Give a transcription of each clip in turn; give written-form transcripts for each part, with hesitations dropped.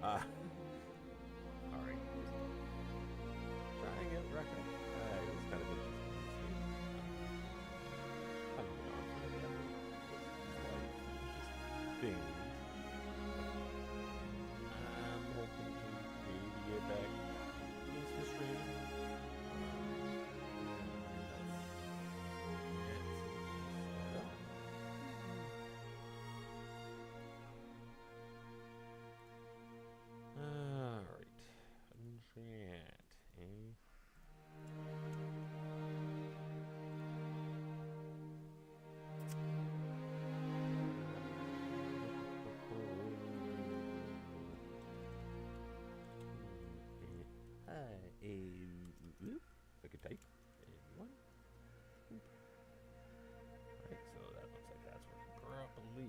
Alright. Trying out REKA. It's kind of interesting to see. I don't know for the effort. Just things. I'm hoping to maybe get back into the stream. Alright. Chat, eh? Hi, if I could type. One. Alright, so that looks like that's working properly.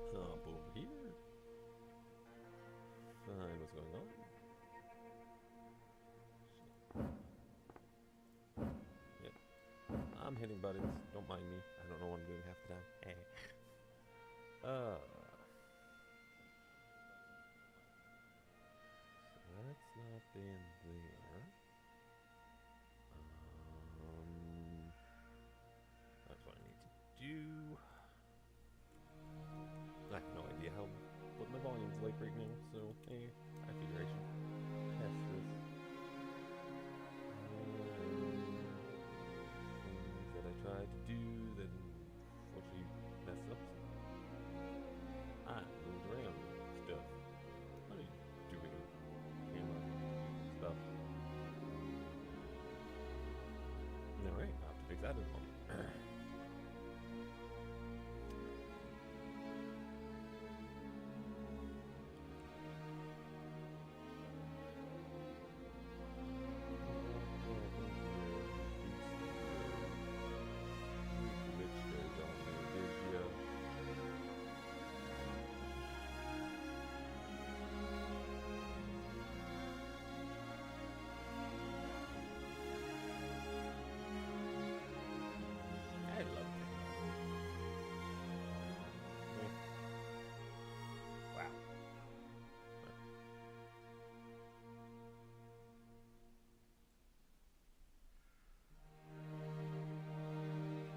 Up over here. Find what's going on. Yep. I'm hitting buttons. Don't mind me. I don't know what I'm doing half the time. So that's not been there. That's what I need to do. I have no idea what my volume's like right now, so I figure I should test this. Things that I tried to do that unfortunately messed up. I moved around stuff. What are you doing? Camera stuff. Alright, I'll have to fix that in a moment. I love it. Wow.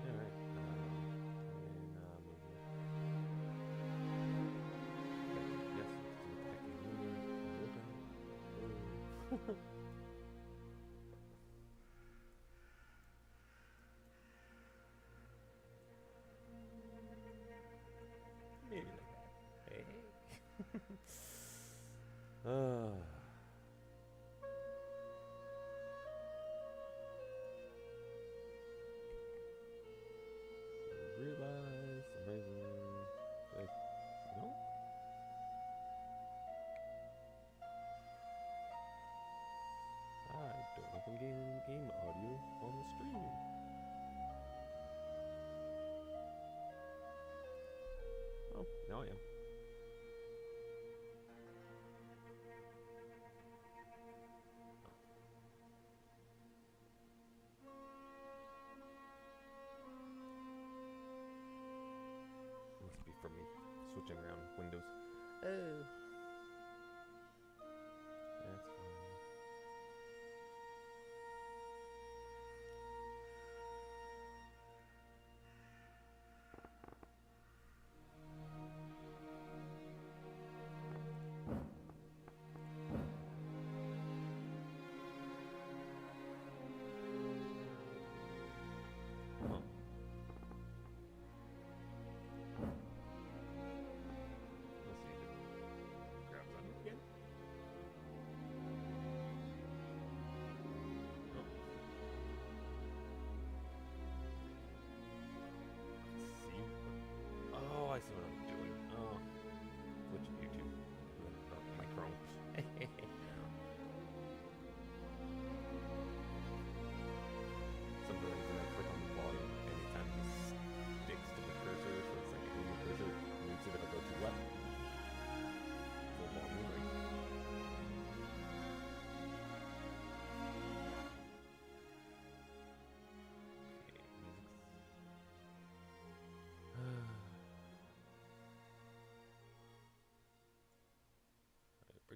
Alright. Yes, it's attacking. Maybe like that. Hey, hey. Realize some reason, like, no? I don't know if I'm getting game audio on the stream. Oh, now I am.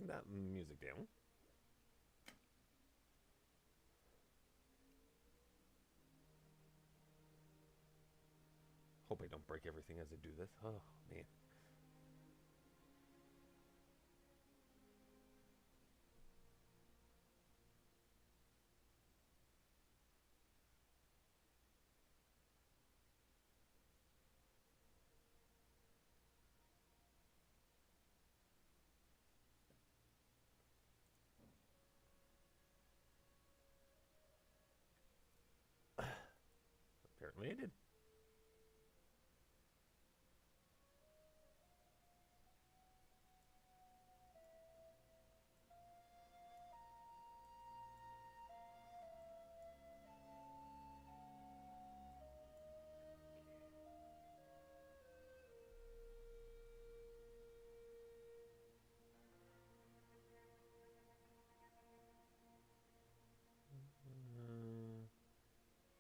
bring that music down. Hope I don't break everything as I do this. Oh, man. Apparently I did.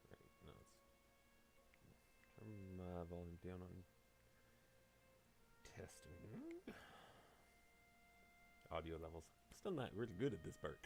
Right, no, let's turn my volume down on testing. Audio levels. Still not really good at this part.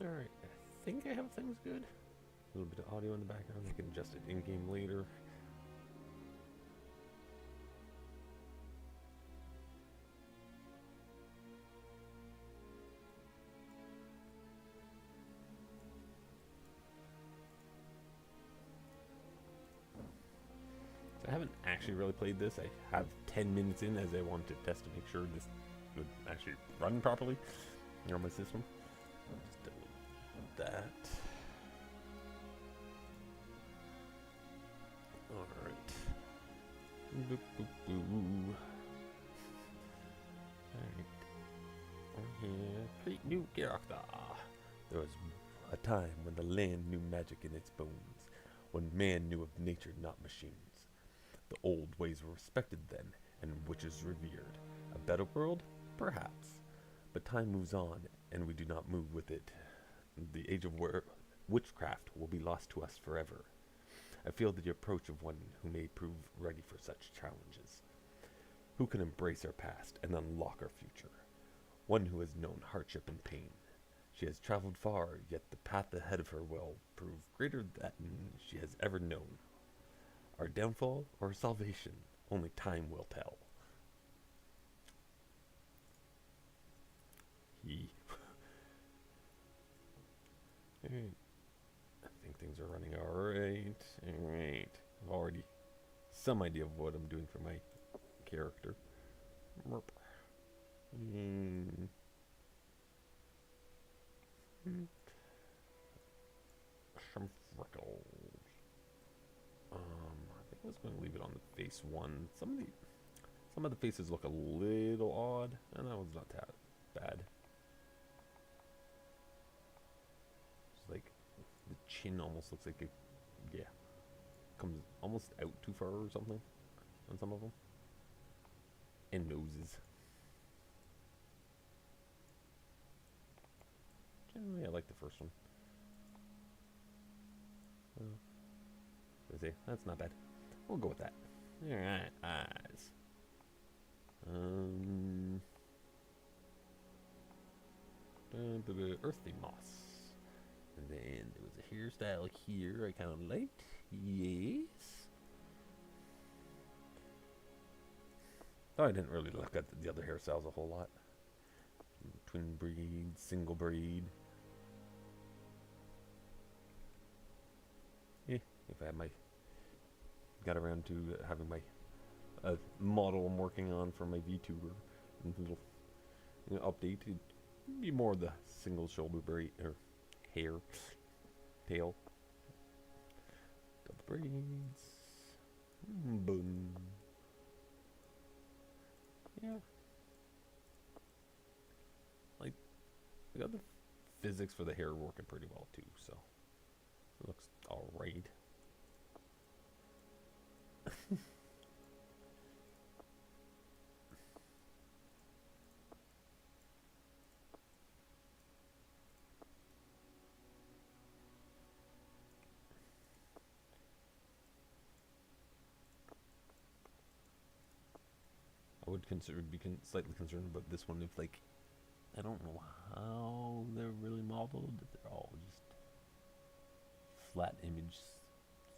Alright, I think I have things good. A little bit of audio in the background. I can adjust it in-game later. So I haven't actually really played this. I have 10 minutes in as I wanted to test to make sure this would actually run properly on my system. Just delete that. Alright. Boop, boop, boo. Alright. Yeah, create new character. There was a time when the land knew magic in its bones, when man knew of nature, not machines. The old ways were respected then, and witches revered. A better world? Perhaps. But time moves on, and we do not move with it. The age of witchcraft will be lost to us forever. I feel the approach of one who may prove ready for such challenges. Who can embrace our past and unlock our future? One who has known hardship and pain. She has traveled far, yet the path ahead of her will prove greater than she has ever known. Our downfall or salvation, only time will tell. Alright. I think things are running alright. Alright. I've already some idea of what I'm doing for my character. Some freckles. I think I was going to leave it on the face one. Some of the faces look a little odd, and that one's not that bad. It's like the chin almost looks like it, yeah, comes almost out too far or something on some of them. And noses. Generally, I like the first one. That's not bad. We'll go with that. Alright, eyes. Earthy moss. And then there was a hairstyle here I kind of liked. Yes. Though I didn't really look at the other hairstyles a whole lot. Twin braid, single braid. Yeah, if I had got around to having my model I'm working on for my VTuber and little update, it'd be more the single shoulder braid or hair, tail, double braids, boom. Yeah, like I got the physics for the hair working pretty well too, so Looks alright. I would slightly concerned about this one if, like, I don't know how they're really modeled. They're all just flat image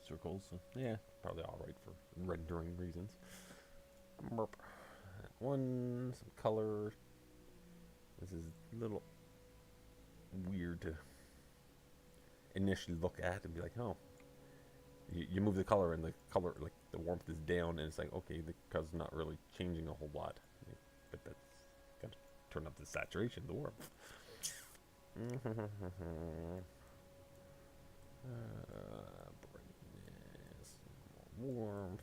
circles. So yeah, probably alright for rendering reasons. Burp. One, some color. This is a little weird to initially look at and be like, oh. You move the color and the color, like the warmth is down, and it's like, okay, the color's not really changing a whole lot. But that's got to turn up the saturation, the warmth. Brightness, more warmth.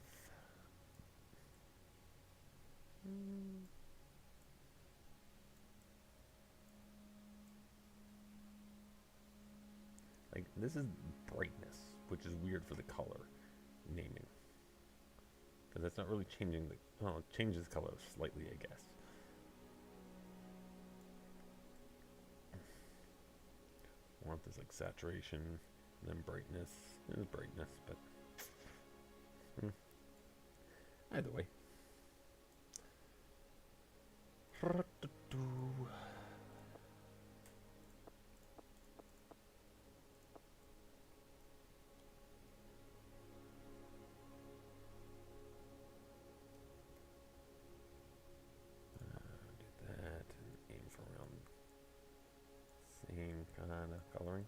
Like, this is brightness, which is weird for the color naming. Because that's not really changing the... Well, it changes color slightly, I guess. Warmth is like saturation, and then brightness is brightness, but... Either way. Kind of coloring.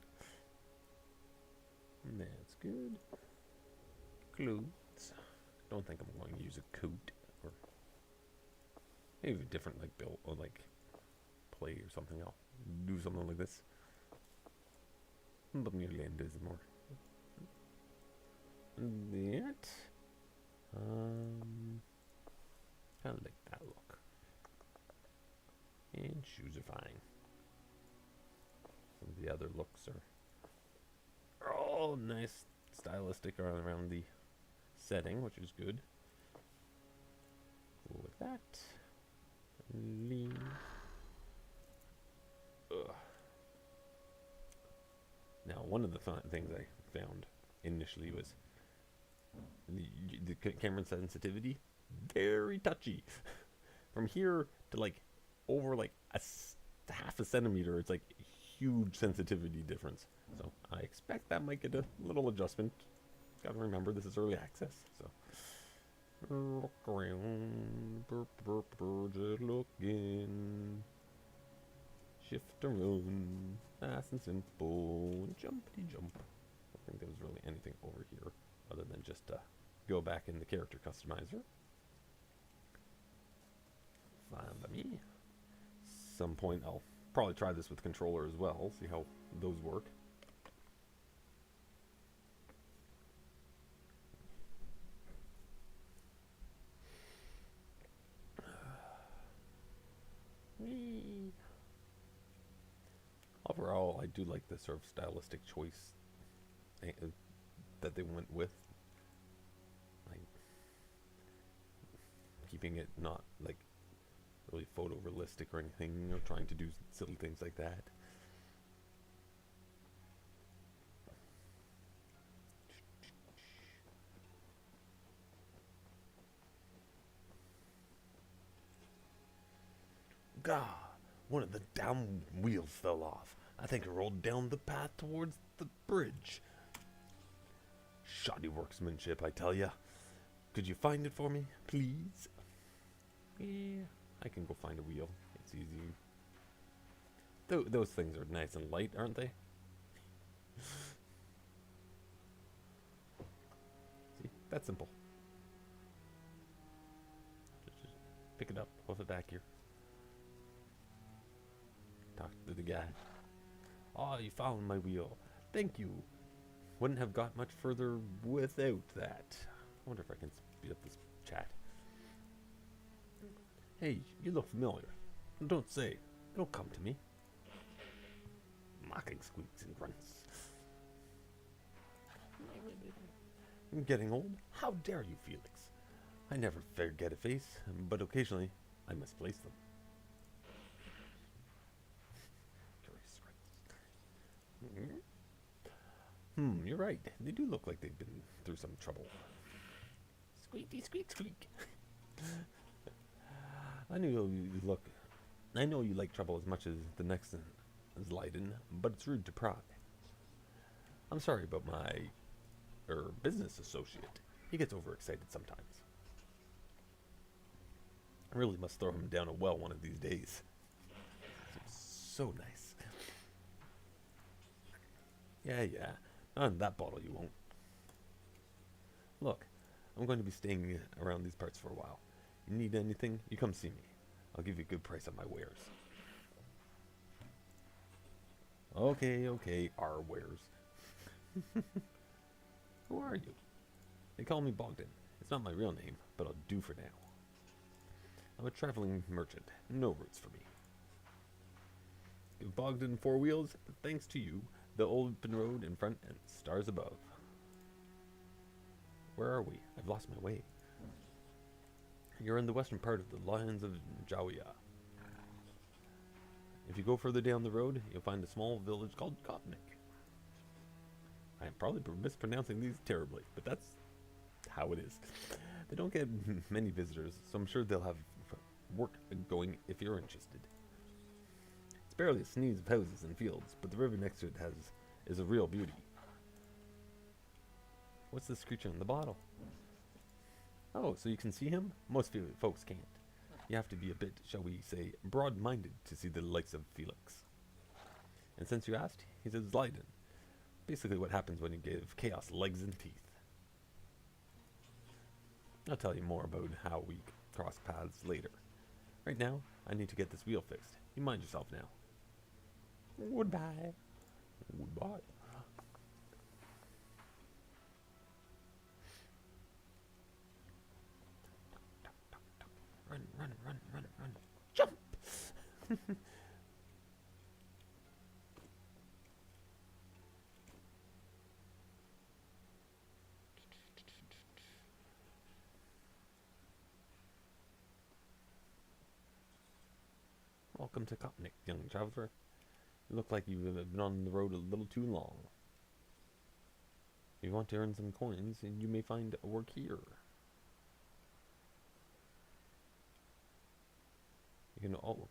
That's good. Clothes. Don't think I'm going to use a coat or maybe a different like build or like play or something. I'll do something like this. But Myrlandah is more that. I like that look. And shoes are fine. Some of the other looks are all nice, stylistic around the setting, which is good. Go with that. Lean. Now, one of the fun things I found initially was the camera sensitivity. Very touchy. From here to like over like half a centimeter, it's like huge sensitivity difference. So I expect that might get a little adjustment. Gotta remember this is early access, so look around, just looking, shift around, nice and simple, jumpity jump. I don't think there was really anything over here other than just go back in the character customizer. Fine by me. Some point I'll probably try this with controller as well, see how those work. Overall, I do like the sort of stylistic choice that they went with. Like, keeping it not like really photorealistic or anything, you know, trying to do silly things like that. God, one of the damn wheels fell off. I think it rolled down the path towards the bridge. Shoddy workmanship, I tell ya. Could you find it for me, please? Yeah, I can go find a wheel. It's easy. Those things are nice and light, aren't they? See, that's simple. Just pick it up, hold it back here. Talk to the guy. Oh, you found my wheel. Thank you. Wouldn't have got much further without that. I wonder if I can speed up this chat. Hey, you look familiar. Don't say. Don't come to me. Mocking squeaks and grunts. I'm getting old? How dare you, Felix? I never forget a face, but occasionally I misplace them. You're right. They do look like they've been through some trouble. Squeaky, squeak, squeak. I know you like trouble as much as the next is Leiden, but it's rude to pry. I'm sorry about my business associate. He gets overexcited sometimes. I really must throw him down a well one of these days. So nice. Yeah. Not in that bottle you won't. Look, I'm going to be staying around these parts for a while. You need anything, you come see me. I'll give you a good price on my wares. Okay, our wares. Who are you? They call me Bogdan. It's not my real name, but I'll do for now. I'm a traveling merchant. No roots for me. Give Bogdan 4 wheels, thanks to you, the open road in front and stars above. Where are we? I've lost my way. You're in the western part of the Lions of Jawia. If you go further down the road, you'll find a small village called Kopnik. I am probably mispronouncing these terribly, but that's how it is. They don't get many visitors, so I'm sure they'll have work going if you're interested. It's barely a sneeze of houses and fields, but the river next to it is a real beauty. What's this creature in the bottle? Oh, so you can see him? Most folks can't. You have to be a bit, shall we say, broad-minded to see the likes of Felix. And since you asked, he says Leiden. Basically what happens when you give chaos legs and teeth. I'll tell you more about how we cross paths later. Right now, I need to get this wheel fixed. You mind yourself now. Goodbye. Goodbye. Run. Jump! Welcome to Kopnik, young traveler. You look like you've been on the road a little too long. If you want to earn some coins, you may find work here.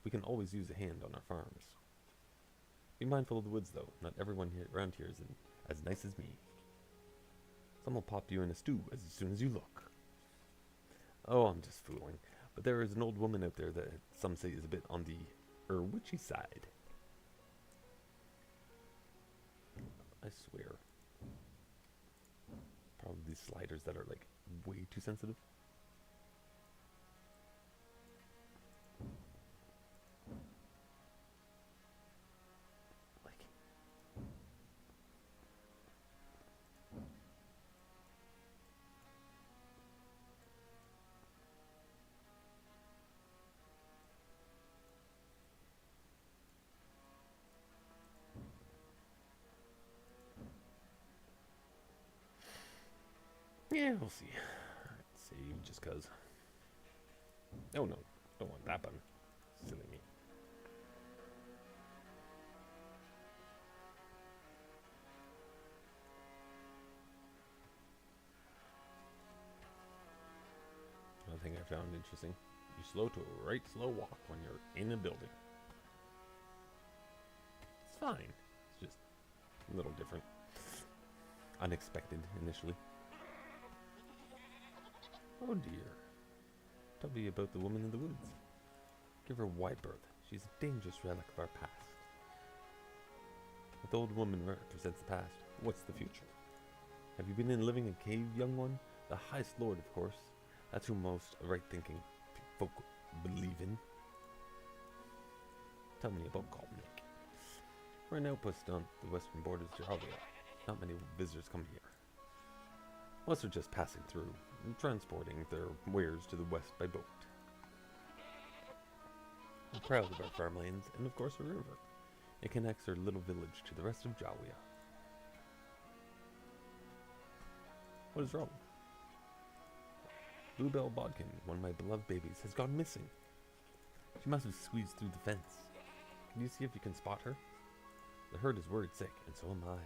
We can always use a hand on our farms. Be mindful of the woods, though. Not everyone around here is as nice as me. Some will pop you in a stew as soon as you look. Oh, I'm just fooling. But there is an old woman out there that some say is a bit on the witchy side. I swear. Probably these sliders that are like way too sensitive. Yeah, we'll see. Alright, save just cause. Oh no, don't want that button. Silly me. Another thing I found interesting. You slow to a right slow walk when you're in a building. It's fine. It's just a little different. Unexpected initially. Oh dear. Tell me about the woman in the woods. Give her a wide berth. She's a dangerous relic of our past. If the old woman represents the past, what's the future? Have you been in living in a cave, young one? The highest lord, of course. That's who most right-thinking folk believe in. Tell me about Kopnik. We're an outpost on the western borders of Jawia. Not many visitors come here. Most are just passing through and transporting their wares to the west by boat. We're proud of our farmlands and of course a river. It connects our little village to the rest of Jawia. What is wrong? Bluebell Bodkin, one of my beloved babies, has gone missing. She must have squeezed through the fence. Can you see if you can spot her? The herd is worried sick, and so am I.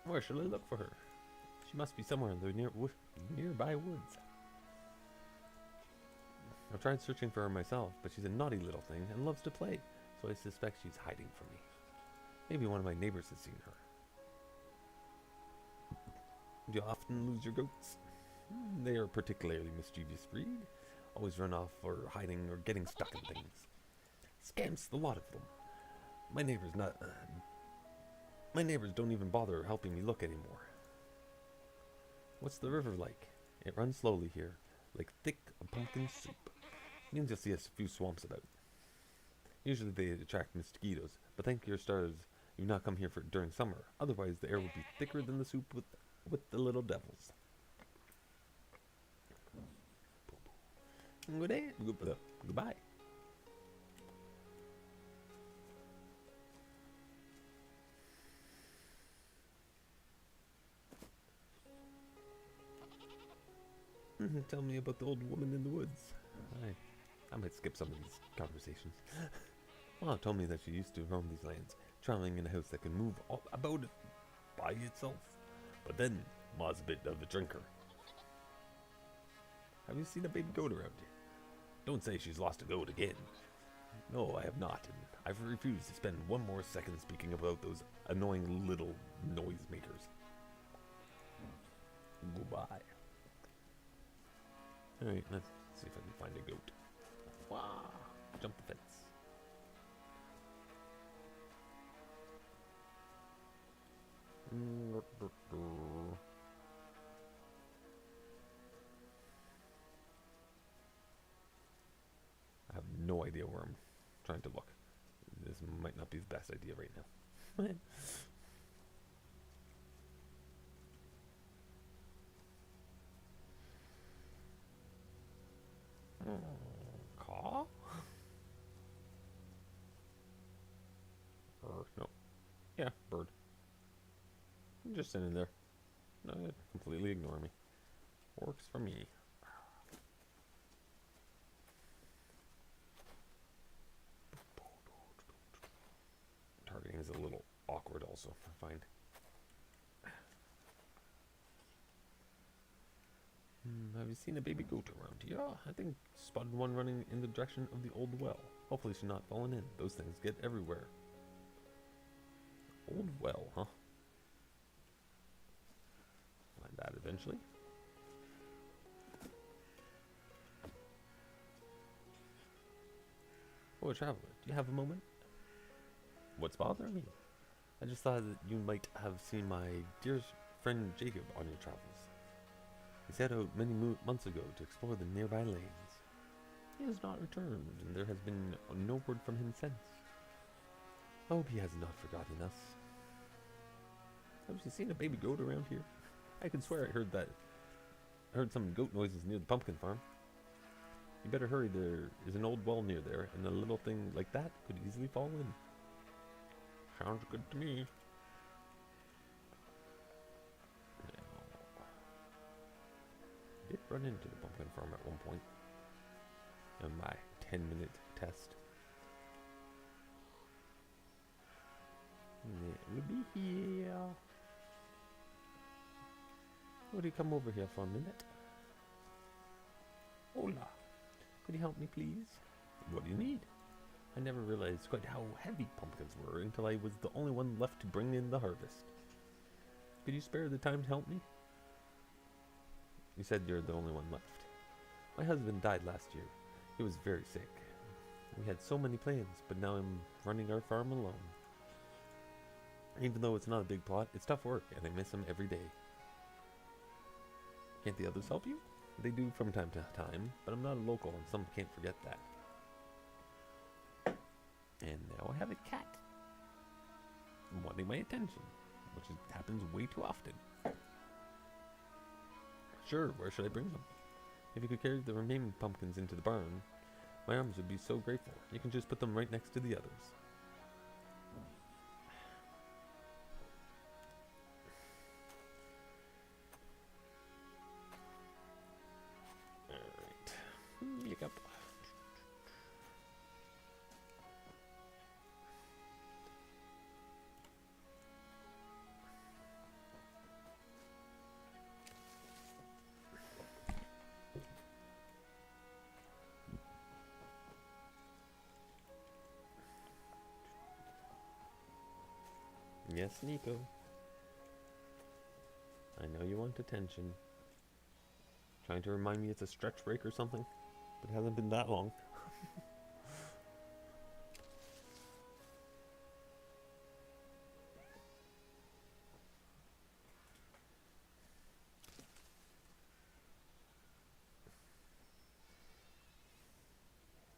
Where shall I look for her? She must be somewhere in the nearby woods. I've tried searching for her myself, but she's a naughty little thing and loves to play, so I suspect she's hiding from me. Maybe one of my neighbors has seen her. Do you often lose your goats? They are a particularly mischievous breed. Always run off or hiding or getting stuck in things. Scamps, the lot of them. My neighbors don't even bother helping me look anymore. What's the river like? It runs slowly here, like thick pumpkin soup. Means you'll see a few swamps about. Usually they attract mosquitoes, but thank your stars you've not come here during summer. Otherwise the air would be thicker than the soup with the little devils. Good day. Goodbye. Tell me about the old woman in the woods. I might skip some of these conversations. Mom told me that she used to roam these lands, traveling in a house that could move all about it by itself. But then, Ma's a bit of a drinker. Have you seen a baby goat around here? Don't say she's lost a goat again. No, I have not, and I've refused to spend one more second speaking about those annoying little noisemakers. Goodbye. Alright, let's see if I can find a goat. Wow! Jump the fence. I have no idea where I'm trying to look. This might not be the best idea right now. Caw? No. Yeah, bird. I'm just sitting there. No, completely ignore me. Works for me. Targeting is a little awkward also, I find. Have you seen a baby goat around here? I think spotted one running in the direction of the old well. Hopefully she's not fallen in. Those things get everywhere. Old well, huh? Find that eventually. Oh, traveler, do you have a moment? What's bothering you? I just thought that you might have seen my dear friend Jacob on your travels. He set out many months ago to explore the nearby lanes. He has not returned, and there has been no word from him since. I hope he has not forgotten us. Have you seen a baby goat around here? I could swear I heard some goat noises near the pumpkin farm. You better hurry, there is an old well near there, and a little thing like that could easily fall in. Sounds good to me. I did run into the pumpkin farm at one point in my 10-minute test. It will be here. Would you come over here for a minute? Hola. Could you help me, please? What do you need? I never realized quite how heavy pumpkins were until I was the only one left to bring in the harvest. Could you spare the time to help me? You said you're the only one left. My husband died last year. He was very sick. We had so many plans, but now I'm running our farm alone. Even though it's not a big plot, it's tough work, and I miss him every day. Can't the others help you? They do from time to time, but I'm not a local, and some can't forget that. And now I have a cat wanting my attention, which happens way too often. Sure, where should I bring them? If you could carry the remaining pumpkins into the barn, my arms would be so grateful. You can just put them right next to the others. Yep. Yes, Nico. I know you want attention. Trying to remind me it's a stretch break or something, but it hasn't been that long.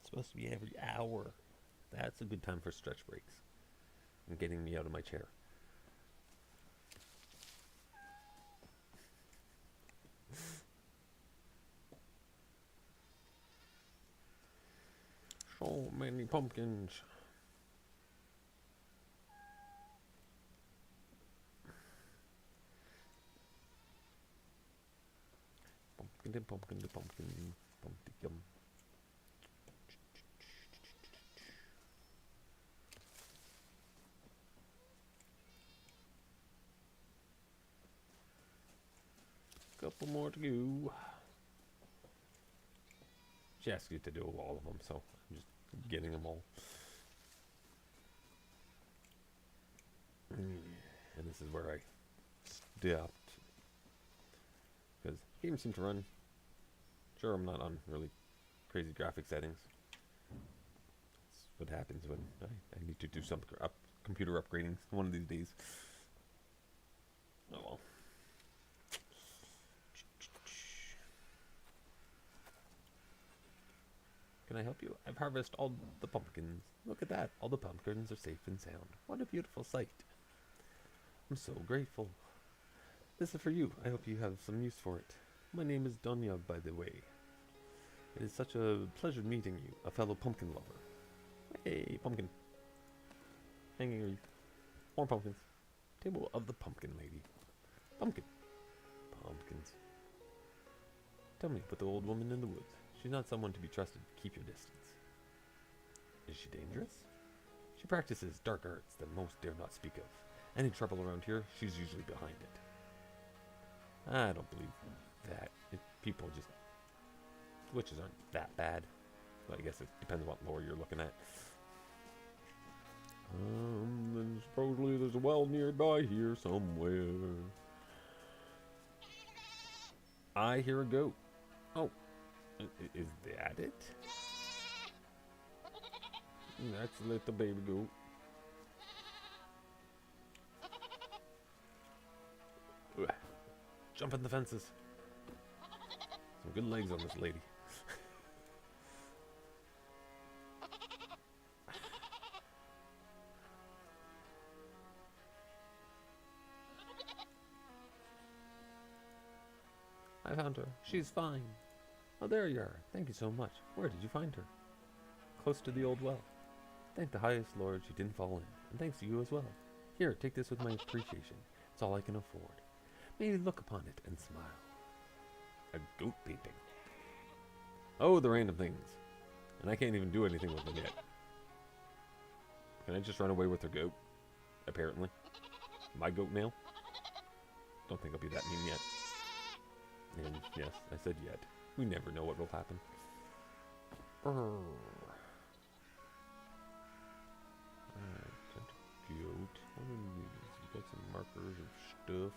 It's supposed to be every hour. That's a good time for stretch breaks and getting me out of my chair. So many pumpkins. Pumpkin, pumpkin, pumpkin, pumpkin. Couple more to go. She asked you to do all of them, so I'm just getting them all. And this is where I stopped. Because games seem to run. Sure, I'm not on really crazy graphic settings. That's what happens when I need to do some computer upgrading one of these days. Oh well. Can I help you? I've harvested all the pumpkins. Look at that. All the pumpkins are safe and sound. What a beautiful sight. I'm so grateful. This is for you. I hope you have some use for it. My name is Donya, by the way. It is such a pleasure meeting you, a fellow pumpkin lover. Hey, pumpkin. Hanging wreath. More pumpkins. Table of the pumpkin lady. Pumpkin. Pumpkins. Tell me about the old woman in the woods. She's not someone to be trusted. Keep your distance. Is she dangerous? She practices dark arts that most dare not speak of. Any trouble around here, she's usually behind it. I don't believe that. People just... Witches aren't that bad. But I guess it depends on what lore you're looking at. And supposedly there's a well nearby here somewhere. I hear a goat. Oh. Is that it? That's a little baby goat. Jump in the fences. Some good legs on this lady. I found her. She's fine. Oh, there you are. Thank you so much. Where did you find her? Close to the old well. Thank the highest Lord she didn't fall in. And thanks to you as well. Here, take this with my appreciation. It's all I can afford. Maybe look upon it and smile. A goat painting. Oh, the random things. And I can't even do anything with them yet. Can I just run away with her goat? Apparently. My goat now? Don't think I'll be that mean yet. And yes, I said yet. We never know what will happen. Alright, goat. What are these? You got some markers of stuff.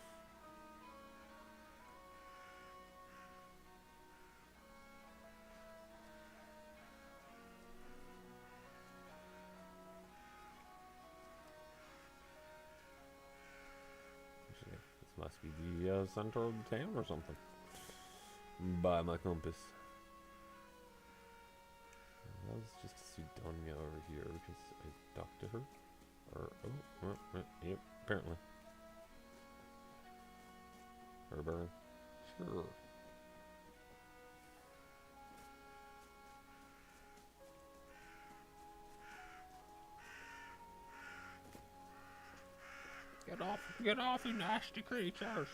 This must be the center of the town or something. By my compass. That was just to see Donya over here because I talked to her. Or, yep, apparently. Herburn. Sure. Get off, you nasty creatures.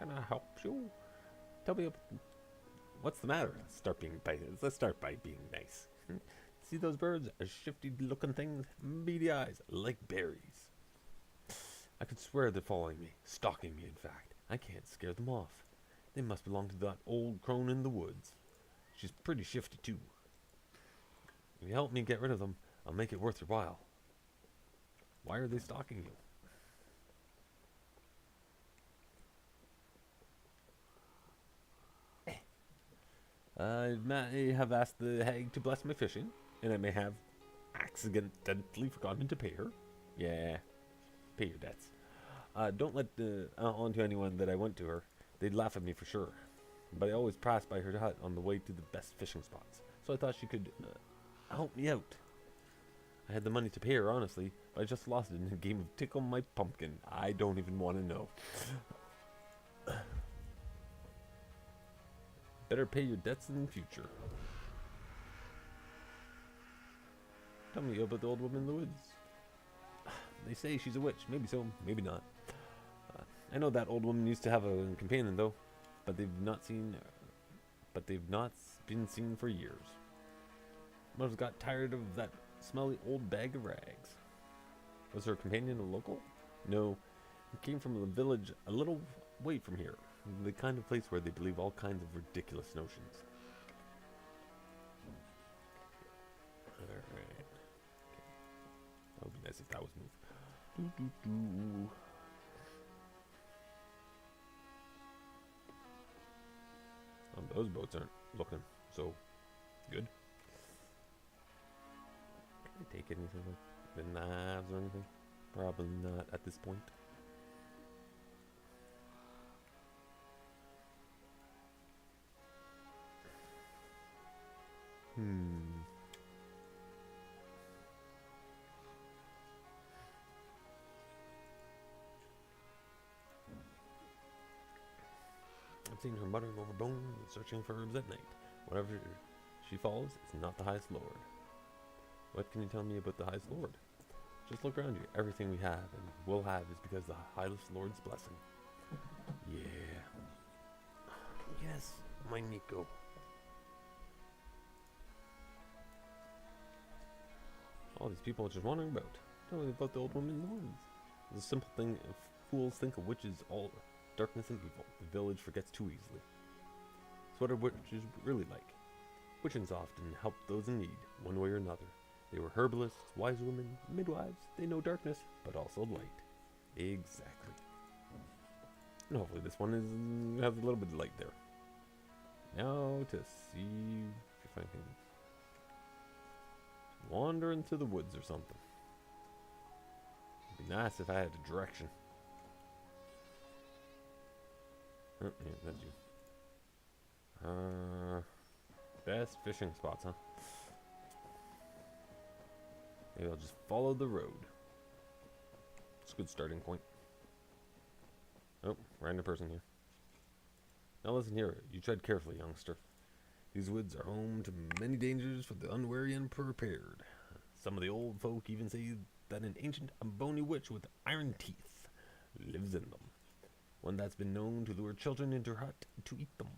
can I help you? Tell me, what's the matter? Let's start by being nice. See those birds? Shifty-looking things, beady eyes, like berries. I could swear they're following me, stalking me. In fact, I can't scare them off. They must belong to that old crone in the woods. She's pretty shifty too. If you help me get rid of them, I'll make it worth your while. Why are they stalking you? I may have asked the hag to bless my fishing, and I may have accidentally forgotten to pay her. Yeah, pay your debts. Don't let on to anyone that I went to her. They'd laugh at me for sure. But I always passed by her hut on the way to the best fishing spots, so I thought she could help me out. I had the money to pay her, honestly, but I just lost it in a game of Tickle My Pumpkin. I don't even want to know. Better pay your debts in the future. Tell me about the old woman in the woods. They say she's a witch. Maybe so, maybe not. I know that old woman used to have a companion, though, but they've not been seen for years. Must have got tired of that smelly old bag of rags. Was her companion a local? No, he came from a village a little way from here. The kind of place where they believe all kinds of ridiculous notions. Alright. That would be nice if that was moved. Those boats aren't looking so good. Can I take anything like the knives or anything? Probably not at this point. I've seen her muttering over bones and searching for herbs at night. Whatever she follows, it's not the highest lord. What can you tell me about the highest lord? Just look around you. Everything we have and will have is because the highest lord's blessing. Yeah. Yes, my Nico. All these people are just wandering about. Tell me about the old woman in the woods. It's a simple thing. If fools think a witch is all darkness and evil, the village forgets too easily. So what are witches really like? Witches often help those in need, one way or another. They were herbalists, wise women, midwives. They know darkness, but also light. Exactly. And hopefully this one has a little bit of light there. Now to see if I can wander into the woods or something. It'd be nice if I had a direction. Oh, yeah, that's you. Best fishing spots, huh? Maybe I'll just follow the road. It's a good starting point. Oh, random person here. Now listen here, you tread carefully, youngster. These woods are home to many dangers for the unwary and prepared. Some of the old folk even say that an ancient and bony witch with iron teeth lives in them. One that's been known to lure children into her hut to eat them.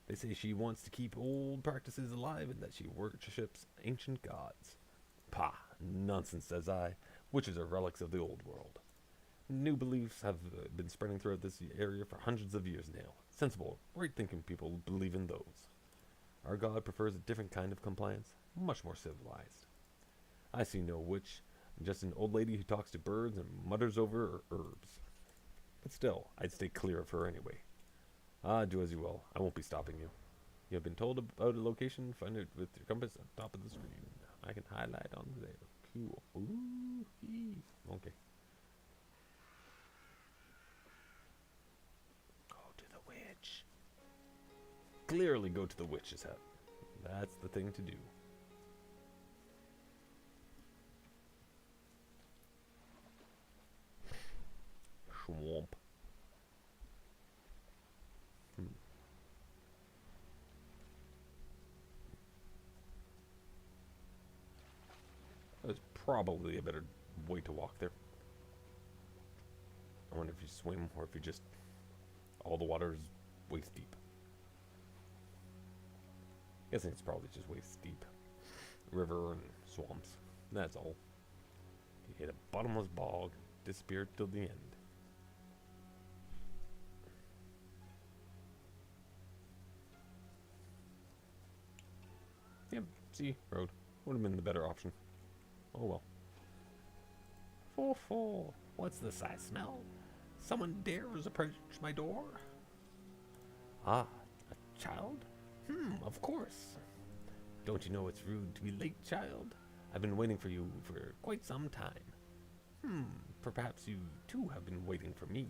They say she wants to keep old practices alive and that she worships ancient gods. Pah, nonsense, says I. Witches are relics of the old world. New beliefs have been spreading throughout this area for hundreds of years now. Sensible, right-thinking people believe in those. Our god prefers a different kind of compliance, much more civilized. I see no witch, just an old lady who talks to birds and mutters over herbs. But still, I'd stay clear of her anyway. Do as you will. I won't be stopping you. You have been told about a location. Find it with your compass on top of the screen. I can highlight on there. Cool. Ooh, okay. Go to the witch. Clearly go to the witch's hut. That's the thing to do. Swamp. There's probably a better way to walk there. I wonder if you swim or if you just all the water is waist deep. Guessing it's probably just waist deep. River and swamps. That's all. You hit a bottomless bog, disappear till the end. Yep, sea, road. Would have been the better option. Oh well. Fo. What's this I smell? Someone dares approach my door? Ah, a child? Of course. Don't you know it's rude to be late, child? I've been waiting for you for quite some time. Perhaps you too have been waiting for me.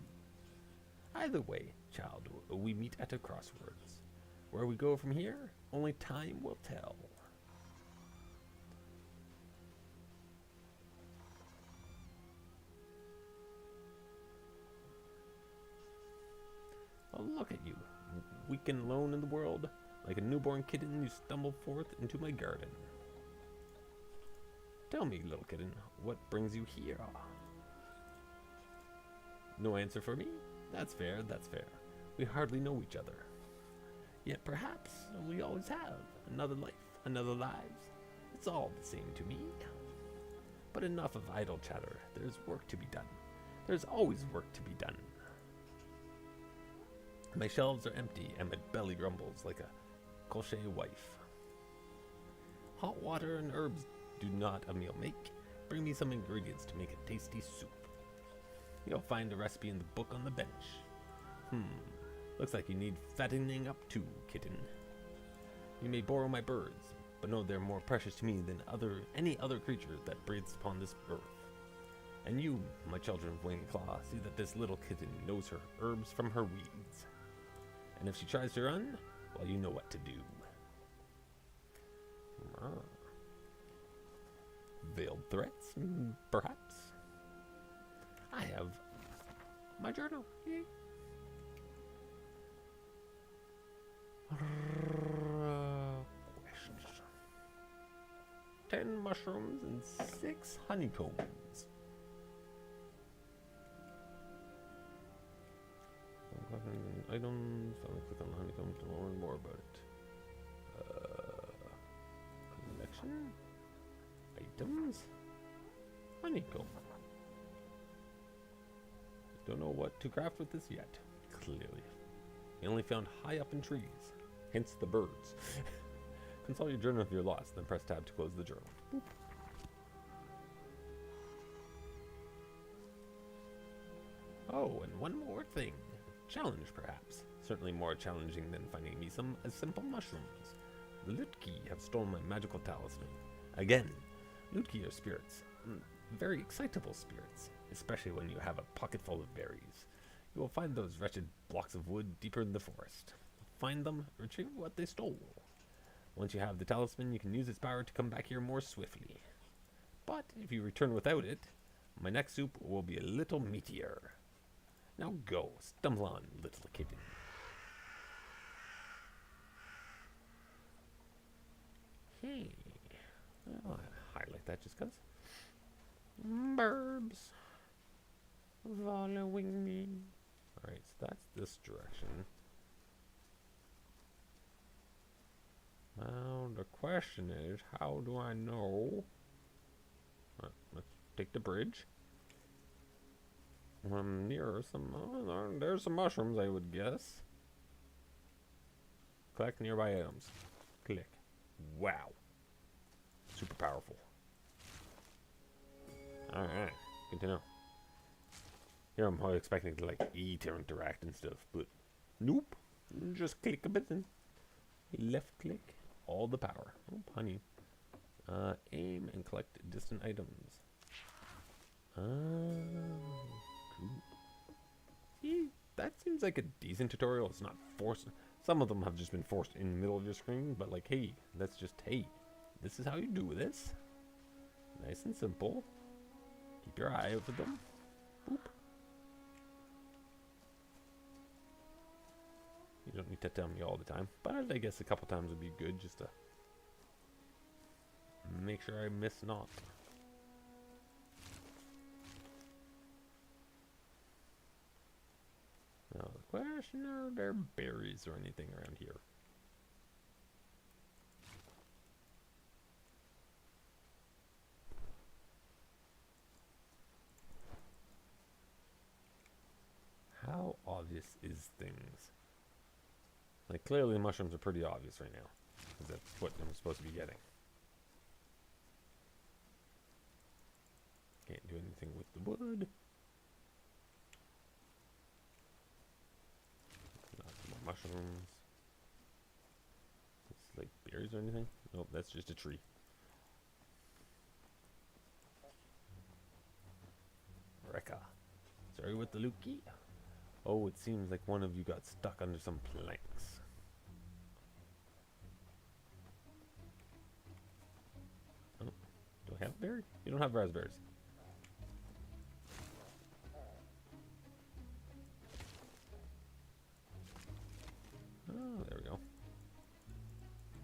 Either way, child, we meet at a crossroads. Where we go from here, only time will tell. Oh, look at you, weak and alone in the world. Like a newborn kitten, you stumble forth into my garden. Tell me, little kitten, what brings you here? No answer for me? That's fair, that's fair. We hardly know each other. Yet perhaps we always have. Another life, another lives. It's all the same to me. But enough of idle chatter. There's work to be done. There's always work to be done. My shelves are empty and my belly grumbles like a crochet wife. Hot water and herbs do not a meal make. Bring me some ingredients to make a tasty soup. You'll find a recipe in the book on the bench. Looks like you need fattening up too, kitten. You may borrow my birds, but know they're more precious to me than any other creature that breathes upon this earth. And you, my children of Wing Claw, see that this little kitten knows her herbs from her weeds. And if she tries to run, well, you know what to do. Veiled threats, perhaps? I have my journal. Yay. Questions. 10 mushrooms and 6 honeycombs. Items. I'm gonna click on the honeycombs to learn more about it. Collection. Items. Honeycomb. Don't know what to craft with this yet. Clearly. You only found high up in trees. Hence the birds. Consult your journal if you're lost, then press tab to close the journal. Boop. Oh, and one more thing. Challenge, perhaps. Certainly more challenging than finding me some simple mushrooms. The Lutki have stolen my magical talisman. Again, Lutki are spirits. Very excitable spirits, especially when you have a pocket full of berries. You will find those wretched blocks of wood deeper in the forest. Find them, retrieve what they stole. Once you have the talisman, you can use its power to come back here more swiftly. But if you return without it, my next soup will be a little meatier. Now go, stumble on, little kitten. Hey, I'll highlight that just 'cause. Burbs following me. Alright, so that's this direction. Now the question is, how do I know? Let's take the bridge. I'm near some, there's some mushrooms, I would guess. Collect nearby items. Click. Wow. Super powerful. Alright, good to know. Here I'm probably expecting to like eat or interact and stuff, but nope. Just click a button. Left click. All the power. Oh, honey. Aim and collect distant items. Cool. See, that seems like a decent tutorial. It's not forced. Some of them have just been forced in the middle of your screen, but like, hey, that's just, hey, this is how you do this. Nice and simple. Keep your eye out for them. Boop. You don't need to tell me all the time, but I guess a couple times would be good just to make sure I miss not. Now the question, are there berries or anything around here? How obvious is things? Like, clearly the mushrooms are pretty obvious right now. Because that's what I'm supposed to be getting. Can't do anything with the wood. Not more mushrooms. It's like berries or anything? Nope, that's just a tree. REKA. Sorry with the lookie. Oh, it seems like one of you got stuck under some planks. Oh, do I have a berry? You don't have raspberries. Oh, there we go.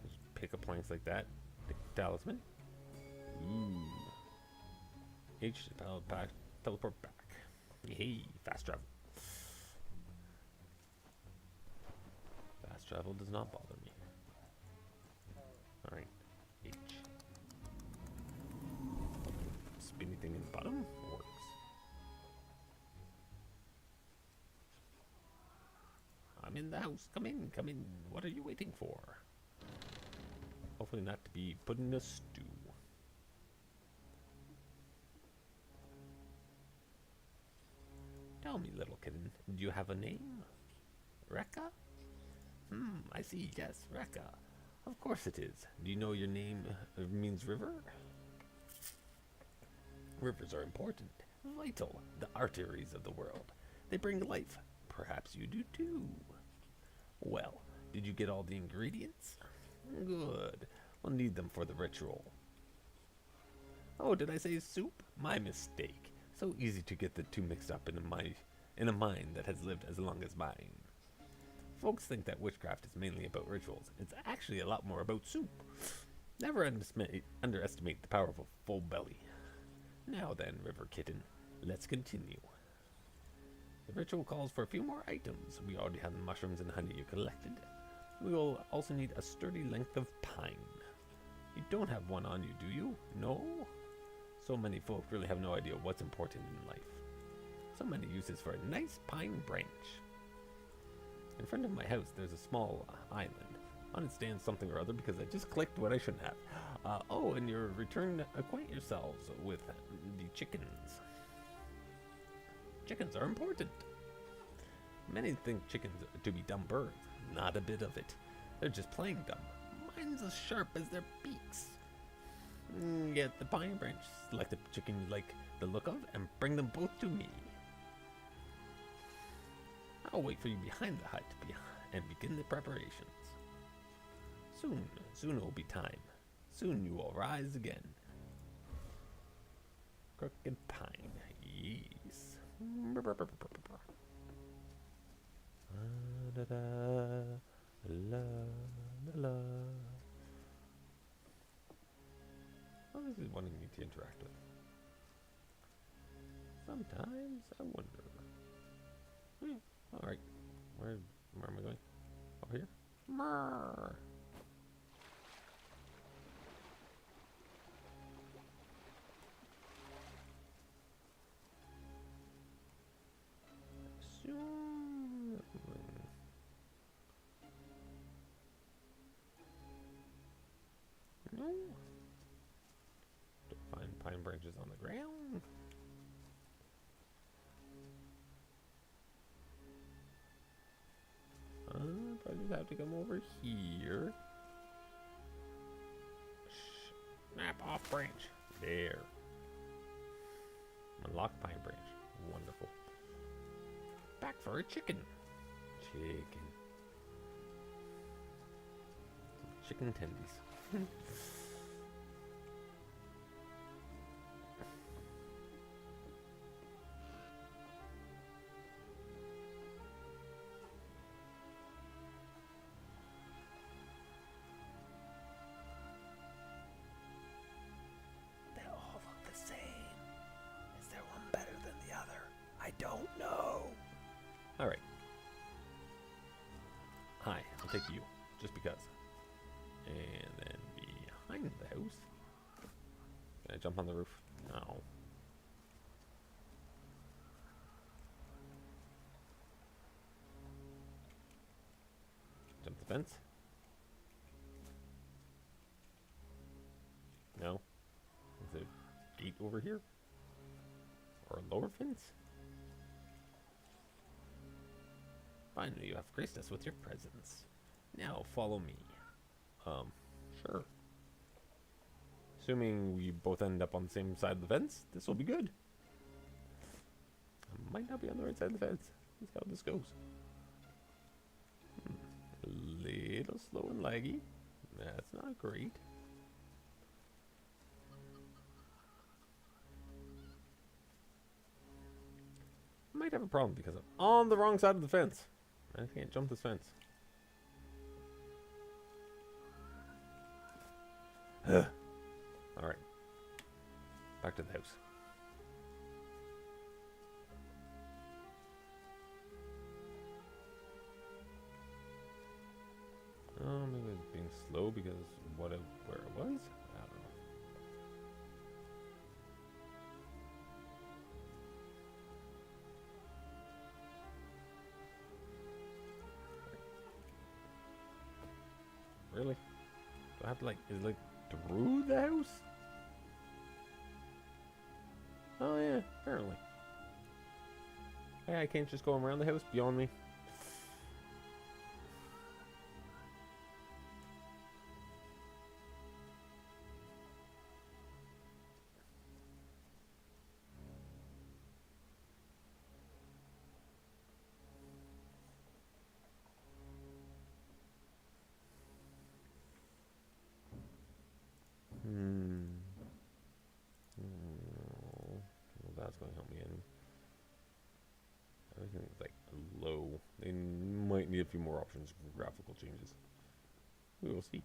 Just pick up planks like that. Pick talisman. Ooh. H teleport back. Hey, fast travel. Fast travel does not bother me. Alright. H. Spinny thing in the bottom works. I'm in the house. Come in, come in. What are you waiting for? Hopefully not to be put in a stew. Tell me, little kitten, do you have a name? REKA? I see, yes, REKA. Of course it is. Do you know your name means river? Rivers are important, vital, the arteries of the world. They bring life. Perhaps you do too. Well, did you get all the ingredients? Good. We'll need them for the ritual. Oh, did I say soup? My mistake. So easy to get the two mixed up in a mind that has lived as long as mine. Folks think that witchcraft is mainly about rituals. It's actually a lot more about soup. Never underestimate the power of a full belly. Now then, River Kitten, let's continue. The ritual calls for a few more items. We already have the mushrooms and honey you collected. We will also need a sturdy length of pine. You don't have one on you, do you? No? So many folk really have no idea what's important in life. So many uses for a nice pine branch. In front of my house, there's a small island. On it stands something or other because I just clicked what I shouldn't have. Oh, and your return, acquaint yourselves with the chickens. Chickens are important. Many think chickens to be dumb birds. Not a bit of it. They're just plain dumb. Mine's as sharp as their beaks. Get the pine branch, select a chicken you like the look of, and bring them both to me. I'll wait for you behind the hut and begin the preparations. Soon it will be time. Soon you will rise again. Crooked pine, yes. La, la, la, la. What is it wanting me to interact with? Sometimes I wonder. Alright. Where am I going? Over here? Murr. No. To find pine branches on the ground. I just have to come over here. Snap off branch. There. Unlock pine branch. Wonderful. Back for a chicken. Chicken tendies. Don't know. Alright. take you, just because. And then behind the house. Can I jump on the roof? No. Jump the fence? No. Is there a gate over here? Or a lower fence? Finally, you have graced us with your presence. Now follow me. Sure. Assuming we both end up on the same side of the fence, this will be good. I might not be on the right side of the fence. Let's see how this goes. A little slow and laggy. That's not great. I might have a problem because I'm on the wrong side of the fence. I can't jump this fence. Alright. Back to the house. Oh, maybe it's being slow because where it was? I don't know. Really? Do I have to is it like through the house? Oh yeah, apparently. Hey, I can't just go around the house beyond me. That's going to help me in. Everything's like low. They might need a few more options for graphical changes. We will see.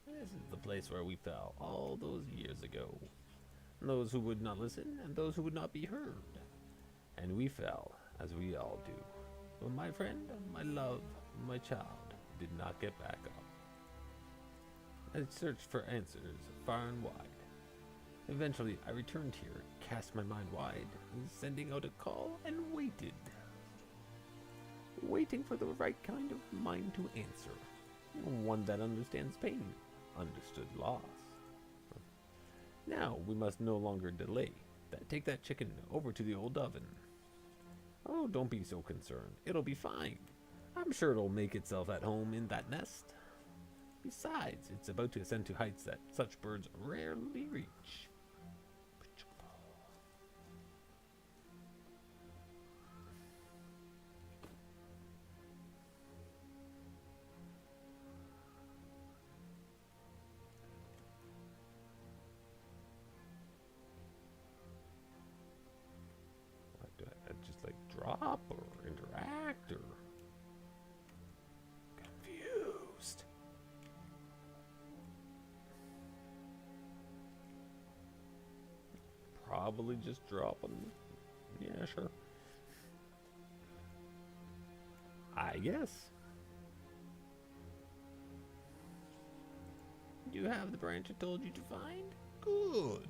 This is the place where we fell all those years ago. Those who would not listen and those who would not be heard. And we fell, as we all do. But my friend, my love, my child did not get back up. I searched for answers far and wide. Eventually, I returned here, cast my mind wide, sending out a call, and waited. Waiting for the right kind of mind to answer. One that understands pain, understood loss. Now, we must no longer delay. Take that chicken over to the old oven. Oh, don't be so concerned. It'll be fine. I'm sure it'll make itself at home in that nest. Besides, it's about to ascend to heights that such birds rarely reach. Drop or interact or confused. Probably just drop them. Yeah, sure. I guess. You have the branch I told you to find? Good.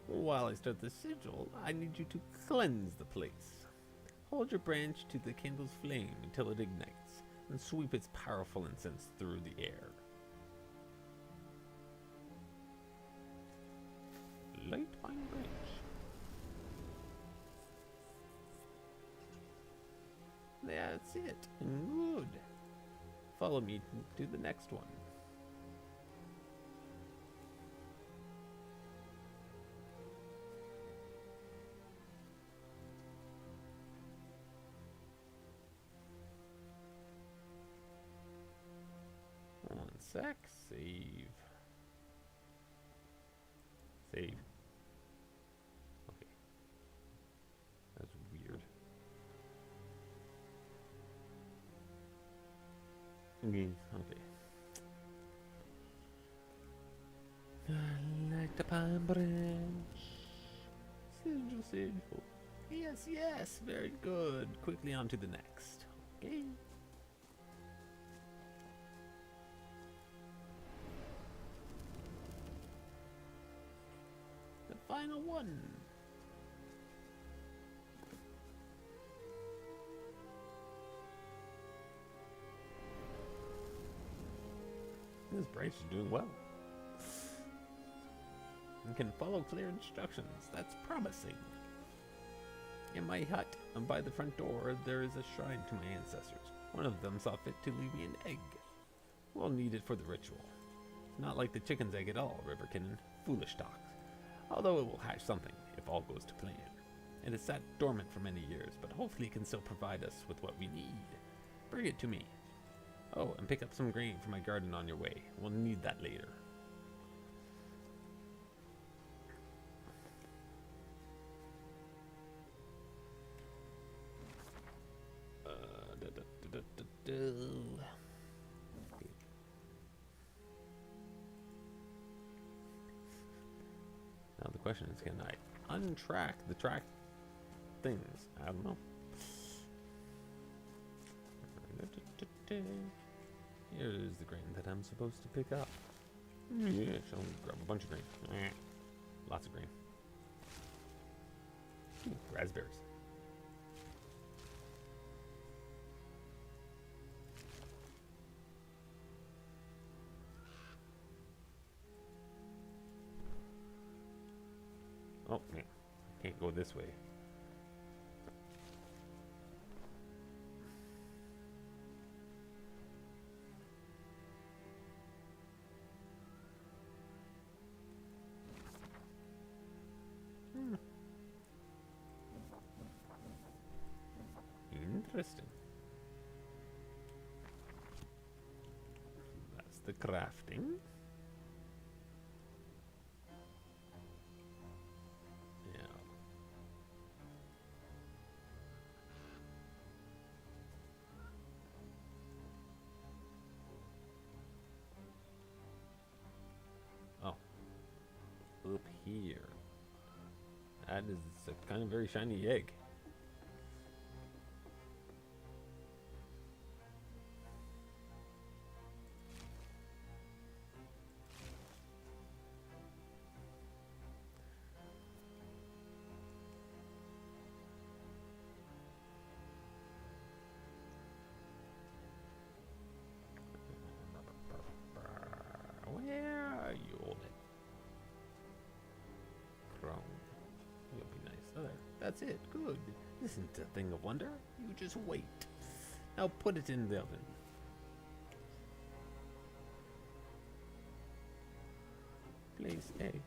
While I start the sigil, I need you to cleanse the place. Hold your branch to the candle's flame until it ignites, and sweep its powerful incense through the air. Light my branch. That's it. Good. Follow me to the next one. Sec, save. Save. Okay. That's weird. Okay. a palm branch. Sigil, sigil. Yes, yes, very good. Quickly on to the next. Okay. The final one. This branch is doing well. And can follow clear instructions. That's promising. In my hut, and by the front door, there is a shrine to my ancestors. One of them saw fit to leave me an egg. We'll need it for the ritual. Not like the chicken's egg at all, Riverkitten. Foolish talk. Although it will hatch something, if all goes to plan. It has sat dormant for many years, but hopefully it can still provide us with what we need. Bring it to me. Oh, and pick up some grain for my garden on your way. We'll need that later. Now the question is, can I untrack the track things? I don't know. Here's the grain that I'm supposed to pick up. Yeah, shall grab a bunch of grain. Lots of grain. Ooh, raspberries. Oh, man. Can't go this way. Interesting. That's the crafting. Yeah. Oh. Up here. That is a kind of very shiny egg. Where are you, old egg? Chrome. You'll be nice. Oh, there. That's it. Good. Isn't a thing of wonder. You just wait. Now put it in the oven. Place egg.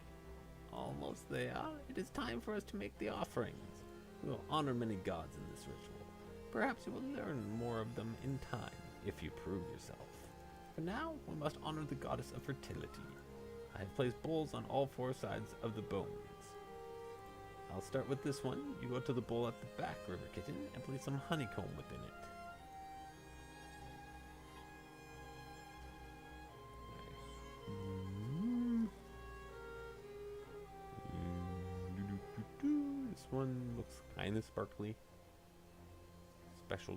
Almost there. It is time for us to make the offerings. We will honor many gods in this ritual. Perhaps you will learn more of them in time, if you prove yourself. For now, we must honor the goddess of fertility. I have placed bowls on all four sides of the bones. I'll start with this one. You go to the bowl at the back, Riverkitten, and place some honeycomb within it. This one looks kind of sparkly. Especially.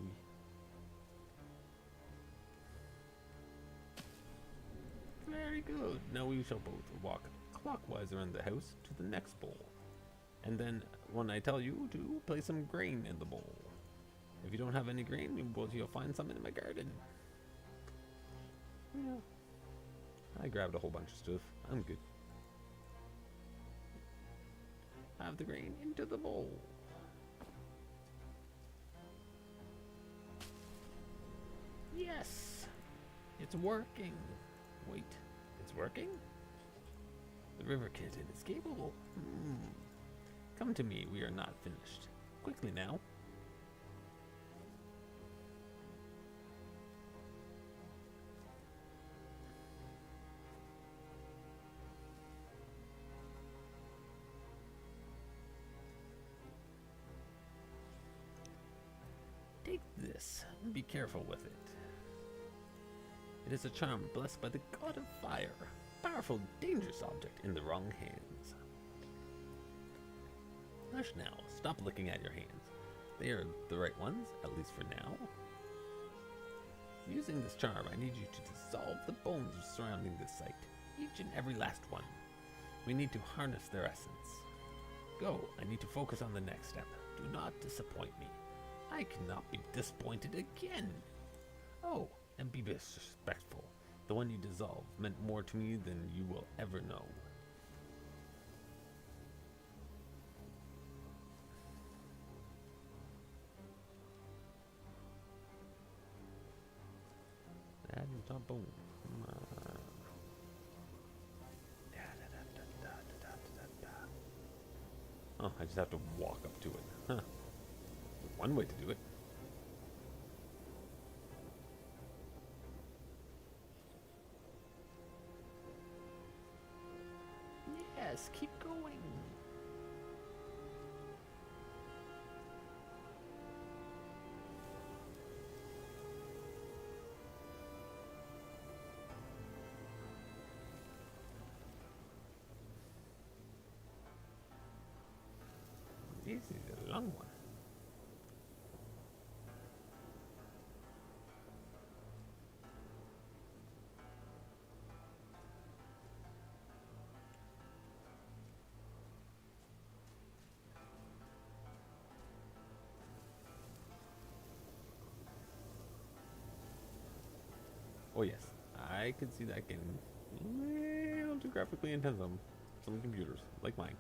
Very good. Now we shall both walk clockwise around the house to the next bowl. And then, when I tell you to, place some grain in the bowl. If you don't have any grain, you'll find some in my garden. Yeah. I grabbed a whole bunch of stuff. I'm good. Have the grain into the bowl. Yes! It's working. Wait, it's working? The Riverkitten is capable. Come to me, we are not finished. Quickly now. Take this. Be careful with it. It is a charm blessed by the god of fire. Powerful, dangerous object in the wrong hands. Hush now. Stop looking at your hands. They are the right ones, at least for now. Using this charm, I need you to dissolve the bones surrounding this site, each and every last one. We need to harness their essence. Go, I need to focus on the next step. Do not disappoint me. I cannot be disappointed again. Oh, and be respectful. The one you dissolved meant more to me than you will ever know. That is a boom. Oh, I just have to walk up to it. Huh. One way to do it. Yes, keep going. This is a long one. Oh yes, I can see that getting a little too graphically intense on some computers, like mine.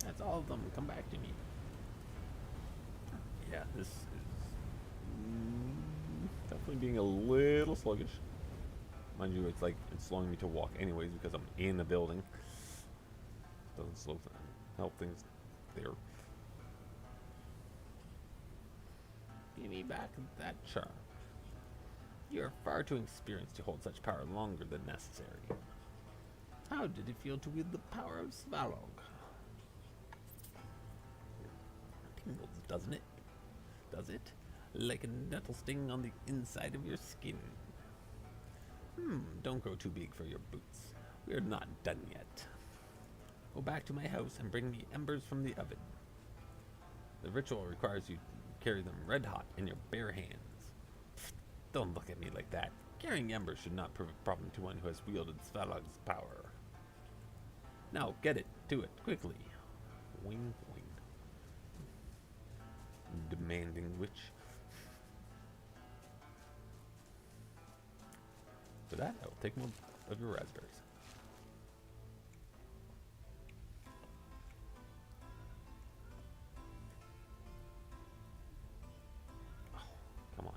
That's all of them. Come back to me. Yeah, this is definitely being a little sluggish. Mind you, it's like it's slowing me to walk anyways because I'm in the building. Doesn't slow help things there. Give me back that charm. You're far too experienced to hold such power longer than necessary. How did it feel to wield the power of Svalog? Tingles, doesn't it? Does it? Like a nettle sting on the inside of your skin. Don't grow too big for your boots. We're not done yet. Go back to my house and bring me embers from the oven. The ritual requires you to carry them red hot in your bare hands. Pfft, don't look at me like that. Carrying embers should not prove a problem to one who has wielded Svalog's power. Now get it, do it, quickly. Wing, wing. Demanding witch. For that, I will take more of your raspberries. Oh, come on,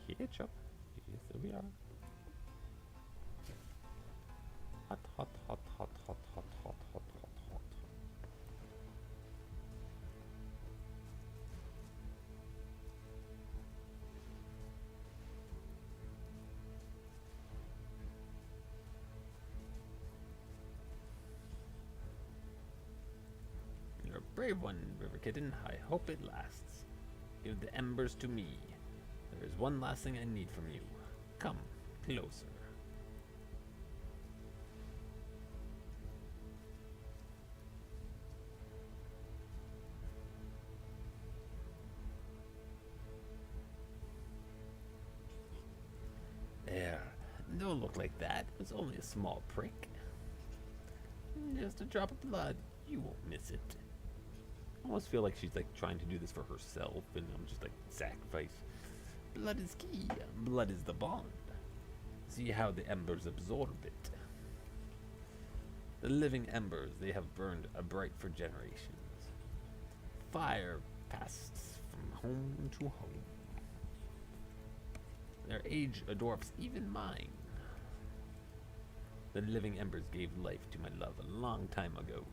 dude. Ketchup. Yes, there we are. Hot, hot, hot, hot, hot, hot, hot, hot, hot, hot. You're a brave one, River Kitten. I hope it lasts. Give the embers to me. There is one last thing I need from you. Come closer. There. Don't look like that. It was only a small prick. Just a drop of blood. You won't miss it. I almost feel like she's like trying to do this for herself, and I'm just like, sacrifice. Blood is key. Blood is the bond. See how the embers absorb it. The living embers, they have burned a bright for generations. Fire passes from home to home. Their age dwarfs even mine. The living embers gave life to my love a long time ago.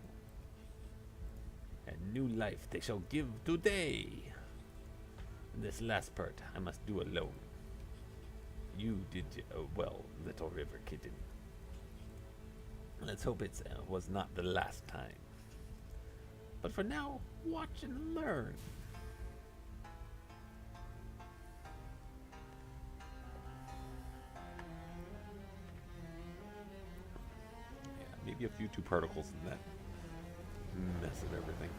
And new life they shall give today. This last part I must do alone. You did well, little river kitten. Let's hope it was not the last time. But for now, watch and learn. Yeah, maybe a few two particles in that mess of everything.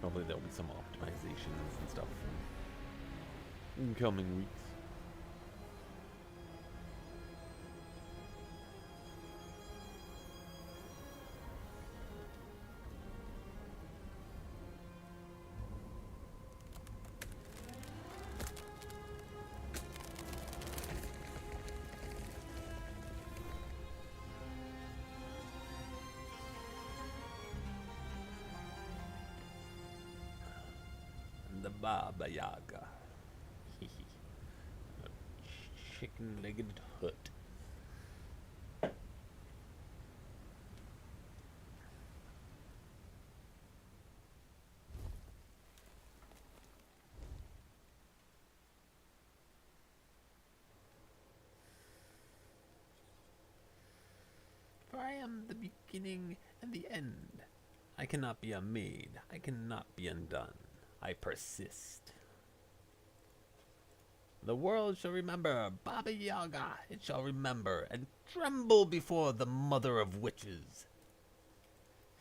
Probably there'll be some optimizations and stuff in coming weeks. The Baba Yaga. A chicken-legged hut. For I am the beginning and the end. I cannot be unmade. I cannot be undone. I persist. The world shall remember Baba Yaga. It shall remember and tremble before the mother of witches.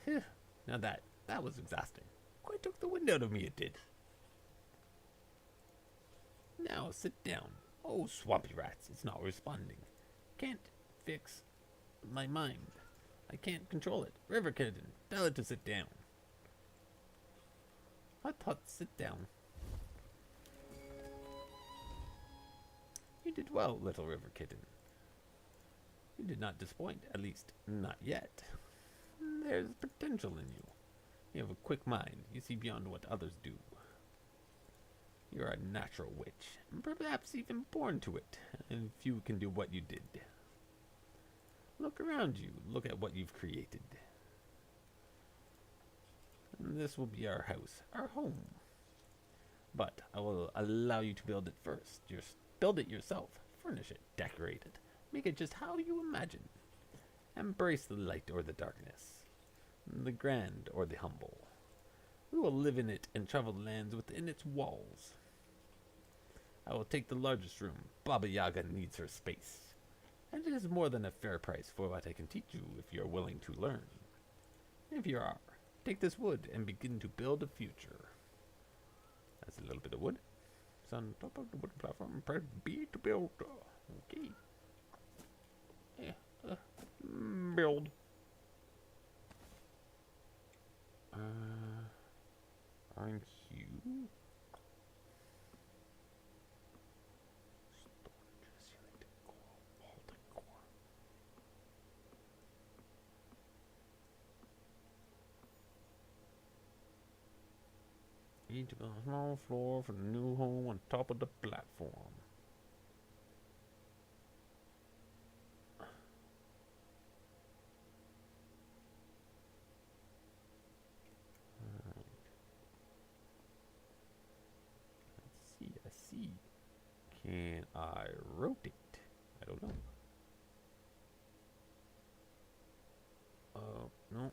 Phew. Now that was exhausting. Quite took the wind out of me, it did. Now sit down. Oh, swampy rats, it's not responding. Can't fix my mind. I can't control it. River Kitten, tell it to sit down. Hut, sit down. You did well, little River Kitten. You did not disappoint, at least not yet. There's potential in you. You have a quick mind. You see beyond what others do. You're a natural witch, and perhaps even born to it, and few can do what you did. Look around you. Look at what you've created. And this will be our house, our home. But I will allow you to build it first. Build it yourself. Furnish it. Decorate it. Make it just how you imagine. Embrace the light or the darkness. The grand or the humble. We will live in it and travel lands within its walls. I will take the largest room. Baba Yaga needs her space. And it is more than a fair price for what I can teach you if you are willing to learn. If you are, take this wood and begin to build a future. That's a little bit of wood. It's on top of the wooden platform. Press B to build. Okay. Yeah. Build. Aren't you? Need to build a small floor for the new home on top of the platform. Alright. I see. Can I rotate? I don't know. No.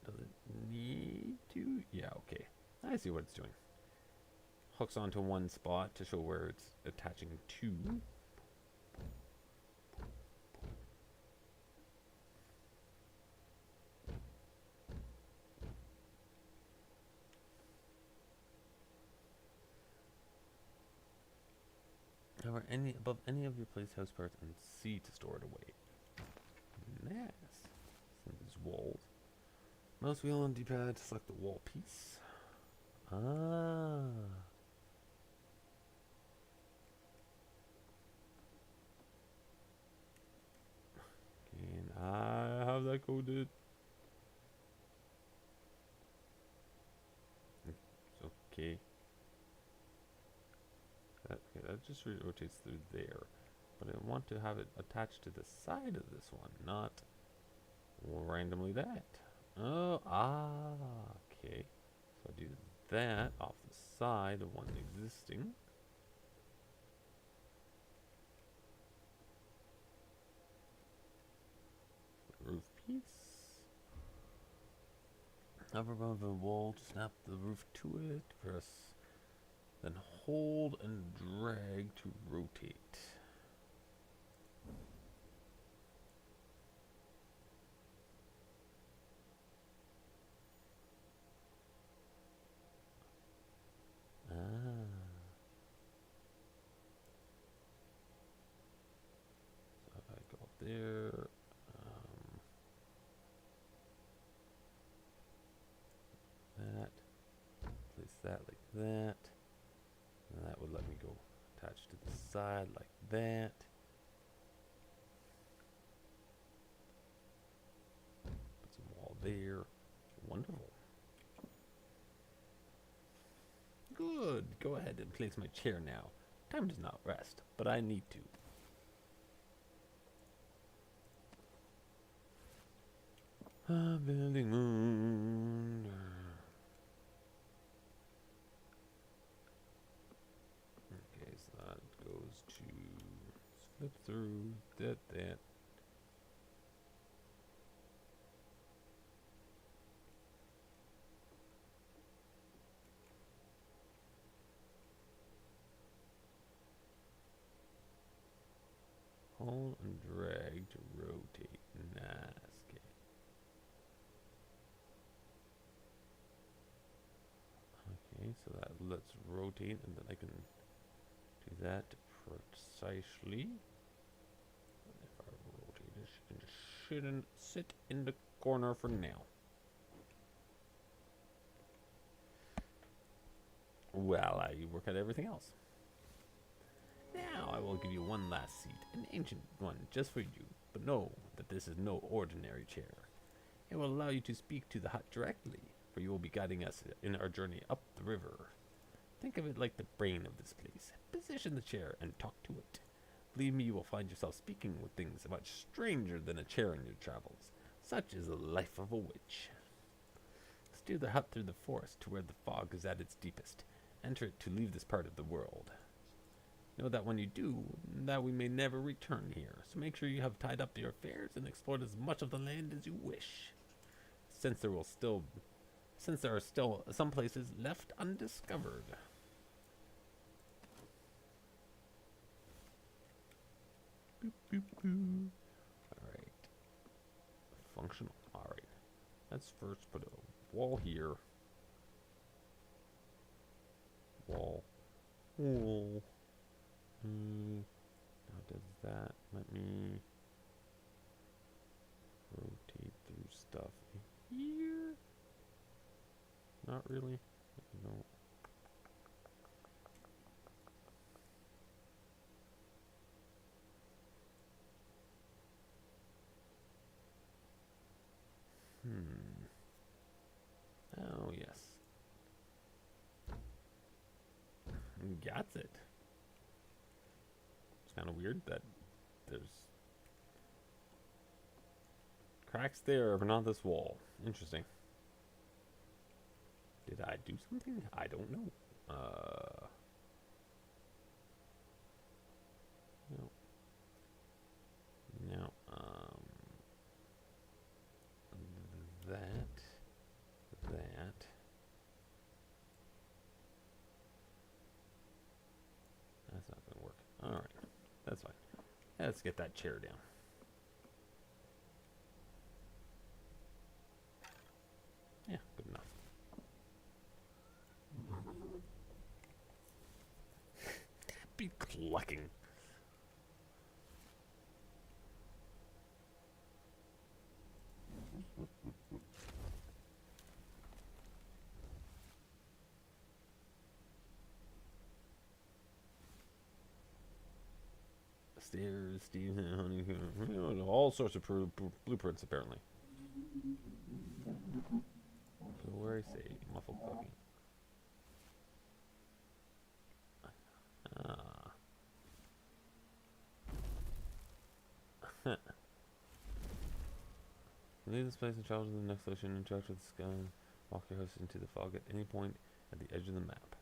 Does it need to? Yeah, okay. I see what it's doing. Hooks onto one spot to show where it's attaching to. However, above any of your place house parts and C to store it away. Nice. Some of these walls. Mouse wheel on D-pad to select the wall piece. Ah. Can I have that coded? Okay. That just rotates through there. But I want to have it attached to the side of this one, not randomly that. Oh, okay. So I do that off the side of one existing. Roof piece. Hover above the wall to snap the roof to it. Press. Then hold and drag to rotate. So if I go up there, that, place that like that, and that would let me go attach to the side like that. Put some wall there. Wonderful. Good. Go ahead and place my chair now. Time does not rest, but I need to. Building moon. Okay, so that goes to flip through that. Hold and drag to rotate. Nice. Okay. Okay, so that lets rotate, and then I can do that precisely. If I rotate it, she shouldn't sit in the corner for now. Well, I work out everything else. Now I will give you one last seat, an ancient one just for you, but know that this is no ordinary chair. It will allow you to speak to the hut directly, for you will be guiding us in our journey up the river. Think of it like the brain of this place. Position the chair and talk to it. Believe me, you will find yourself speaking with things much stranger than a chair in your travels. Such is the life of a witch. Steer the hut through the forest to where the fog is at its deepest. Enter it to leave this part of the world. Know that when you do, that we may never return here, so make sure you have tied up your affairs and explored as much of the land as you wish. Since there are still some places left undiscovered. Boop, boop, boop. Alright. Functional. Alright. Let's first put a wall here. Wall. Wall. Now does that let me rotate through stuff here? Not really. No. Oh yes. Got it. Kind of weird that there's cracks there, but not this wall. Interesting. Did I do something? I don't know. No. No. That. That's not gonna work. All right. That's fine. Let's get that chair down. Yeah, good enough. Be clucking. Stairs, Steve, honeycomb, all sorts of blueprints apparently. So where I say muffled clicking. Leave this place and travel to the next location. Interact with the sky. Walk your host into the fog at any point at the edge of the map.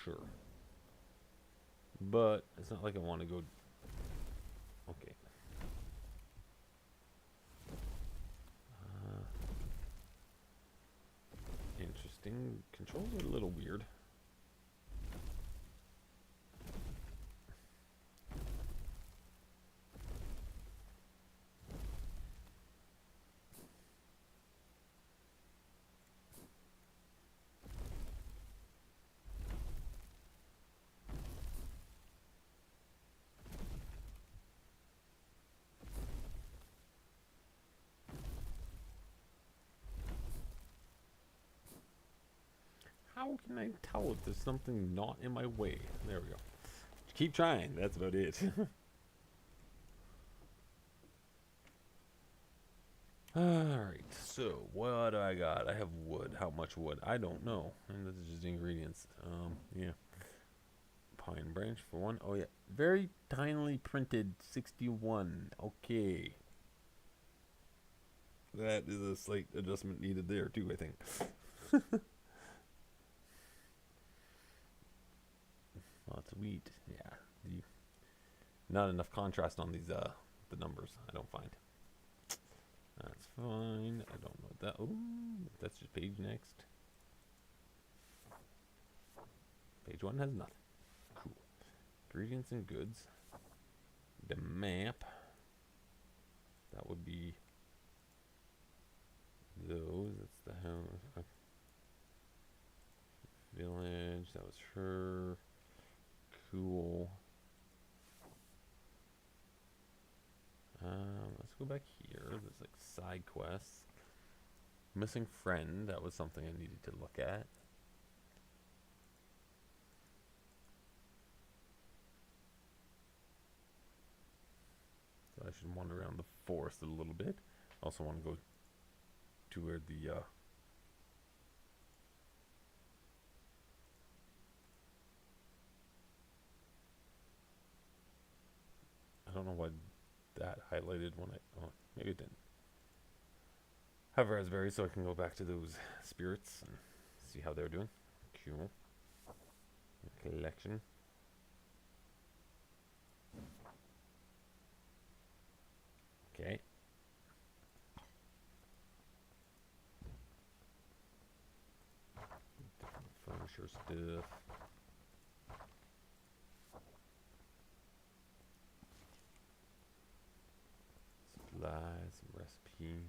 Sure. But it's not like I want to go. Okay. Interesting. Controls are a little weird. How can I tell if there's something not in my way? There we go. Keep trying. That's about it. Alright, so what do I got? I have wood. How much wood? I don't know. And this is just ingredients. Yeah. Pine branch for one. Oh, yeah. Very tinily printed 61. Okay. That is a slight adjustment needed there, too, I think. Lots of wheat. Yeah. Not enough contrast on these, the numbers, I don't find. That's fine. I don't know what that. Oh, that's just page next. Page 1 has nothing. Cool. Ingredients and goods. The map. That would be those. That's the house. Village. That was her. Cool. Let's go back here. There's like side quests. Missing friend. That was something I needed to look at. So I should wander around the forest a little bit. Also want to go to where the I don't know why that highlighted when oh, maybe it didn't. Have raspberries so I can go back to those spirits and see how they're doing. Cool. Collection. Okay. Different furniture stuff. Supplies, some recipes.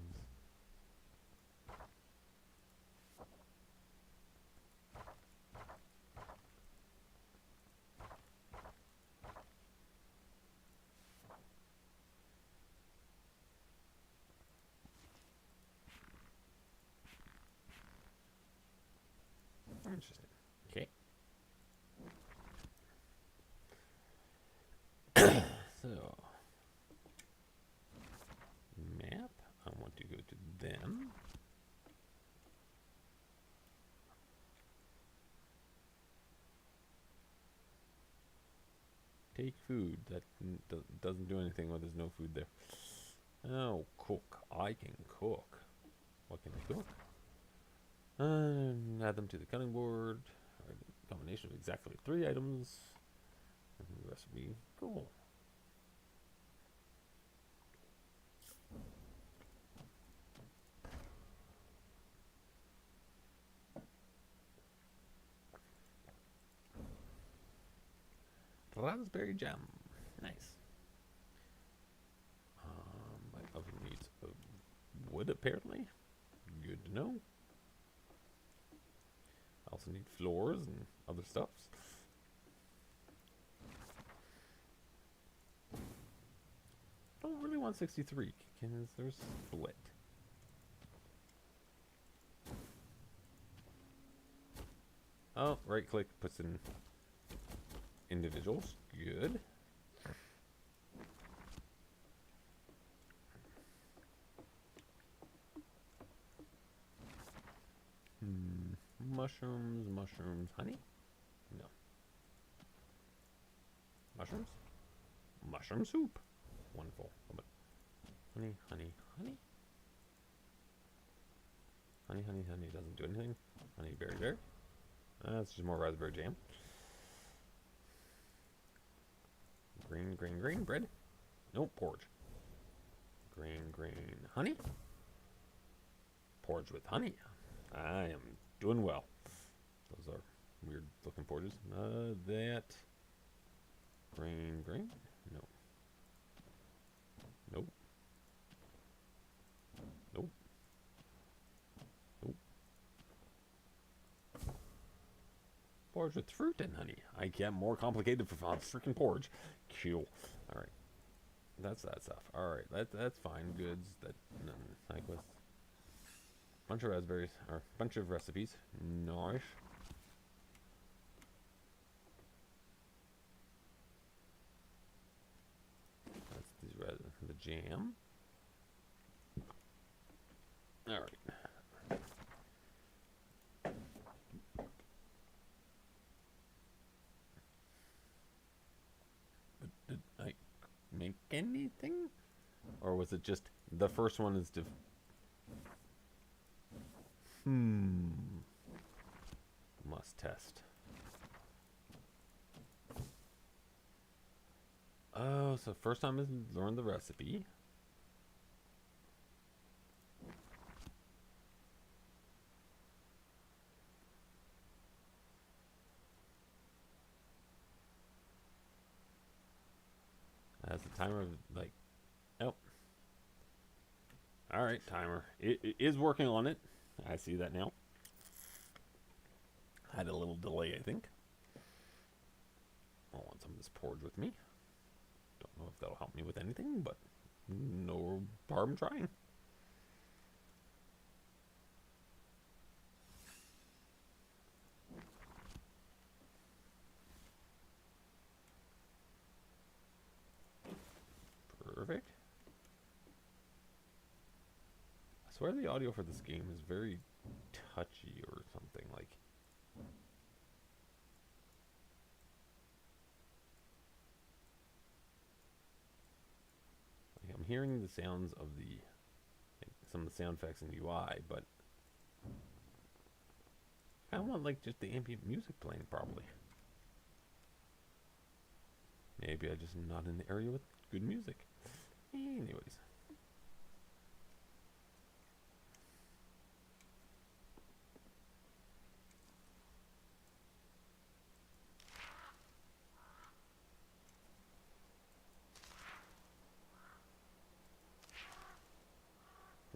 Interesting. Okay. So, map. I want to go to them. Take food. That doesn't do anything when there's no food there. Oh, cook. I can cook. What can I cook? Add them to the cutting board. A combination of exactly 3 items. Recipe. Cool. Raspberry jam. Nice. My oven needs wood, apparently. Good to know. I also need floors and other stuffs. Don't really want 63. Can there split? Oh, right click puts in individuals. Good. Mushrooms, honey? No. Mushrooms? Mushroom soup. Wonderful. Honey. Honey, honey, honey doesn't do anything. Honey, berry, berry. That's just more raspberry jam. Green, green, green bread. Nope, porridge. Green, green, honey. Porridge with honey. I am doing well. Those are weird looking porridges. That. Green, green. No. Nope. Nope. Nope. Porridge with fruit and honey. I get more complicated for freaking porridge. Cool. All right. That's that stuff. All right. That's fine. Goods. That like with bunch of raspberries or bunch of recipes. Nice. That's the jam. All right. But did I make anything? Or was it just the first one is must test. Oh, so first time is learn the recipe. As the timer, like, oh. All right, timer. It is working on it. I see that now. Had a little delay, I think. I want some of this porridge with me. Don't know if that'll help me with anything, but no harm in trying. Perfect. I swear the audio for this game is very touchy or something like. I'm hearing the sounds of some of the sound effects in the UI, but I want like just the ambient music playing properly. Maybe I just am not in the area with good music. Anyways.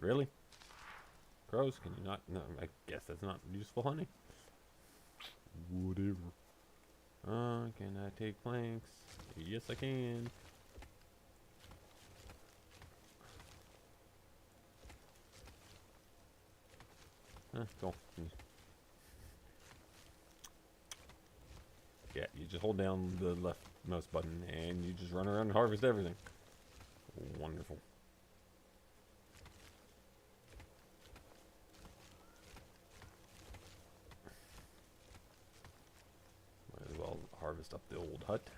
Really? Crows, can you not? No, I guess that's not useful honey. Whatever. Can I take planks? Yes, I can. Go. Yeah, you just hold down the left mouse button and you just run around and harvest everything. Wonderful. Might as well harvest up the old hut.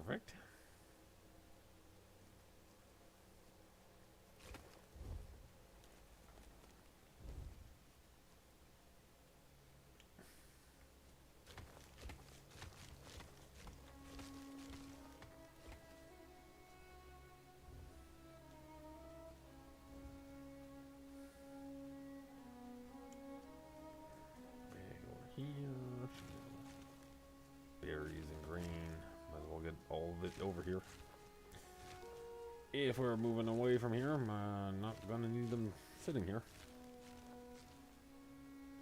Perfect. Here. Berries and grain. Might as well get all of it over here. If we're moving away from here, I'm not gonna need them sitting here.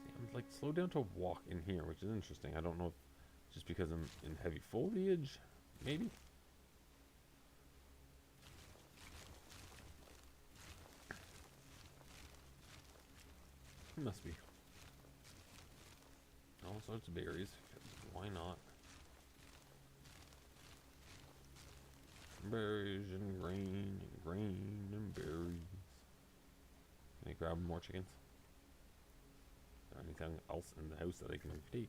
See, I'm like slowed down to a walk in here, which is interesting. I don't know if just because I'm in heavy foliage, maybe. It must be. All sorts of berries. Why not? Berries and grain and berries. Can I grab more chickens? Or anything else in the house that I can take.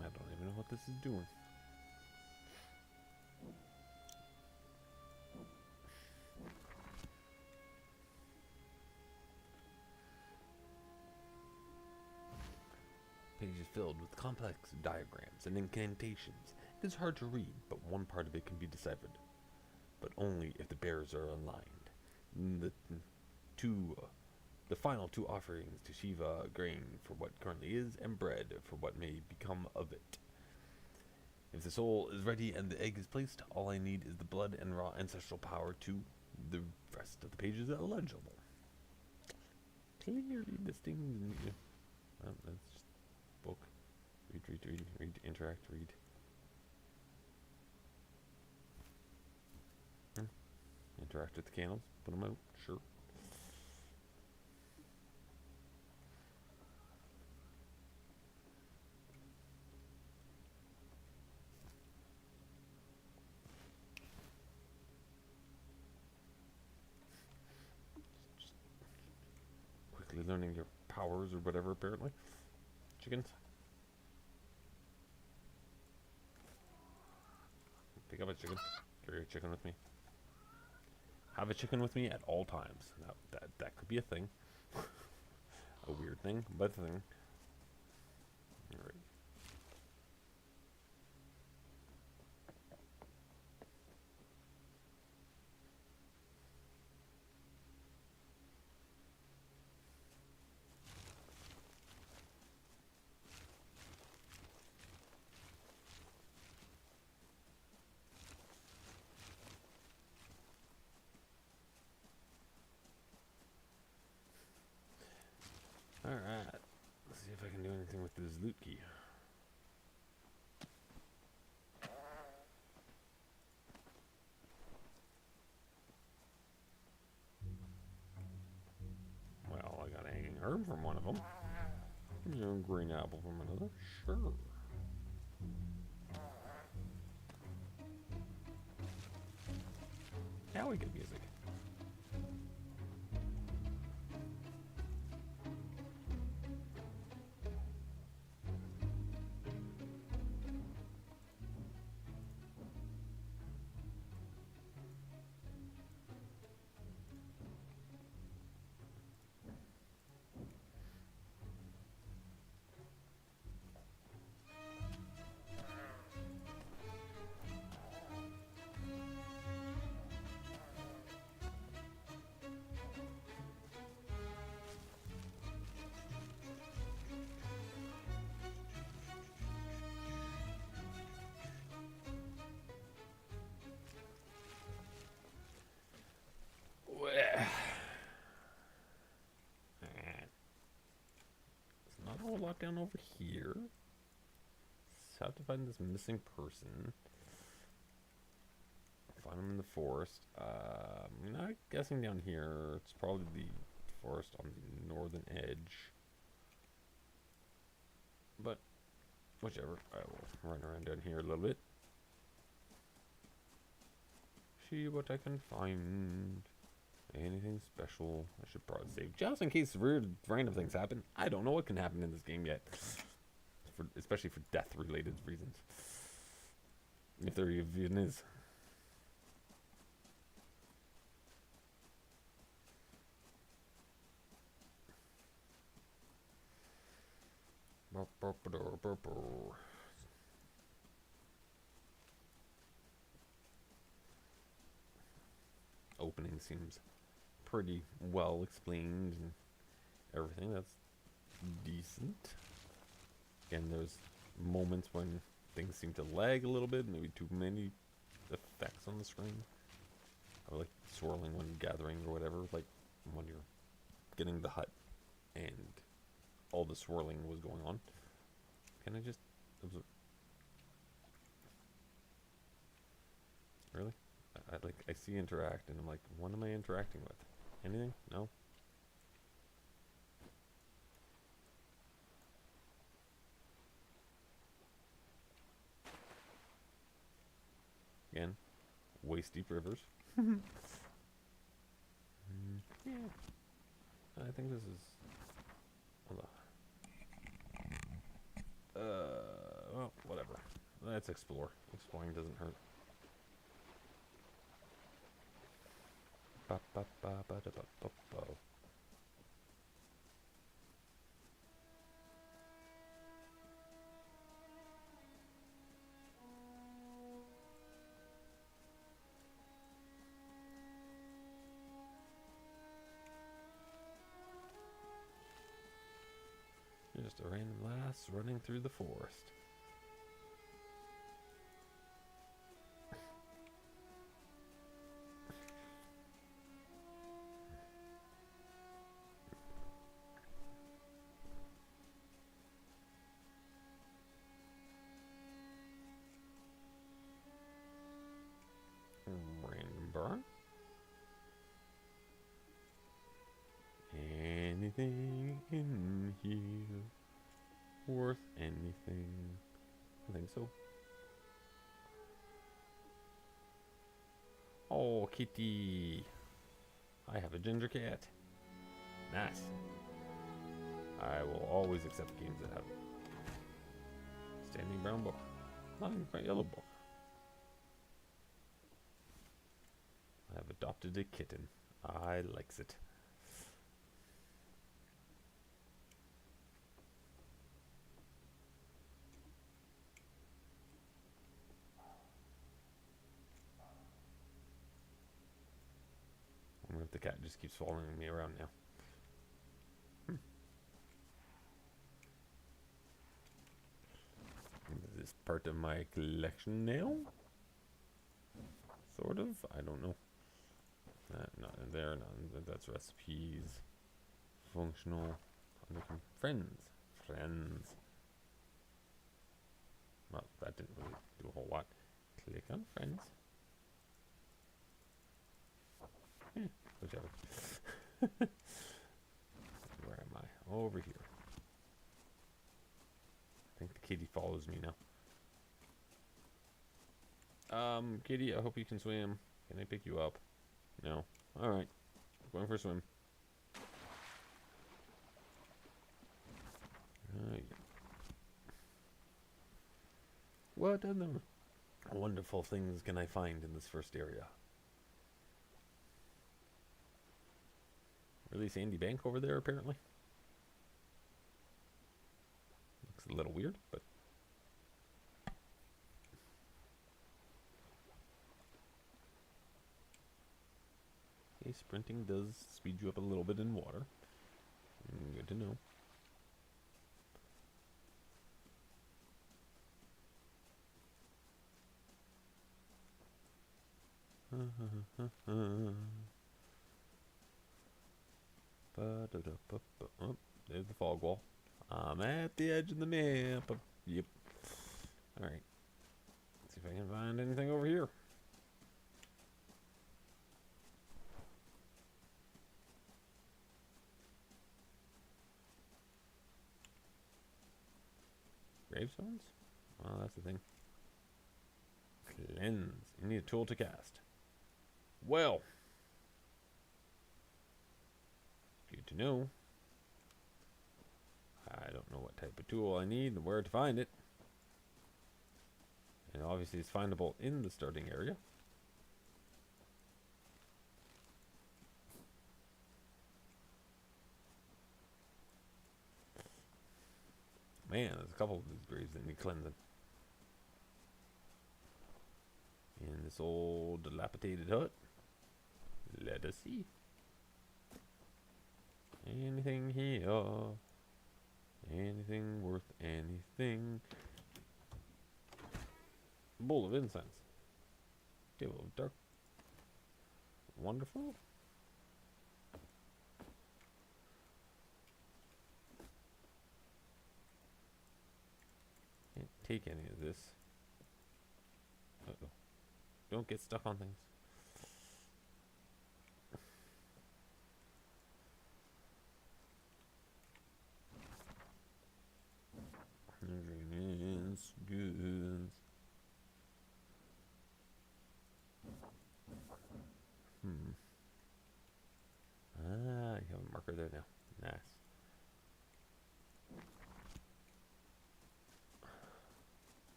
I don't even know what this is doing. Pages filled with complex diagrams and incantations. It is hard to read, but one part of it can be deciphered. But only if the bearers are aligned. The final two offerings to Shiva: grain for what currently is, and bread for what may become of it. If the soul is ready and the egg is placed, all I need is the blood and raw ancestral power to the rest of the pages are legible. Clearly distinct. Well, that's just book. Read, interact, read. Interact with the candles, put them out, sure. Just quickly learning your powers or whatever, apparently. Chickens. Pick up a chicken. Carry a chicken with me. Have a chicken with me at all times. That could be a thing. A weird thing, but a thing. Alright. Alright. Let's see if I can do anything with this loot key. Well, I got a hanging herb from one of them. A green apple from another. Sure. Now we get music. There's not a whole lot down over here. Just have to find this missing person. Find him in the forest. I'm not guessing down here. It's probably the forest on the northern edge. But whichever. I will run around down here a little bit. See what I can find. Anything special? I should probably save just in case weird random things happen. I don't know what can happen in this game yet, especially for death-related reasons. If there even is. Opening seems pretty well explained and everything. That's decent. Again, there's moments when things seem to lag a little bit, maybe too many effects on the screen. Or like swirling when gathering or whatever, like when you're getting the hut and all the swirling was going on. Can I just observe? Really? I see interact and I'm like, what am I interacting with? Anything? No? waist deep rivers. Yeah. I think this is. Hold on. Well, whatever. Let's explore. Exploring doesn't hurt. Ba ba ba ba da ba ba ba. Just a random lass running through the forest. Random barn. Anything in here worth anything? I think so. Oh, kitty. I have a ginger cat. Nice. I will always accept games that have standing brown book. Not even quite yellow book. I have adopted a kitten. I likes it. I wonder if the cat just keeps following me around now. Is this part of my collection now? Sort of? I don't know. Not in there, not in there. That's recipes. Functional. Friends. Friends. Well, that didn't really do a whole lot. Click on friends. Whichever. Where am I? Over here. I think the kitty follows me now. Kitty, I hope you can swim. Can I pick you up? No. Alright. Going for a swim. Yeah. What other wonderful things can I find in this first area? Really sandy bank over there, apparently. Looks a little weird, but... Okay, sprinting does speed you up a little bit in water. Good to know. Oh, there's the fog wall. I'm at the edge of the map. Yep. Alright. Let's see if I can find anything over here. Gravestones? Well, that's the thing. Cleanse. You need a tool to cast. Well. Good to know. I don't know what type of tool I need and where to find it. And obviously it's findable in the starting area. Man, there's a couple of these graves that need cleansing. In this old dilapidated hut. Let us see. Anything here? Anything worth anything? Bowl of incense. Table of dark. Wonderful. Can't take any of this. Uh-oh. Don't get stuck on things. Ingredients, goods.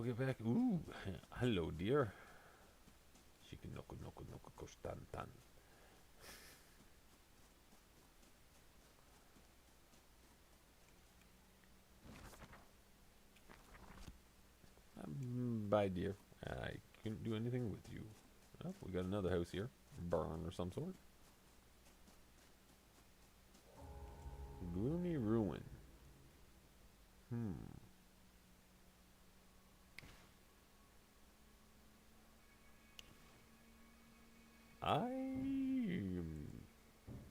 get back. Ooh, hello, dear. Shikinoko noko noko kostan tan. Bye, dear. I couldn't do anything with you. Oh, we got another house here. Barn or some sort. Gloomy ruin.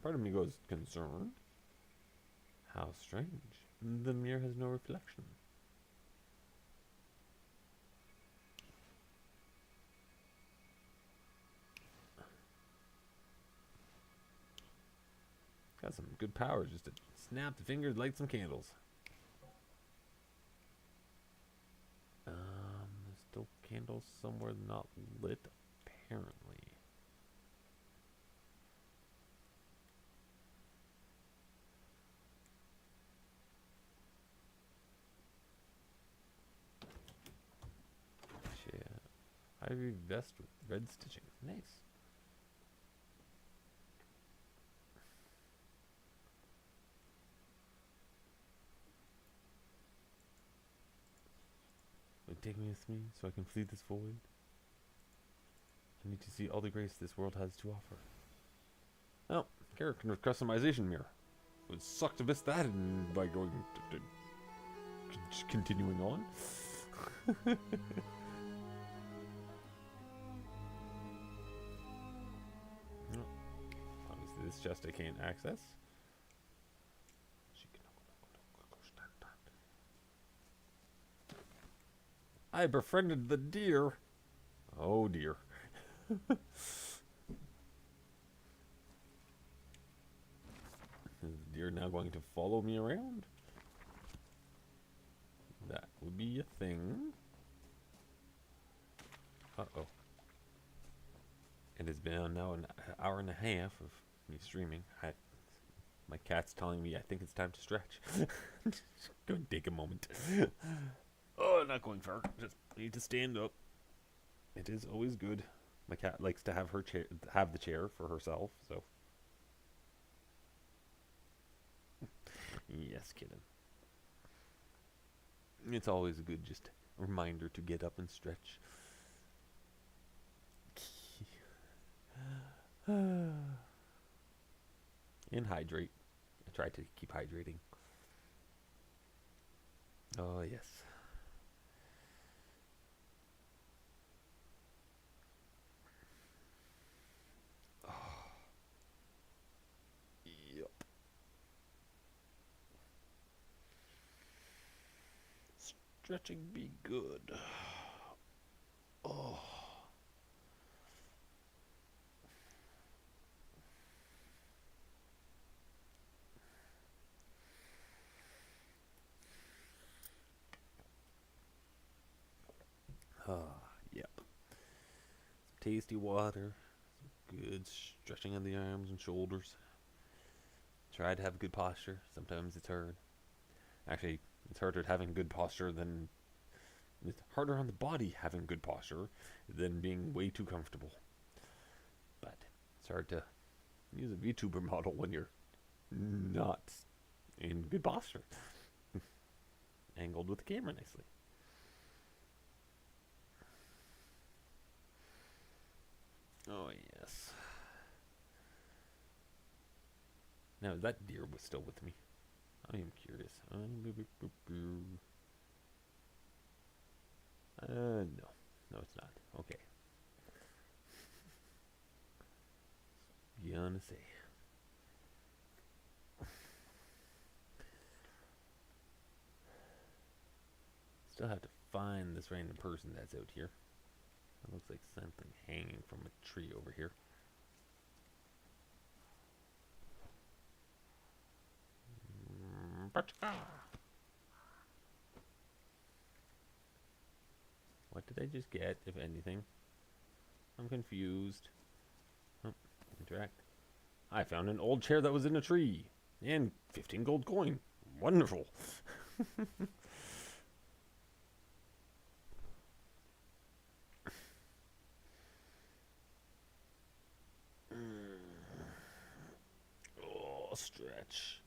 Part of me goes concerned. How strange. The mirror has no reflection. Got some good power just to snap the fingers, light some candles. There's still candles somewhere not lit, apparently. Shit. Ivory vest with red stitching. Nice. Take me with me so I can flee this void. I need to see all the grace this world has to offer. Oh, character customization mirror. It would suck to miss that by going continuing on. Obviously this chest I can't access. I befriended the deer. Oh dear. Is the deer now going to follow me around? That would be a thing. Uh-oh. It has been now an hour and a half of me streaming. My cat's telling me I think it's time to stretch. Go and take a moment. Oh, not going far. Just need to stand up. It is always good. My cat likes to have her chair, have the chair for herself. So, yes, kitten. It's always a good just reminder to get up and stretch. And hydrate. I try to keep hydrating. Oh, yes. Stretching be good. Oh. Yep. Some tasty water. Some good stretching of the arms and shoulders. Try to have good posture. Sometimes it's hard. Actually, it's harder having good posture than it's harder on the body having good posture than being way too comfortable. But it's hard to use a VTuber model when you're not in good posture. Angled with the camera nicely. Oh yes. Now that deer was still with me. I am curious. No. No, it's not. Okay. Gonna say. Still have to find this random person that's out here. It looks like something hanging from a tree over here. What did I just get, if anything? I'm confused. Oh, interact. I found an old chair that was in a tree. And 15 gold coin. Wonderful. stretch.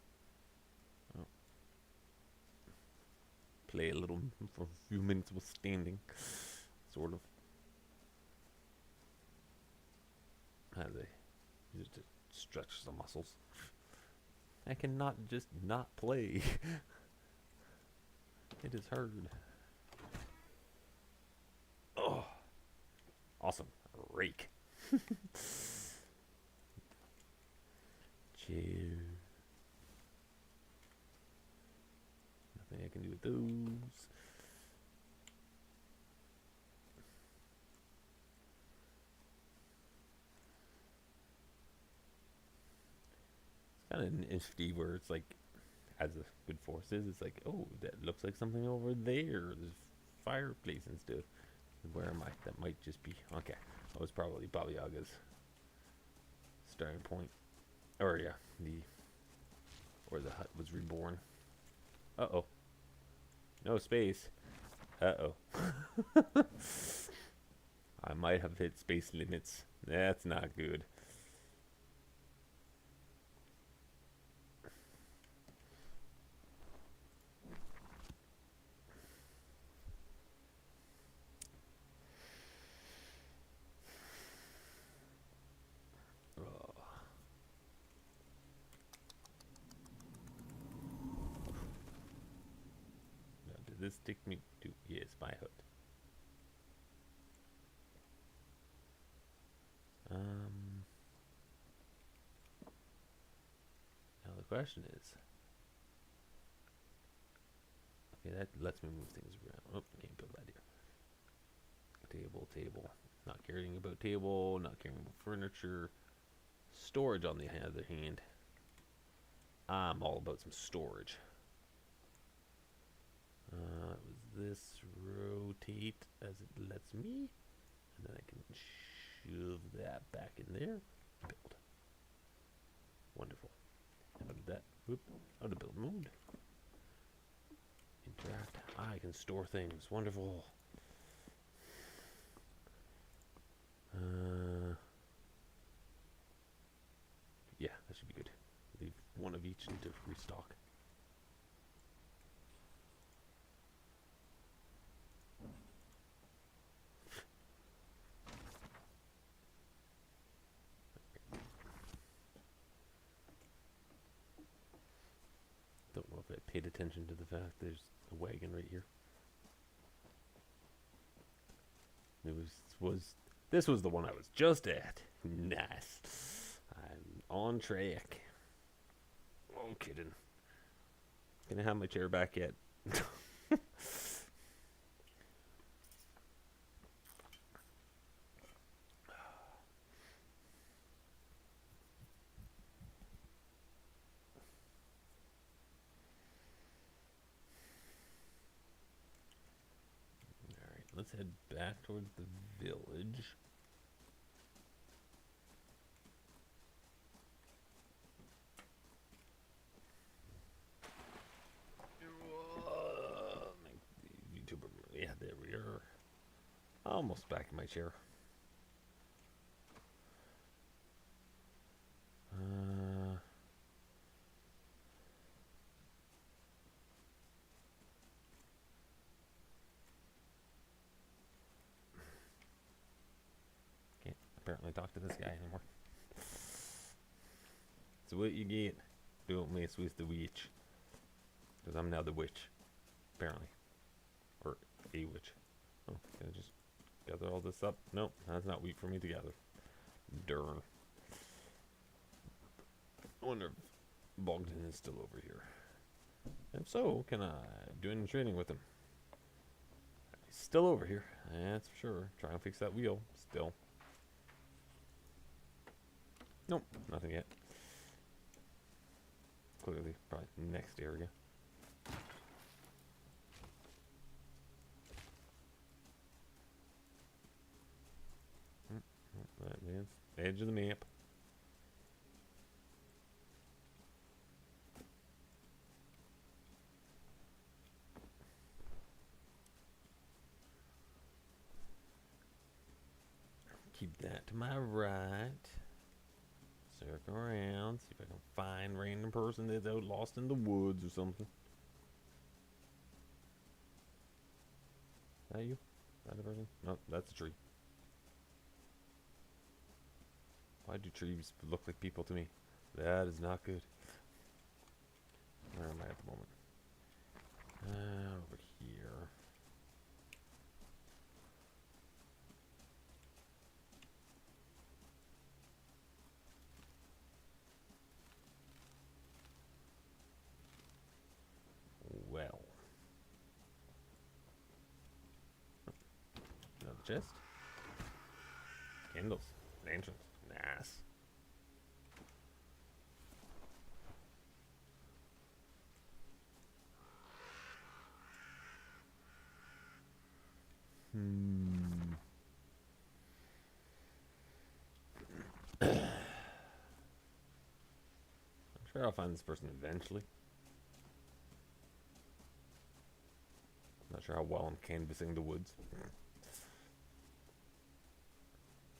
Oh. Play a little for a few minutes with standing, sort of. How do they use it to stretch the muscles? I cannot just not play. It is hard. Oh, awesome. Rake. Chair. Nothing I can do with those. It's kind of nifty where it's like, as a good force is, it's like, oh, that looks like something over there. There's fireplace and stuff. Where am I? That might just be okay. That was probably Baba Yaga's starting point, or yeah, where the hut was reborn. Uh-oh, no space. Uh-oh. I might have hit space limits. That's not good. Did this take me to, yes, my hut? Now the question is, okay, that lets me move things around. Oh, can't build that here. Table. Not caring about table, not caring about furniture. Storage, on the other hand, I'm all about some storage. It was this rotate as it lets me, and then I can shove that back in there. Build. Wonderful. How did that? Whoop. How to build mode. Interact. I can store things. Wonderful. Yeah, that should be good. Leave one of each to restock. Don't know if I paid attention to the fact there's a wagon right here. This was the one I was just at. Nice. I'm on track. Oh, kidding. Can I have my chair back yet? Alright, let's head back towards the village. Yeah, there we are. Almost back in my chair. Can't apparently talk to this guy anymore. So what you get? Don't mess with the witch. Because I'm now the witch. Apparently. Or a witch. Oh, can I just gather all this up? Nope, that's not wheat for me to gather. Darn. I wonder if Bogdan is still over here. If so, can I do any trading with him? He's still over here, that's for sure. Trying to fix that wheel, still. Nope, nothing yet. Clearly, probably next area. That is edge of the map. Keep that to my right. Look around, see if I can find a random person that's out lost in the woods or something. Is that you? Is that a person? No, that's a tree. Why do trees look like people to me? That is not good. Where am I at the moment? Over here. Well. Another chest. Candles. Lanterns. Nice. I'm sure I'll find this person eventually. Not sure how well I'm canvassing the woods.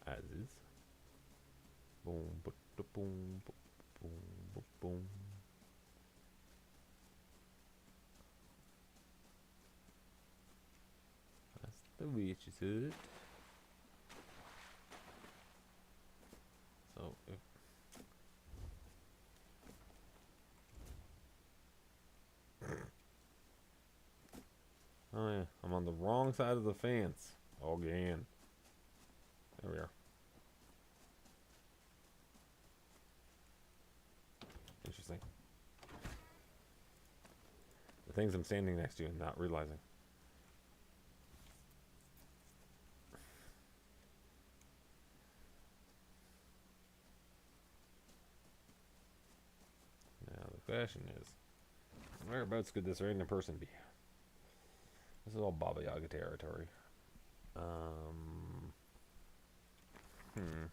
As is. Boom, boom, boom, boom, boom, boom. That's the witch's hut. So if oh yeah, I'm on the wrong side of the fence. Again. There we are. Interesting. The things I'm standing next to and not realizing. Now the question is, whereabouts could this random person be? This is all Baba Yaga territory. Hmm.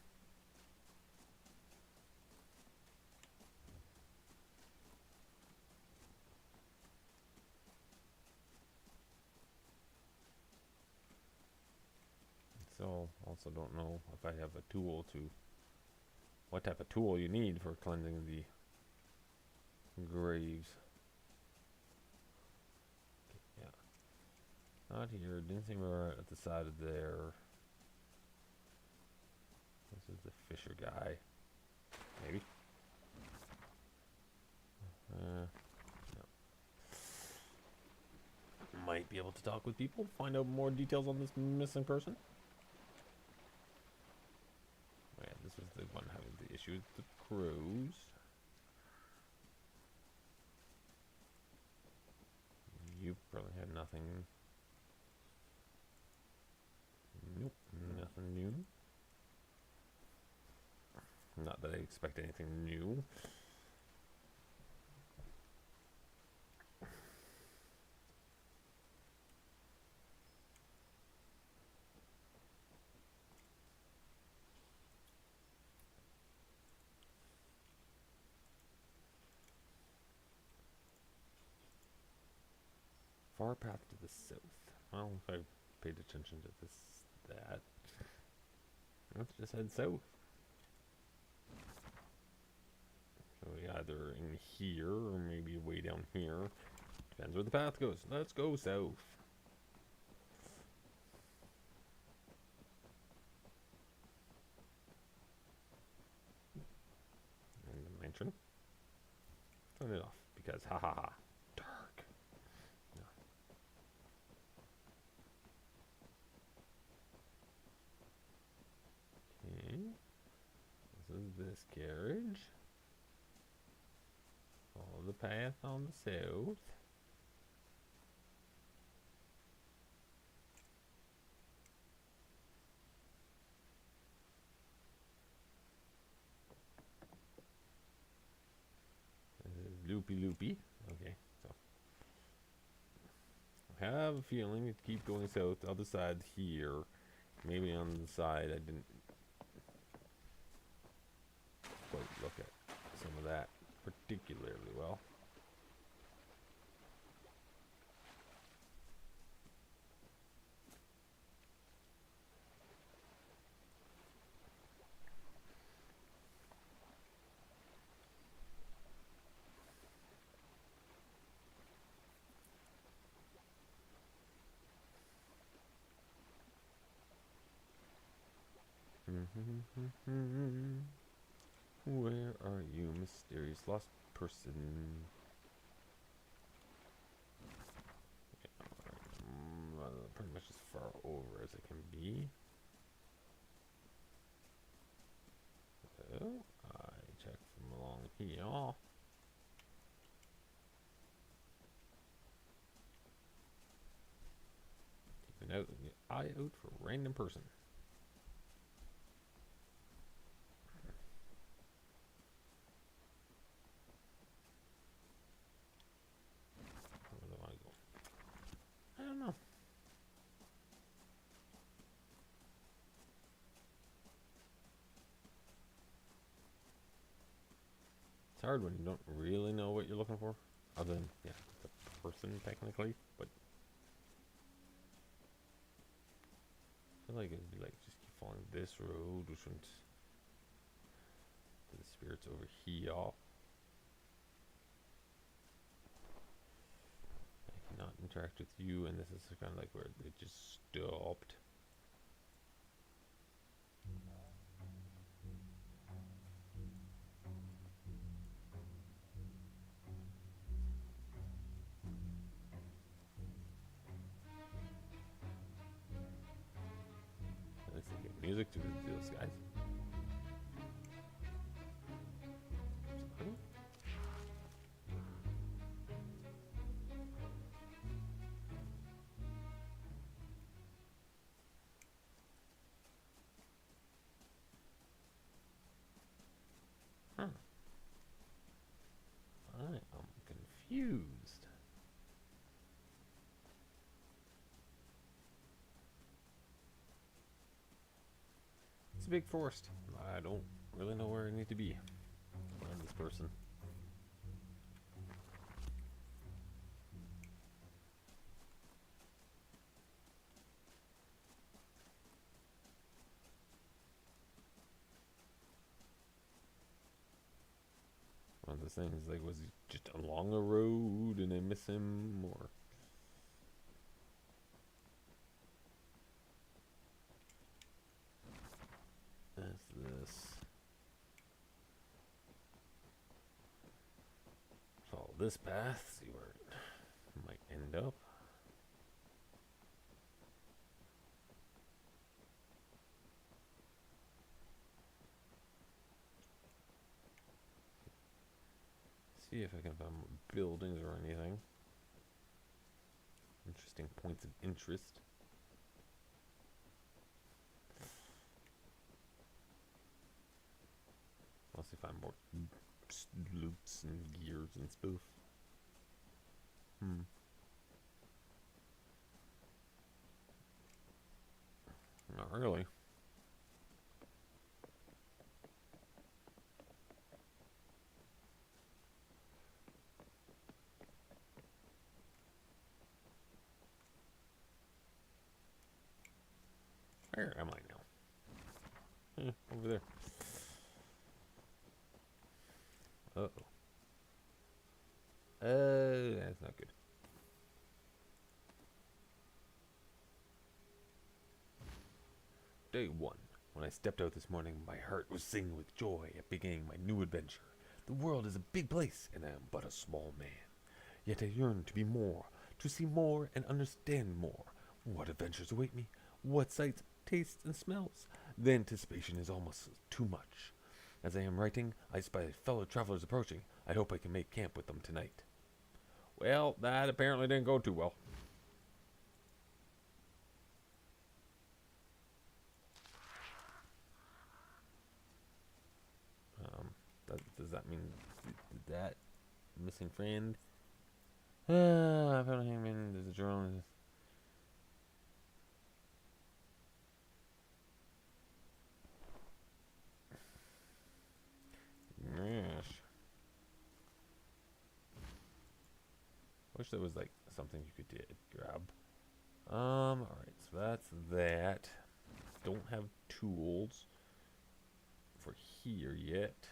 So, also don't know if I have a tool to... What type of tool you need for cleansing the graves. Okay, yeah. Not here. Didn't seem right at the side of there. This is the fisher guy. Maybe. No. Might be able to talk with people, find out more details on this missing person. Oh yeah, this was the one having the issue with the crows. You probably had nothing. Nope, nothing new. Not that I expect anything new. Far path to the south. Well, if I paid attention to that. Let's just head south. So we either in here or maybe way down here. Depends where the path goes. Let's go south. And the lantern. Turn it off because ha ha ha. Dark. No. Okay. This is this carriage. Follow the path on the south. Loopy loopy. Okay, so I have a feeling it keep going south. The other side here, maybe on the side I didn't quite look at some of that particularly well. Where are you, mysterious lost person? Pretty much as far over as it can be. So, I check from along here. Keeping an eye out for a random person. Where do I go? I don't know. It's hard when you don't really know what you're looking for. Other than, yeah, the person technically, but I feel like it'd be like just keep following this road, which one's the spirits over here. I cannot interact with you, and this is kind of like where they just stopped. At least they get music to those guys. Huh. I am confused. It's a big forest. I don't really know where I need to be. Find this person. One of those things, like, was he just along a road and I miss him, or? That's this. Follow this path, see where it might end up. See if I can find more buildings or anything. Interesting points of interest. Mostly find more loots and gears and stuff. Not really. Where am I now? Over there. Uh-oh. That's not good. Day 1. When I stepped out this morning, my heart was singing with joy at beginning my new adventure. The world is a big place, and I am but a small man. Yet I yearn to be more, to see more and understand more. What adventures await me? What sights, tastes, and smells? The anticipation is almost too much. As I am writing, I spy fellow travelers approaching. I hope I can make camp with them tonight. Well, that apparently didn't go too well. Does that mean that missing friend? I found him in. There's a journal. Yes. Wish there was like something you could grab. Alright, so that's that. Don't have tools for here yet.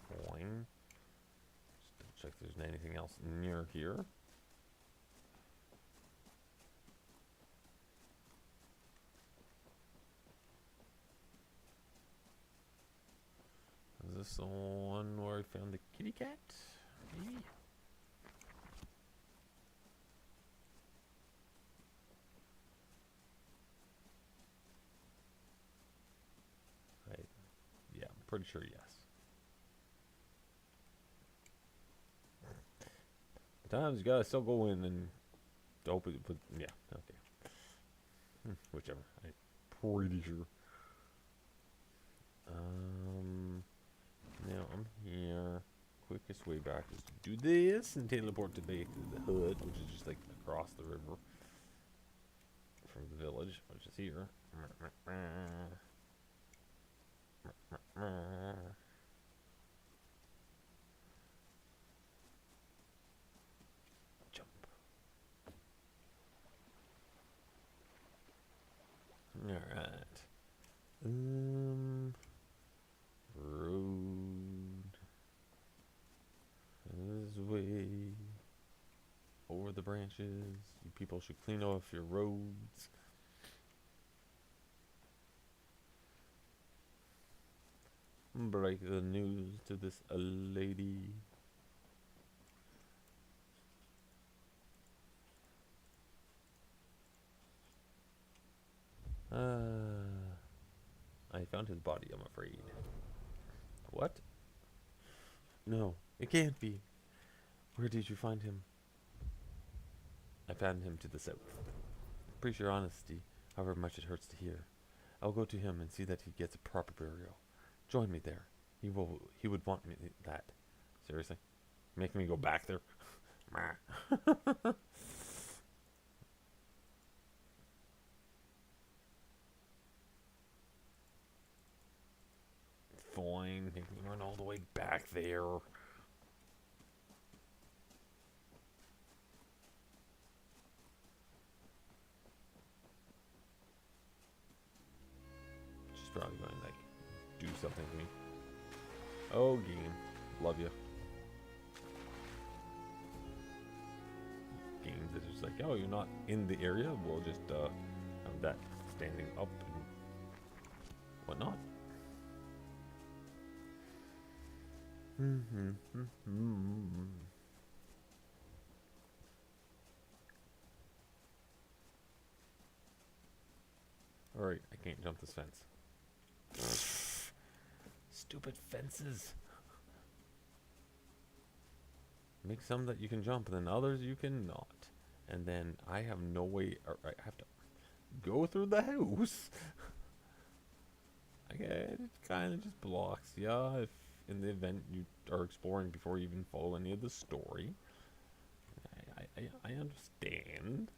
That's fine. Just check if there's anything else near here. this the one where I found the kitty cat? Maybe? Yeah, I'm pretty sure yes. Sometimes you gotta still go in and open it, but yeah, okay. Whichever. I'm pretty sure. Now I'm here. Quickest way back is to do this and teleport to the hood, which is just like across the river from the village, which is here. Jump. Alright. Road. This way. Over the branches. You people should clean off your roads. Break the news to this lady. I found his body, I'm afraid. What? No, it can't be. Where did you find him? I found him to the south. Appreciate your honesty, however much it hurts to hear. I'll go to him and see that he gets a proper burial. Join me there. He would want me that. Seriously? Make me go back there? Fine, make me run all the way back there. She's probably going to like do something to me. Oh, game, love you. Games that are just like, oh, you're not in the area. We'll just have that standing up and whatnot. Alright, I can't jump this fence. Stupid fences. Make some that you can jump, and then others you cannot. And then I have no way, or I have to go through the house. Okay, it kind of just blocks. Yeah, if in the event you are exploring before you even follow any of the story. I understand.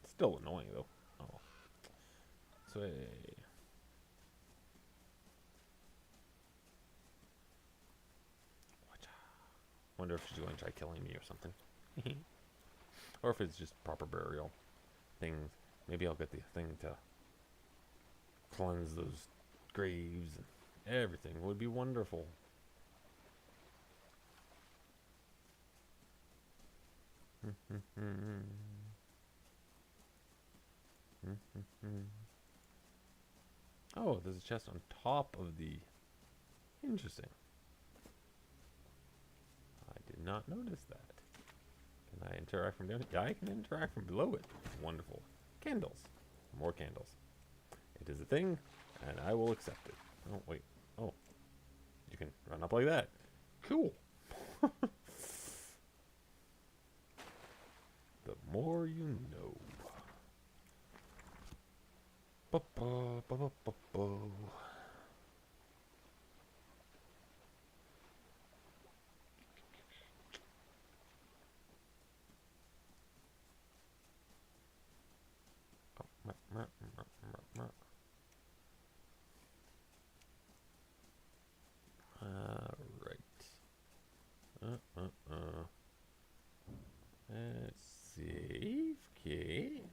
Still annoying though. Oh. So wonder if she's going to try killing me or something. Or if it's just proper burial things. Maybe I'll get the thing to cleanse those graves and everything. Would be wonderful. Oh, there's a chest on top of the... Interesting. I did not notice that. Can I interact from down here? Yeah, I can interact from below it. Wonderful. Candles. More candles. It is a thing, and I will accept it. Oh, wait. Oh. You can run up like that. Cool. The more you know. Let's see. Okay.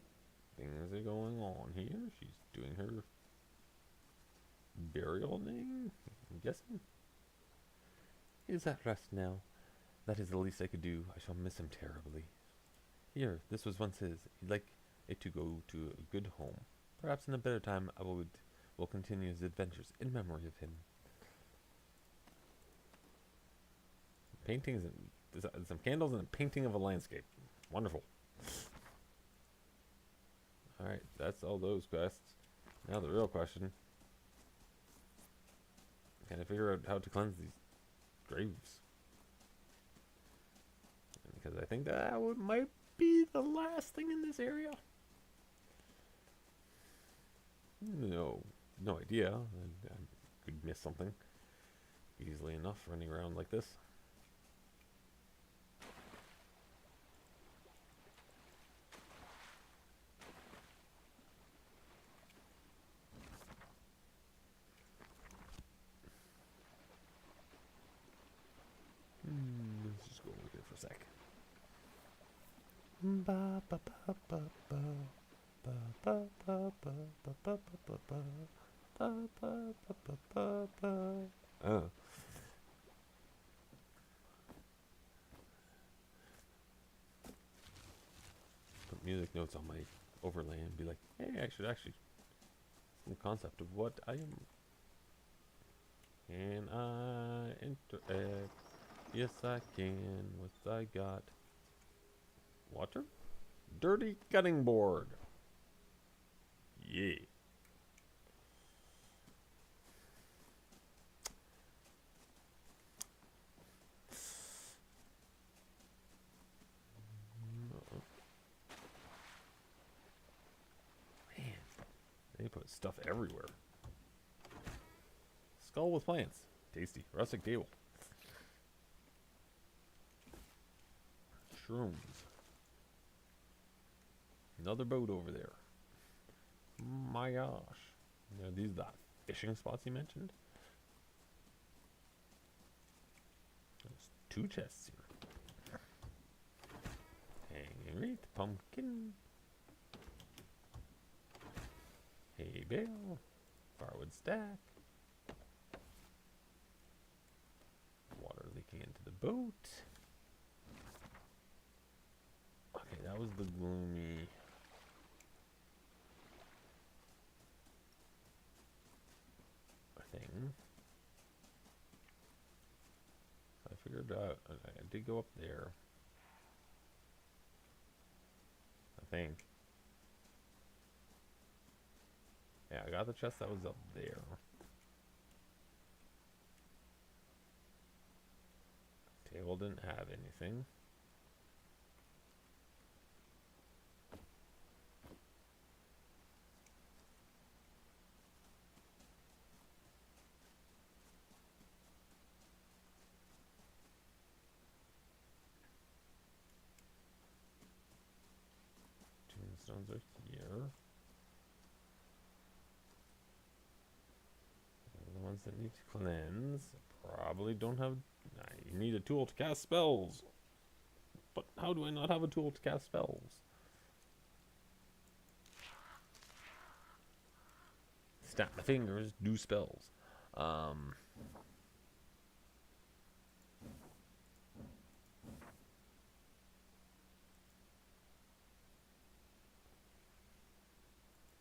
Things are going on here. She's doing her burial thing, I'm guessing. He is at rest now. That is the least I could do. I shall miss him terribly. Here, this was once his. He'd like it to go to a good home. Perhaps in a better time I will continue his adventures in memory of him. Paintings and some candles and a painting of a landscape. Wonderful. Alright, that's all those quests. Now the real question. Can I figure out how to cleanse these graves? Because I think that might be the last thing in this area. No idea. I could miss something easily enough running around like this. Let's just go over here for a sec. Oh. Put music notes on my overlay and be like, hey, I should actually the concept of what I am. Can I interact? Yes, I can. What I got? Water? Dirty cutting board. Yeah. Man, they put stuff everywhere. Skull with plants. Tasty. Rustic table. Shrooms. Another boat over there. My gosh. Are these the fishing spots you mentioned? There's 2 chests here. Hanging wreath, pumpkin. Hay bale. Firewood stack. Water leaking into the boat. Okay, that was the gloomy thing. I figured out, I did go up there. I think. Yeah, I got the chest that was up there. Table didn't have anything. Tombstones are here. The ones that need to cleanse probably don't have. You need a tool to cast spells. But how do I not have a tool to cast spells? Snap my fingers, do spells.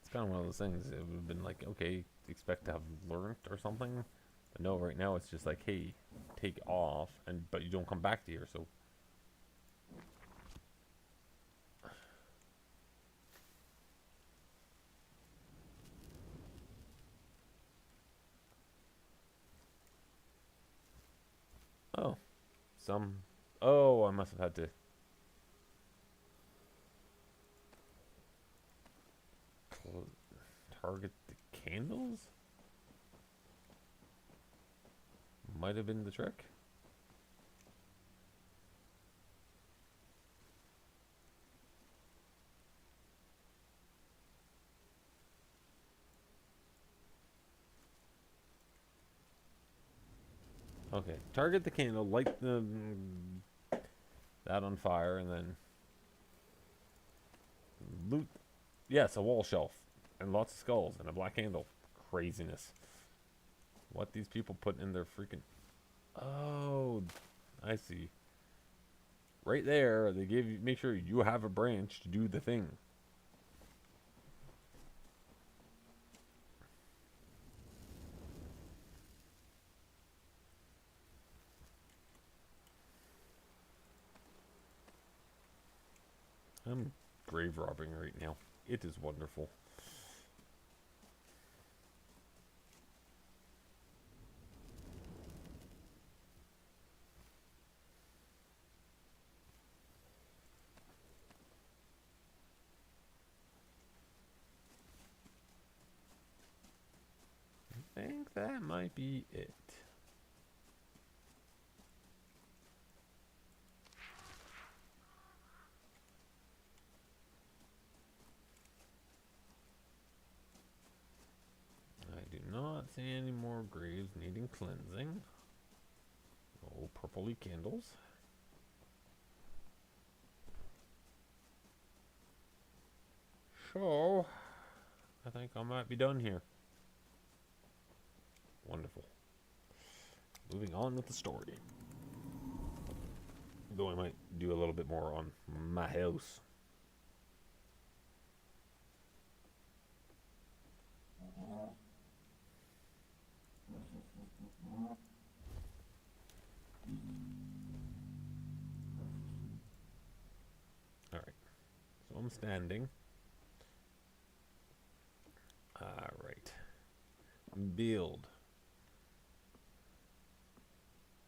It's kind of one of those things. It would have been like, okay, expect to have learned or something. But no, right now it's just like, hey, take off, but you don't come back to here, so. Oh, oh, I must have had to. Target the candles? Might have been the trick. Okay, target the candle, light that on fire, and then loot. Yes, a wall shelf, and lots of skulls, and a black candle. Craziness. What these people put in their freaking. Oh, I see. Right there, they give you. Make sure you have a branch to do the thing. I'm grave robbing right now. It is wonderful. I think that might be it. I do not see any more graves needing cleansing. Oh, purpley candles. So, I think I might be done here. Wonderful. Moving on with the story. Though I might do a little bit more on my house. Alright. So I'm standing. Alright. Build.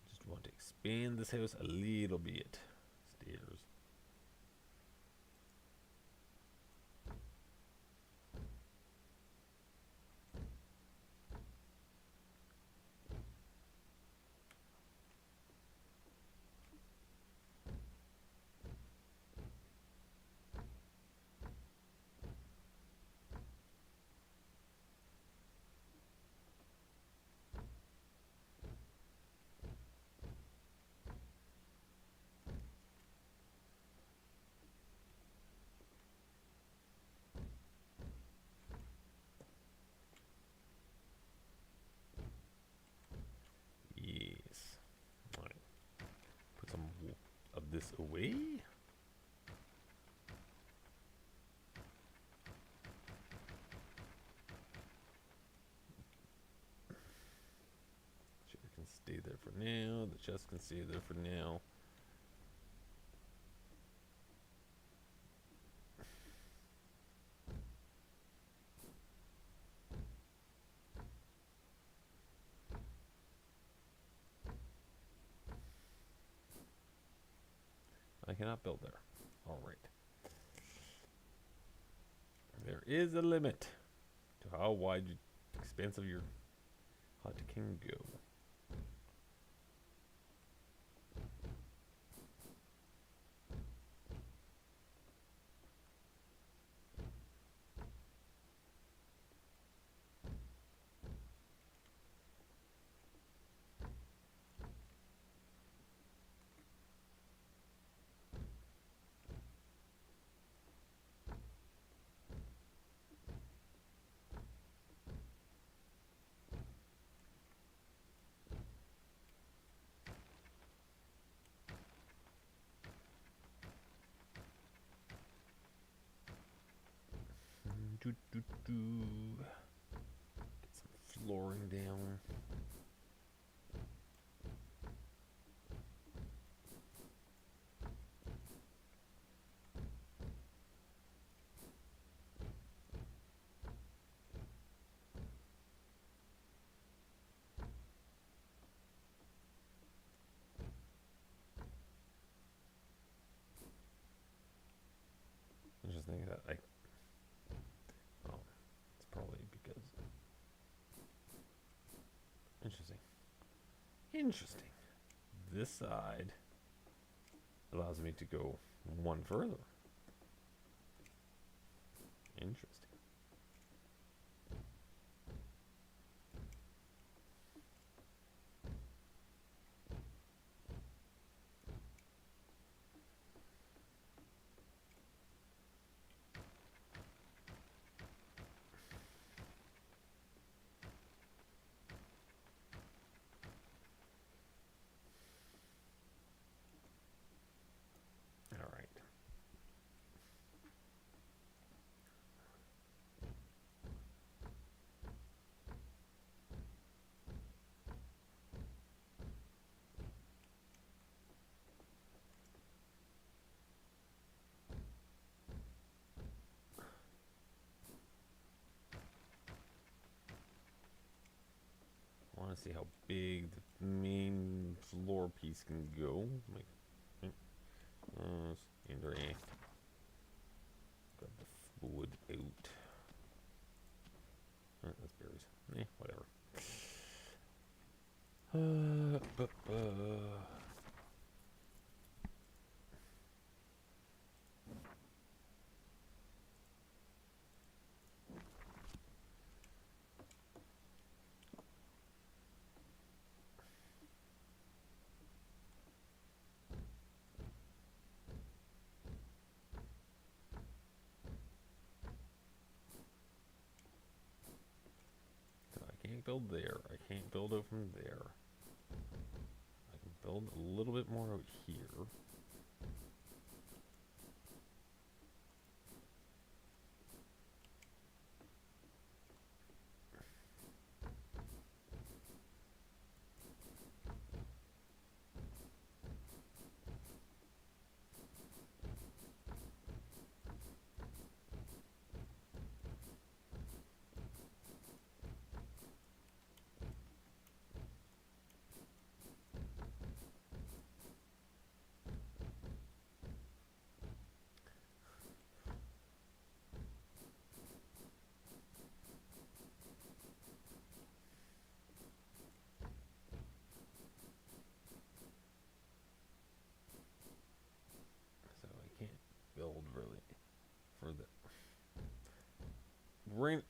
Just want to expand this house a little bit. Stairs. Yes. Alright. Put some of this away. Chair can stay there for now. The chest can stay there for now. I cannot build there. Alright. There is a limit to how wide expansive your hut can go. Get some flooring down. I just think that it's probably because interesting. This side allows me to go one further. Interesting. see how big the main floor piece can go. Like, grab the wood out. That's berries. Whatever. I can't build there. I can't build out from there. I can build a little bit more out here. So I can't build really for the rain.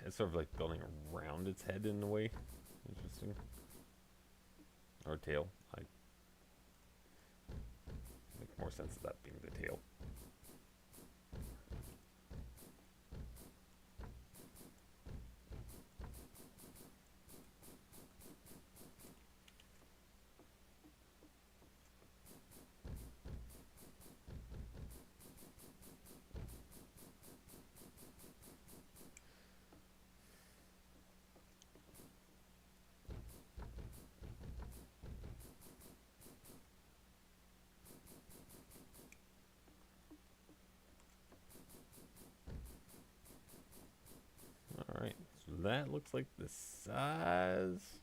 It's sort of like building around its head in a way. Interesting. Or tail. I make more sense of that being the tail. Alright, so that looks like the size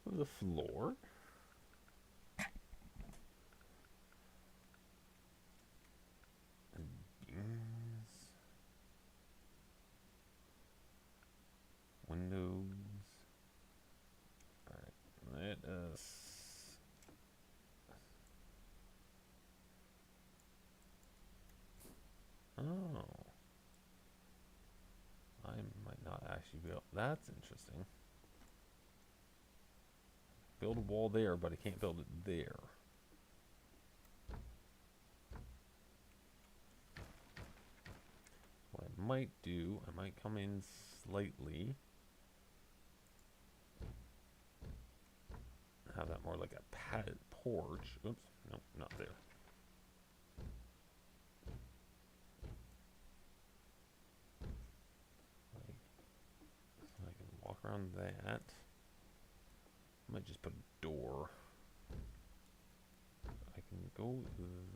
of the floor. And beams. Windows. Alright, let us... Oh. I might not actually build. That's interesting. Build a wall there, but I can't build it there. What I might do, I might come in slightly. Have that more like a padded porch. Oops, nope, not there. So I can walk around that. I might just put a door. I can go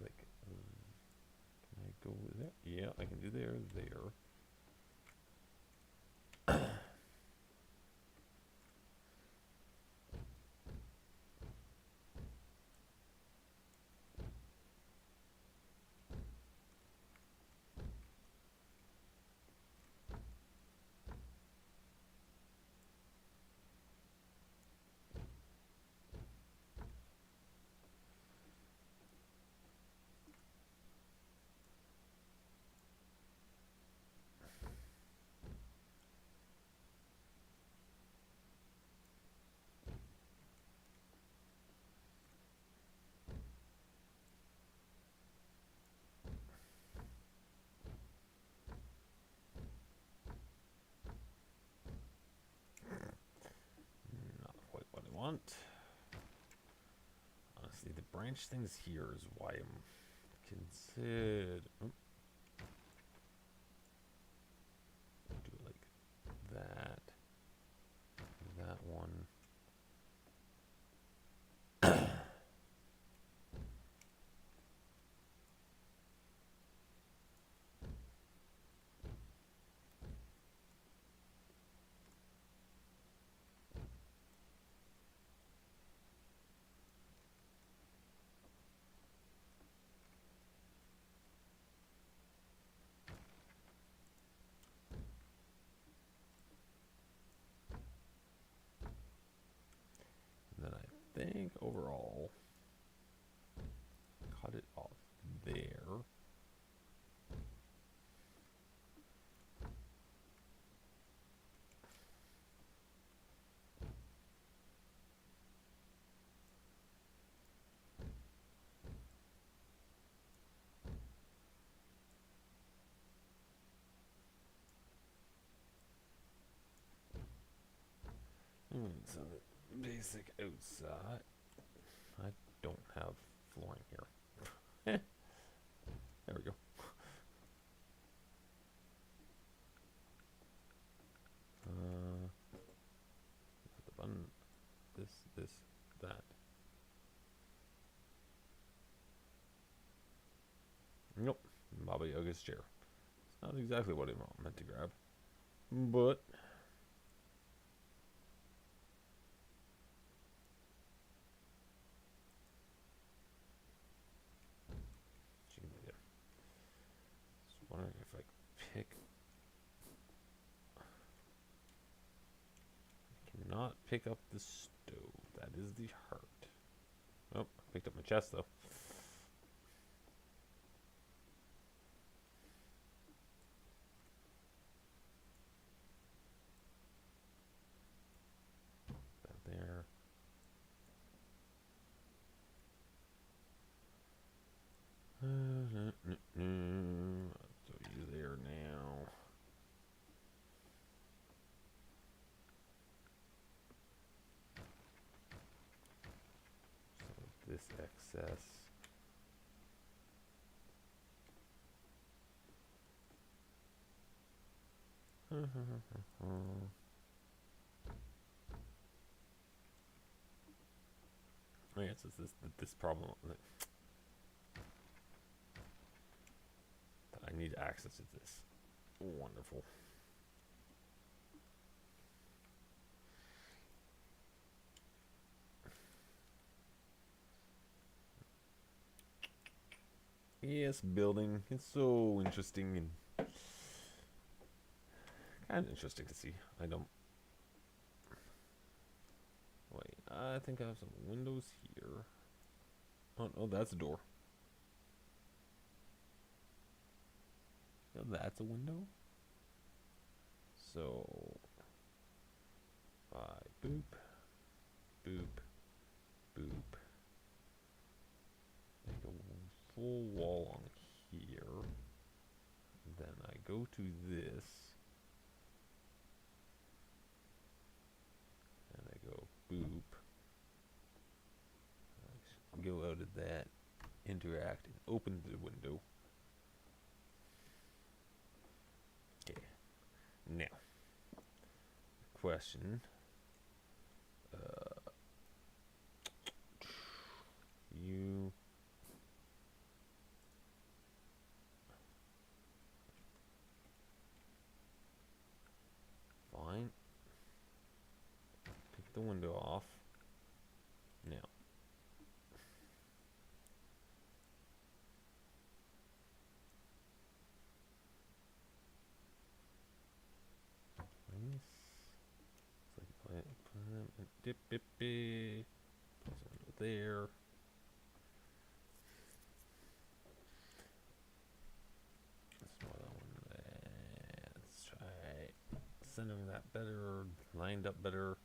like. Can I go there? Yeah, I can do there. Not quite what I want. Honestly, the branch things here is why I'm considered. Do it like that. That one. think overall, cut it off there. Some basic outside. I don't have flooring here. There we go. The button. This, that. Nope. Baba Yaga's chair. It's not exactly what I meant to grab, but. Just wondering if I pick. I cannot pick up the stove. That is the heart. Oh, I picked up my chest though. That there. So you there now. So this excess. I guess it's this problem that I need access to this. Wonderful. Yes, building. It's so interesting and kind of interesting to see. I don't. Wait, I think I have some windows here. Oh, no, that's a door. No, that's a window. So, boop, boop, boop. Make a full wall on here. Then I go to this. And I go boop. I go out of that, interact, and open the window. Okay. Now, question. You. Fine. Take the window off. Now. Nice. It's like put them in dip. Place it there. Let's try centering that better, lined up better,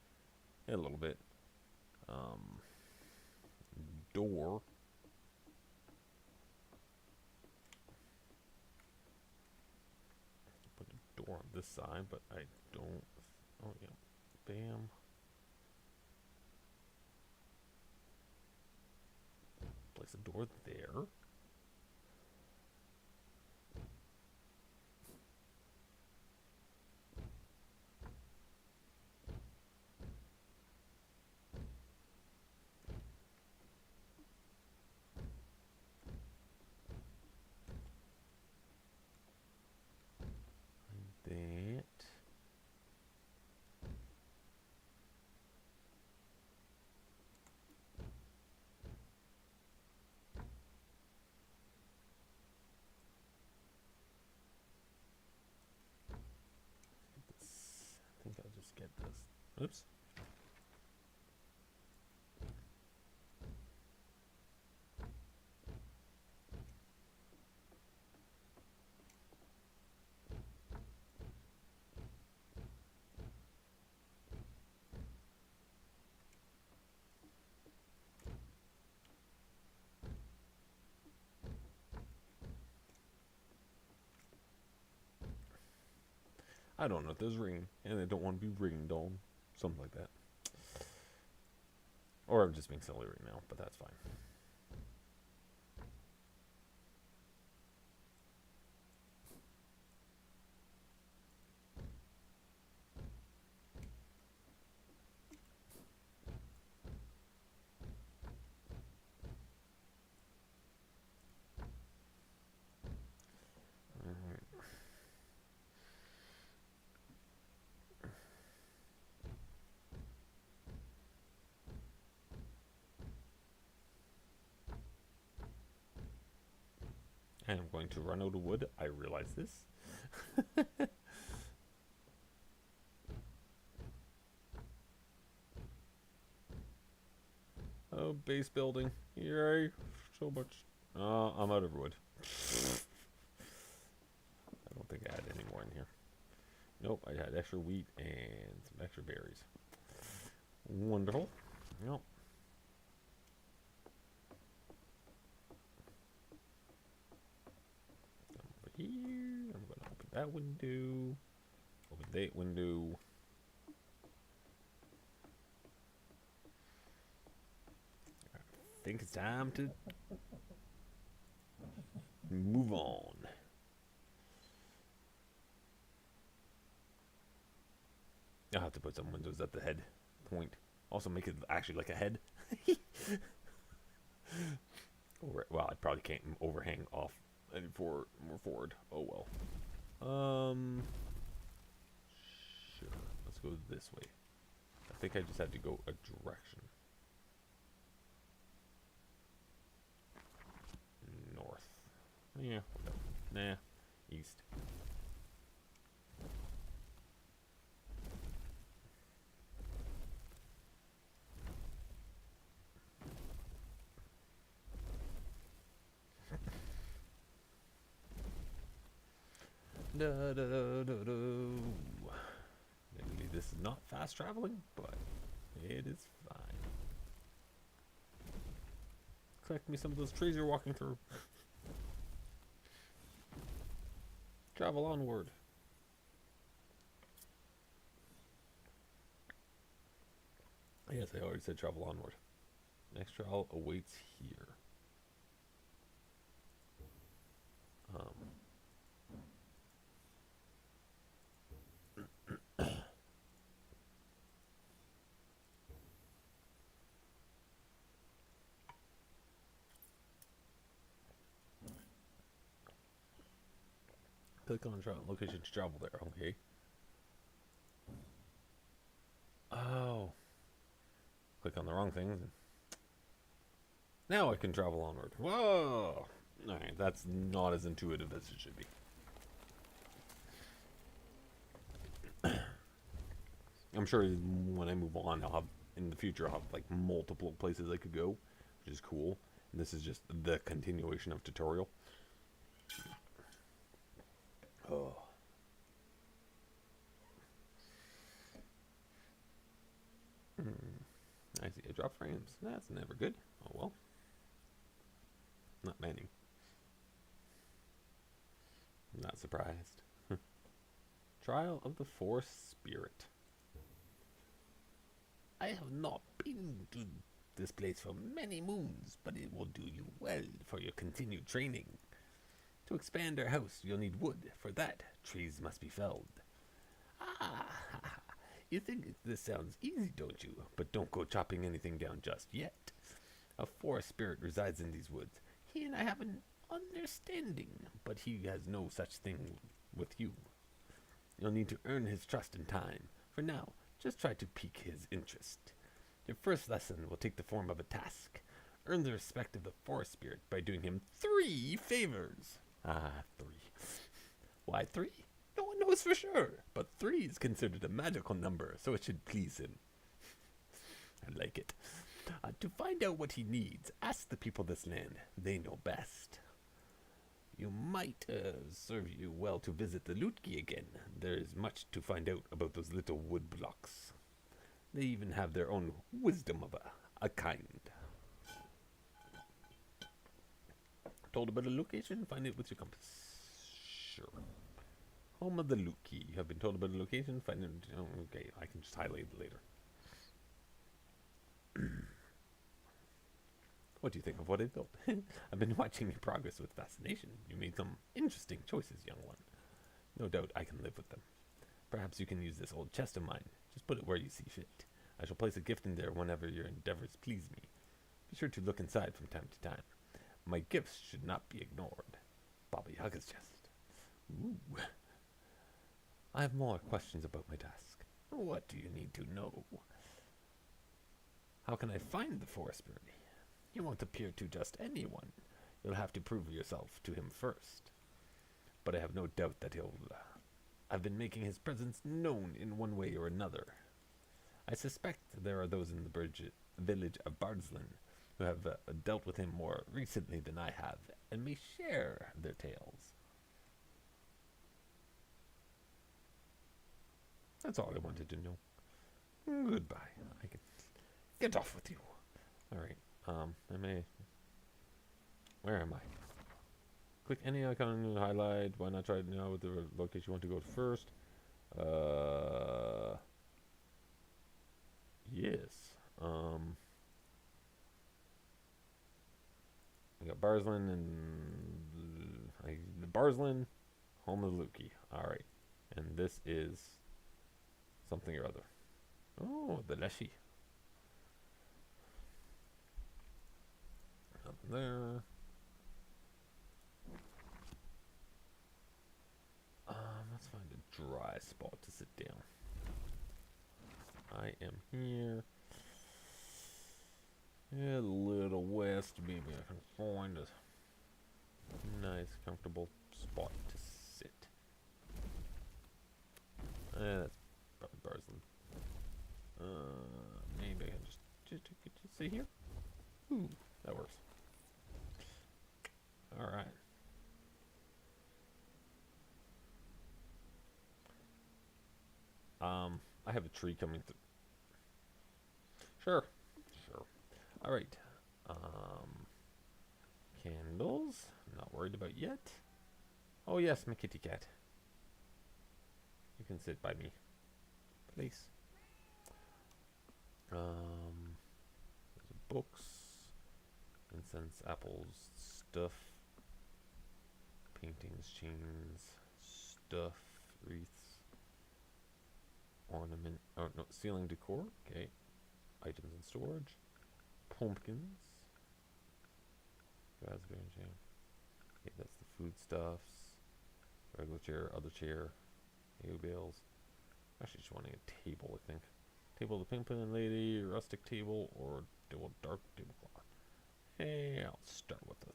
a little bit. Door. Put a door on this side, but I don't. Oh yeah, bam. Place a door there. I think I'll just get this. Oops. I don't know if there's ring, and I don't want to be ringed on. Something like that. Or I'm just being silly right now, but that's fine. I am going to run out of wood. I realize this. Oh, base building. Yay. So much. I'm out of wood. I don't think I had any more in here. Nope, I had extra wheat and some extra berries. Wonderful. Yep. Over here. I'm going to open that window. Open that window. I think it's time to move on. I'll have to put some windows at the head point. Also make it actually like a head. Well, I probably can't overhang off any more forward. Oh well. Sure. Let's go this way. I think I just have to go a direction. North. Yeah. Nah. East. Maybe this is not fast traveling, but it is fine. Collect me some of those trees you're walking through. Travel onward. Yes, I already said travel onward. Next trial awaits here. Click on location to travel there. Okay. Oh. Click on the wrong things. Now I can travel onward. Whoa! Alright, that's not as intuitive as it should be. I'm sure when I move on, I'll have, in the future, I'll have like multiple places I could go, which is cool. And this is just the continuation of tutorial. Oh. I see. I drop frames. That's never good. Oh well. Not many. I'm not surprised. Trial of the Force Spirit. I have not been to this place for many moons, but it will do you well for your continued training. To expand our house, you'll need wood. For that, trees must be felled. Ah, you think this sounds easy, don't you? But don't go chopping anything down just yet. A forest spirit resides in these woods. He and I have an understanding, but he has no such thing with you. You'll need to earn his trust in time. For now, just try to pique his interest. Your first lesson will take the form of a task. Earn the respect of the forest spirit by doing him 3 favors. 3. Why 3? No one knows for sure, but 3 is considered a magical number, so it should please him. I like it. To find out what he needs, ask the people of this land. They know best. You might serve you well to visit the Lutki again. There is much to find out about those little wood blocks. They even have their own wisdom of a kind. Told about a location? Find it with your compass. Sure. Home of the Luki. You have been told about the location. Find it. Oh, okay, I can just highlight it later. What do you think of what I built? I've been watching your progress with fascination. You made some interesting choices, young one. No doubt I can live with them. Perhaps you can use this old chest of mine. Just put it where you see fit. I shall place a gift in there whenever your endeavors please me. Be sure to look inside from time to time. My gifts should not be ignored. Baba Yaga's chest. Ooh. I have more questions about my task. What do you need to know? How can I find the forest spirit? He won't appear to just anyone. You'll have to prove yourself to him first. But I have no doubt that he'll... I've been making his presence known in one way or another. I suspect there are those in the village of Bardslin who have dealt with him more recently than I have, and may share their tales. That's all I wanted to know. Goodbye. I can get off with you. Alright, where am I? Click any icon to highlight. Why not try it now with the location you want to go to first? Yes. I got Barslin and Barslin, home of Luki. Alright. And this is something or other. Oh, the Leshy. Nothing there. Let's find a dry spot to sit down. I am here. A little west. Maybe I can find a nice, comfortable spot to sit. That's probably Barslin. Maybe I can just sit here. Ooh, that works. All right. I have a tree coming through. Sure. All right. Candles. Not worried about yet. Oh yes, my kitty cat. You can sit by me, please. There's books, incense, apples, stuff, paintings, chains, stuff, wreaths. Ornament, oh no, ceiling decor, okay. Items in storage. Pumpkins. Raspberry jam. Okay, that's the foodstuffs. Regular chair, other chair. Hay bales. Actually just wanting a table, I think. Table of the Pimpin' Lady, rustic table, or dark tablecloth. Hey, I'll start with the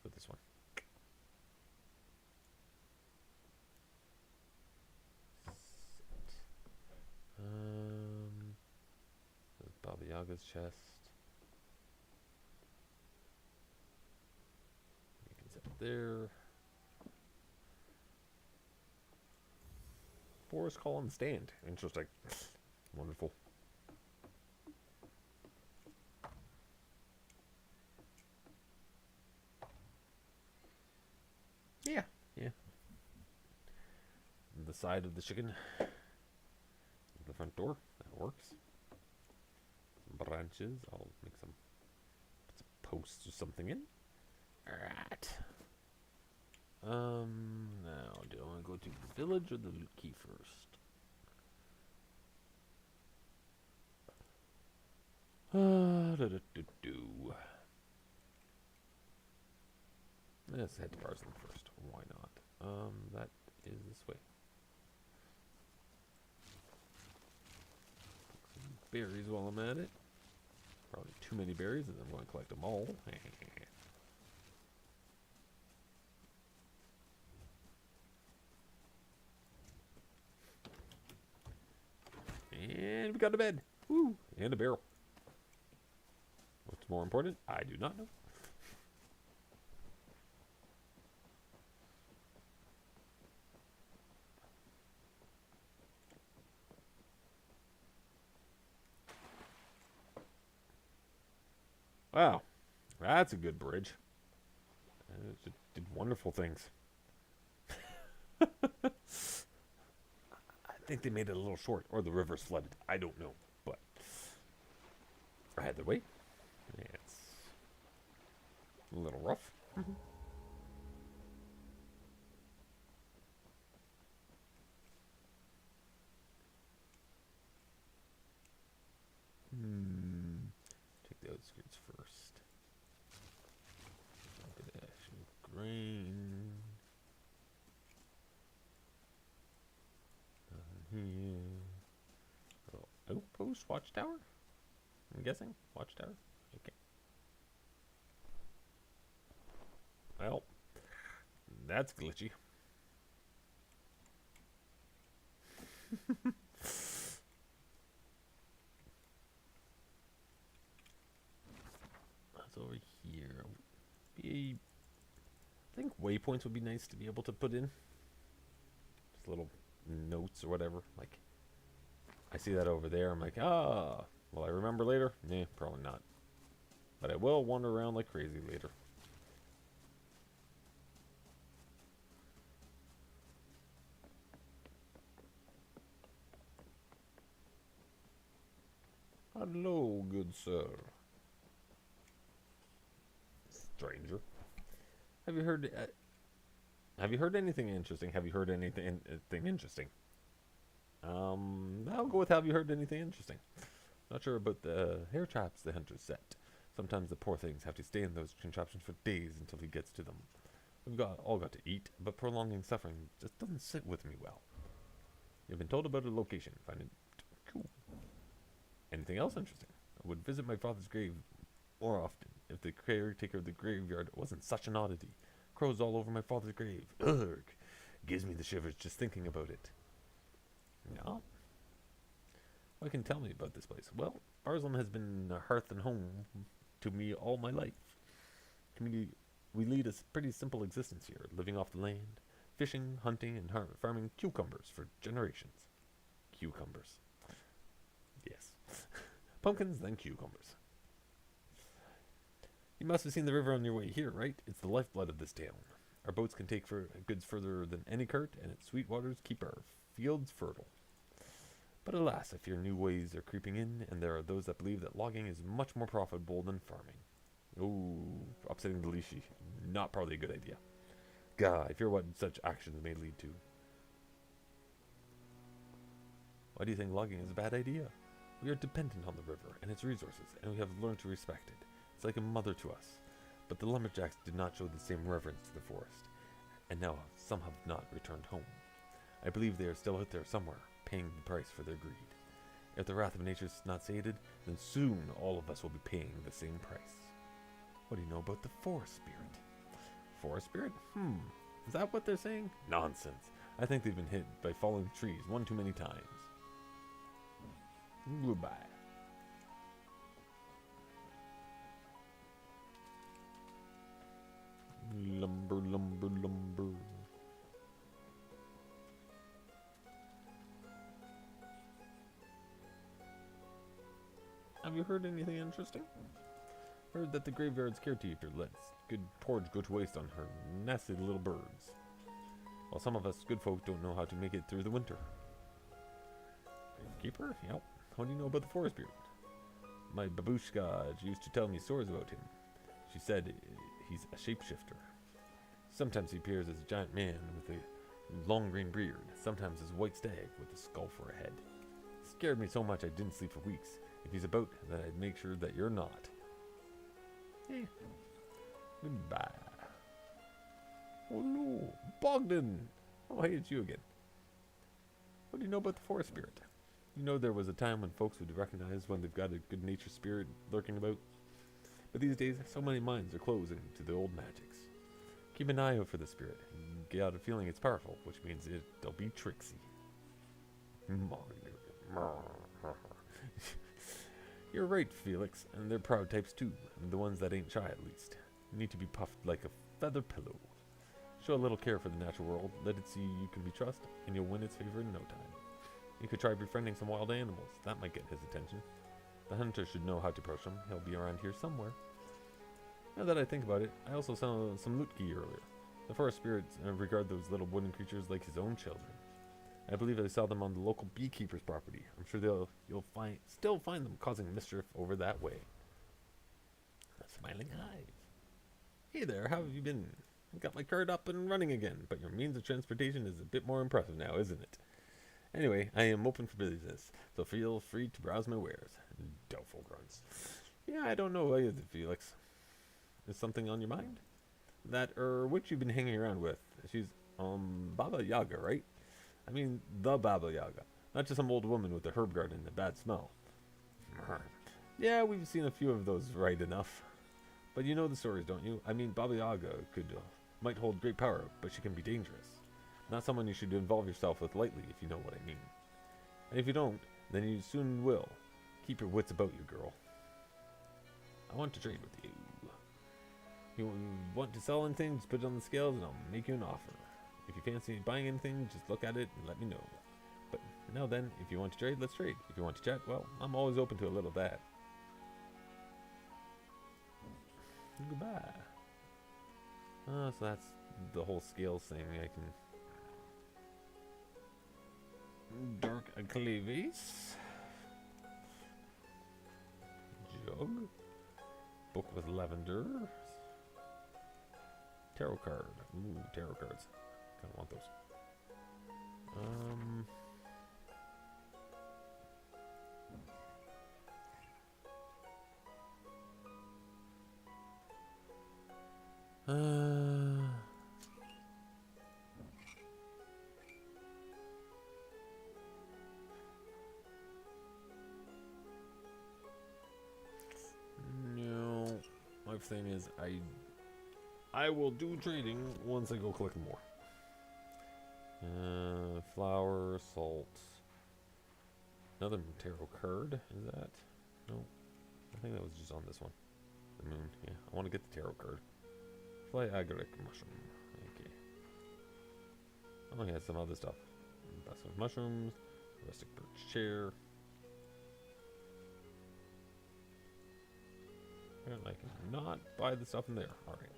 with this one. There's Baba Yaga's chest. You can sit there. Forest column stand. Interesting. Wonderful. Yeah. The side of the chicken. The front door. That works. Some branches. I'll make put some posts or something in. Alright. Now, do I want to go to the village or the Luki first? Let's head to Barslin first. Why not? That is this way. Some berries while I'm at it. Probably too many berries, and I'm going to collect them all. And we got a bed. Woo! And a barrel. What's more important? I do not know. Wow. That's a good bridge. It did wonderful things. I think they made it a little short, or the river's flooded. I don't know, but either way, it's a little rough. Take the outskirts first. Look at actual grain. Here. Oh, outpost, watchtower? I'm guessing. Watchtower? Okay. Well, that's glitchy. That's over here. I think waypoints would be nice to be able to put in. Just little notes or whatever. Like, I see that over there. I'm like, will I remember later? Nah, probably not. But I will wander around like crazy later. Hello, good sir. Stranger. Have you heard anything interesting? Have you heard anything interesting? I'll go with have you heard anything interesting? Not sure about the hair traps the hunters set. Sometimes the poor things have to stay in those contraptions for days until he gets to them. We've all got to eat, but prolonging suffering just doesn't sit with me well. You've been told about a location. Find it cool. Anything else interesting? I would visit my father's grave more often if the caretaker of the graveyard wasn't such an oddity. Crows all over my father's grave. Ugh! Gives me the shivers just thinking about it. No? What can tell me about this place? Well, Barzilm has been a hearth and home to me all my life. We lead a pretty simple existence here, living off the land, fishing, hunting, and farming cucumbers for generations. Cucumbers. Yes. Pumpkins, then cucumbers. You must have seen the river on your way here, right? It's the lifeblood of this town. Our boats can take goods further than any cart, and its sweet waters keep our fields fertile. But alas, I fear new ways are creeping in, and there are those that believe that logging is much more profitable than farming. Ooh, upsetting the leash. Not probably a good idea. God, I fear what such actions may lead to. Why do you think logging is a bad idea? We are dependent on the river and its resources, and we have learned to respect it. It's like a mother to us. But the lumberjacks did not show the same reverence to the forest, and now some have not returned home. I believe they are still out there somewhere, paying the price for their greed. If the wrath of nature is not sated, then soon all of us will be paying the same price. What do you know about the forest spirit? Forest spirit? Is that what they're saying? Nonsense. I think they've been hit by falling trees one too many times. Goodbye. Lumber, lumber, lumber. Have you heard anything interesting? Heard that the graveyard's caretaker lets good porridge go to waste on her nasty little birds. While some of us good folk don't know how to make it through the winter. Keeper? Yep. What do you know about the forest spirit? My babushka used to tell me stories about him. She said he's a shapeshifter. Sometimes he appears as a giant man with a long green beard, sometimes as a white stag with a skull for a head. It scared me so much I didn't sleep for weeks. If he's about, then I'd make sure that you're not. Goodbye. Oh no, Bogdan! Oh, hey, it's you again. What do you know about the forest spirit? You know there was a time when folks would recognize when they've got a good natured spirit lurking about. But these days, so many minds are closing to the old magics. Keep an eye out for the spirit, and get out a feeling it's powerful, which means it'll be tricksy. You're right, Felix, and they're proud types too, and the ones that ain't shy at least. You need to be puffed like a feather pillow. Show a little care for the natural world, let it see you can be trusted, and you'll win its favor in no time. You could try befriending some wild animals, that might get his attention. The hunter should know how to approach him, he'll be around here somewhere. Now that I think about it, I also saw some Lutki earlier. The forest spirits regard those little wooden creatures like his own children. I believe I saw them on the local beekeeper's property. I'm sure you'll still find them causing mischief over that way. A smiling hive. Hey there, how have you been? I got my cart up and running again, but your means of transportation is a bit more impressive now, isn't it? Anyway, I am open for business, so feel free to browse my wares. Doubtful grunts. Yeah, I don't know, is it, Felix? Is something on your mind? That, witch you've been hanging around with. She's, Baba Yaga, right? I mean, the Baba Yaga. Not just some old woman with a herb garden and a bad smell. Yeah, we've seen a few of those, right enough. But you know the stories, don't you? I mean, Baba Yaga might hold great power, but she can be dangerous. Not someone you should involve yourself with lightly, if you know what I mean. And if you don't, then you soon will. Keep your wits about you, girl. I want to trade with you. You want to sell anything, just put it on the scales and I'll make you an offer. If you fancy buying anything, just look at it and let me know. But now then, if you want to trade, let's trade. If you want to chat, well, I'm always open to a little of that. Goodbye. So that's the whole scales thing. I can... Dark Claves. Jug. Book with lavender. Tarot card. Ooh, tarot cards. Kind of want those. No, my thing is I will do trading once I go collect more. Flour, salt. Another tarot card. Is that? No. I think that was just on this one. The moon. Yeah, I want to get the tarot card. Fly agaric mushroom. Okay. Oh, yeah, some other stuff. Basket of mushrooms. Rustic birch chair. Apparently I cannot buy the stuff in there. Alright.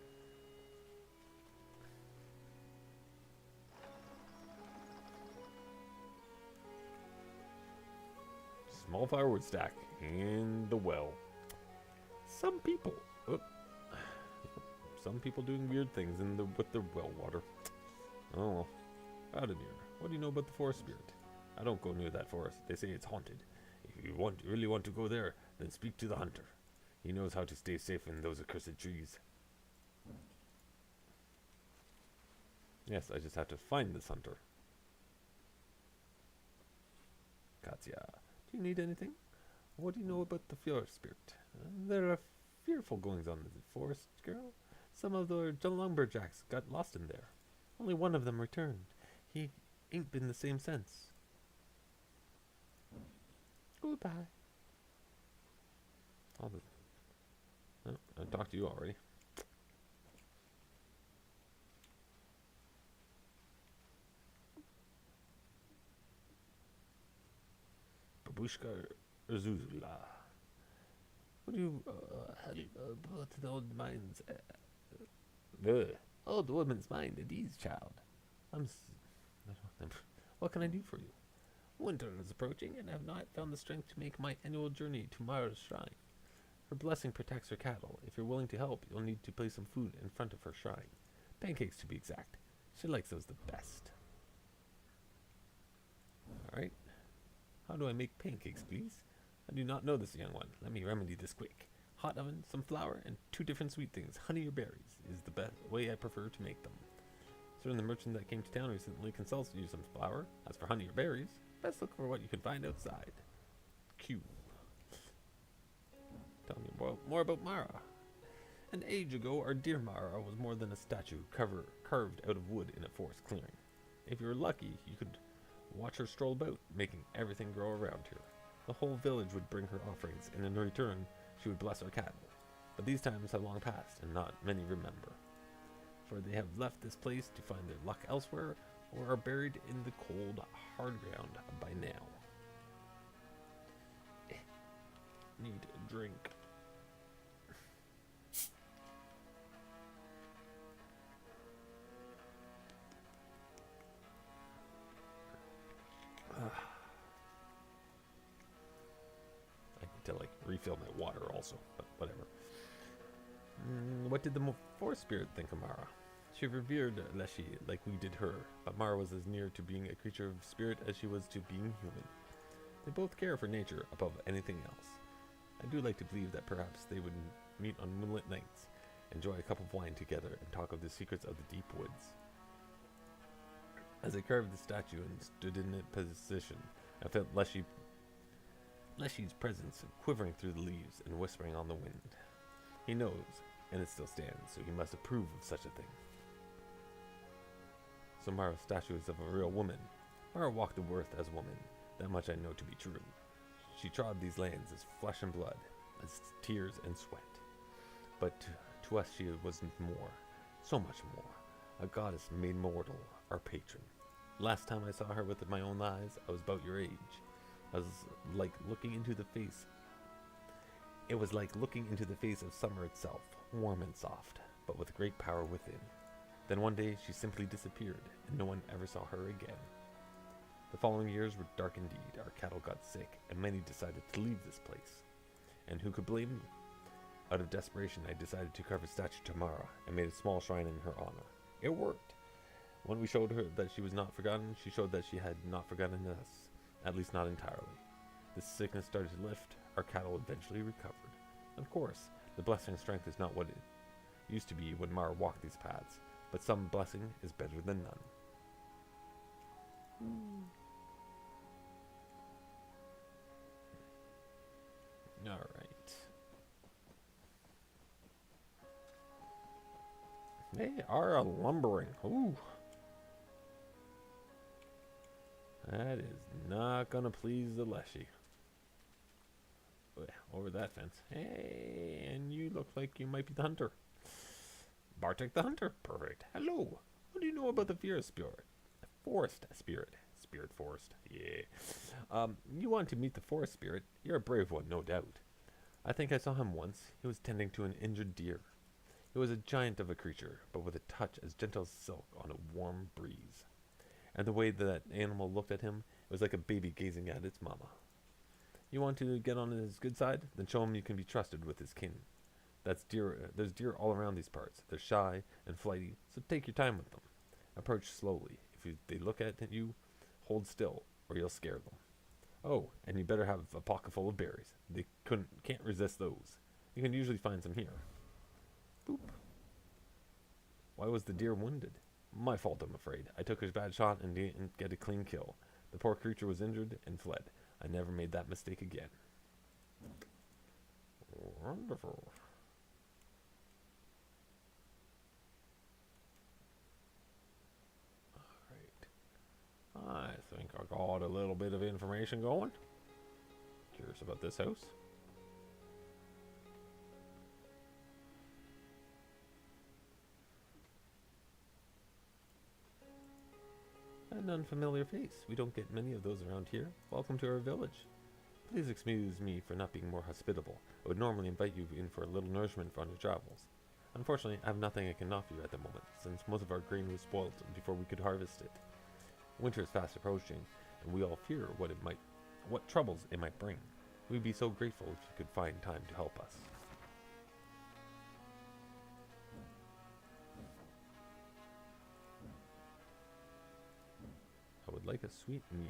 Small firewood stack in the well. Some people doing weird things with the well water. Oh well. Adenir, what do you know about the forest spirit? I don't go near that forest. They say it's haunted. If you really want to go there, then speak to the hunter. He knows how to stay safe in those accursed trees. Yes, I just have to find this hunter. Katya, do you need anything? What do you know about the forest spirit? There are fearful goings on in the forest, girl. Some of the lumberjacks got lost in there. Only one of them returned. He ain't been the same since. Goodbye. Oh, I talked to you already. Babushka Zuzula. What do you about the old mind's old woman's mind at ease, child? What can I do for you? Winter is approaching, and I have not found the strength to make my annual journey to Mara's shrine. Her blessing protects her cattle. If you're willing to help, you'll need to place some food in front of her shrine. Pancakes, to be exact. She likes those the best. Alright. How do I make pancakes, please? I do not know this, young one. Let me remedy this quick. Hot oven, some flour, and 2 different sweet things, honey or berries, is the best way I prefer to make them. Certain the merchant that came to town recently can sell you some flour. As for honey or berries, best look for what you can find outside. Q. Tell me more about Mara. An age ago, our dear Mara was more than a statue carved out of wood in a forest clearing. If you were lucky, you could watch her stroll about, making everything grow around here. The whole village would bring her offerings, and in return, she would bless our cattle. But these times have long passed, and not many remember. For they have left this place to find their luck elsewhere, or are buried in the cold, hard ground by now. Need a drink. to like refill my water also, but whatever. What did the forest spirit think of Mara? She revered Leshy like we did her, but Mara was as near to being a creature of spirit as she was to being human. They both care for nature above anything else. I do like to believe that perhaps they would meet on moonlit nights, enjoy a cup of wine together, and talk of the secrets of the deep woods. As I carved the statue and stood in its position, I felt Leshy's presence quivering through the leaves and whispering on the wind. He knows, and it still stands, so he must approve of such a thing. So Mara's statue is of a real woman. Mara walked the earth as woman. That much I know to be true. She trod these lands as flesh and blood, as tears and sweat. But to us she was more, so much more. A goddess made mortal, our patron. Last time I saw her with my own eyes, I was about your age. I was like looking into the face. It was like looking into the face of summer itself, warm and soft, but with great power within. Then one day she simply disappeared, and no one ever saw her again. The following years were dark indeed. Our cattle got sick, and many decided to leave this place. And who could blame me? Out of desperation, I decided to carve a statue to Mara, and made a small shrine in her honor. It worked. When we showed her that she was not forgotten, she showed that she had not forgotten us, at least not entirely. The sickness started to lift, our cattle eventually recovered. Of course, the blessing strength is not what it used to be when Mara walked these paths, but some blessing is better than none. Alright. They are lumbering. Ooh. That is not gonna please the Leshy. Over that fence. Hey, and you look like you might be the hunter. Bartek the hunter. Perfect. Hello. What do you know about the forest spirit? Forest spirit. Spirit forest. Yeah. You want to meet the forest spirit? You're a brave one, no doubt. I think I saw him once. He was tending to an injured deer. He was a giant of a creature, but with a touch as gentle as silk on a warm breeze. And the way that animal looked at him, it was like a baby gazing at its mama. You want to get on his good side? Then show him you can be trusted with his kin. There's deer all around these parts. They're shy and flighty, so take your time with them. Approach slowly. If they look at you, hold still, or you'll scare them. Oh, and you better have a pocket full of berries. They can't resist those. You can usually find some here. Boop. Why was the deer wounded? My fault, I'm afraid. I took a bad shot and didn't get a clean kill. The poor creature was injured and fled. I never made that mistake again. Wonderful. Alright. I think I got a little bit of information going. Curious about this house. An unfamiliar face. We don't get many of those around here. Welcome to our village. Please excuse me for not being more hospitable. I would normally invite you in for a little nourishment on your travels. Unfortunately, I have nothing I can offer you at the moment, since most of our grain was spoiled before we could harvest it. Winter is fast approaching, and we all fear what troubles it might bring. We'd be so grateful if you could find time to help us. I would like a sweet meal.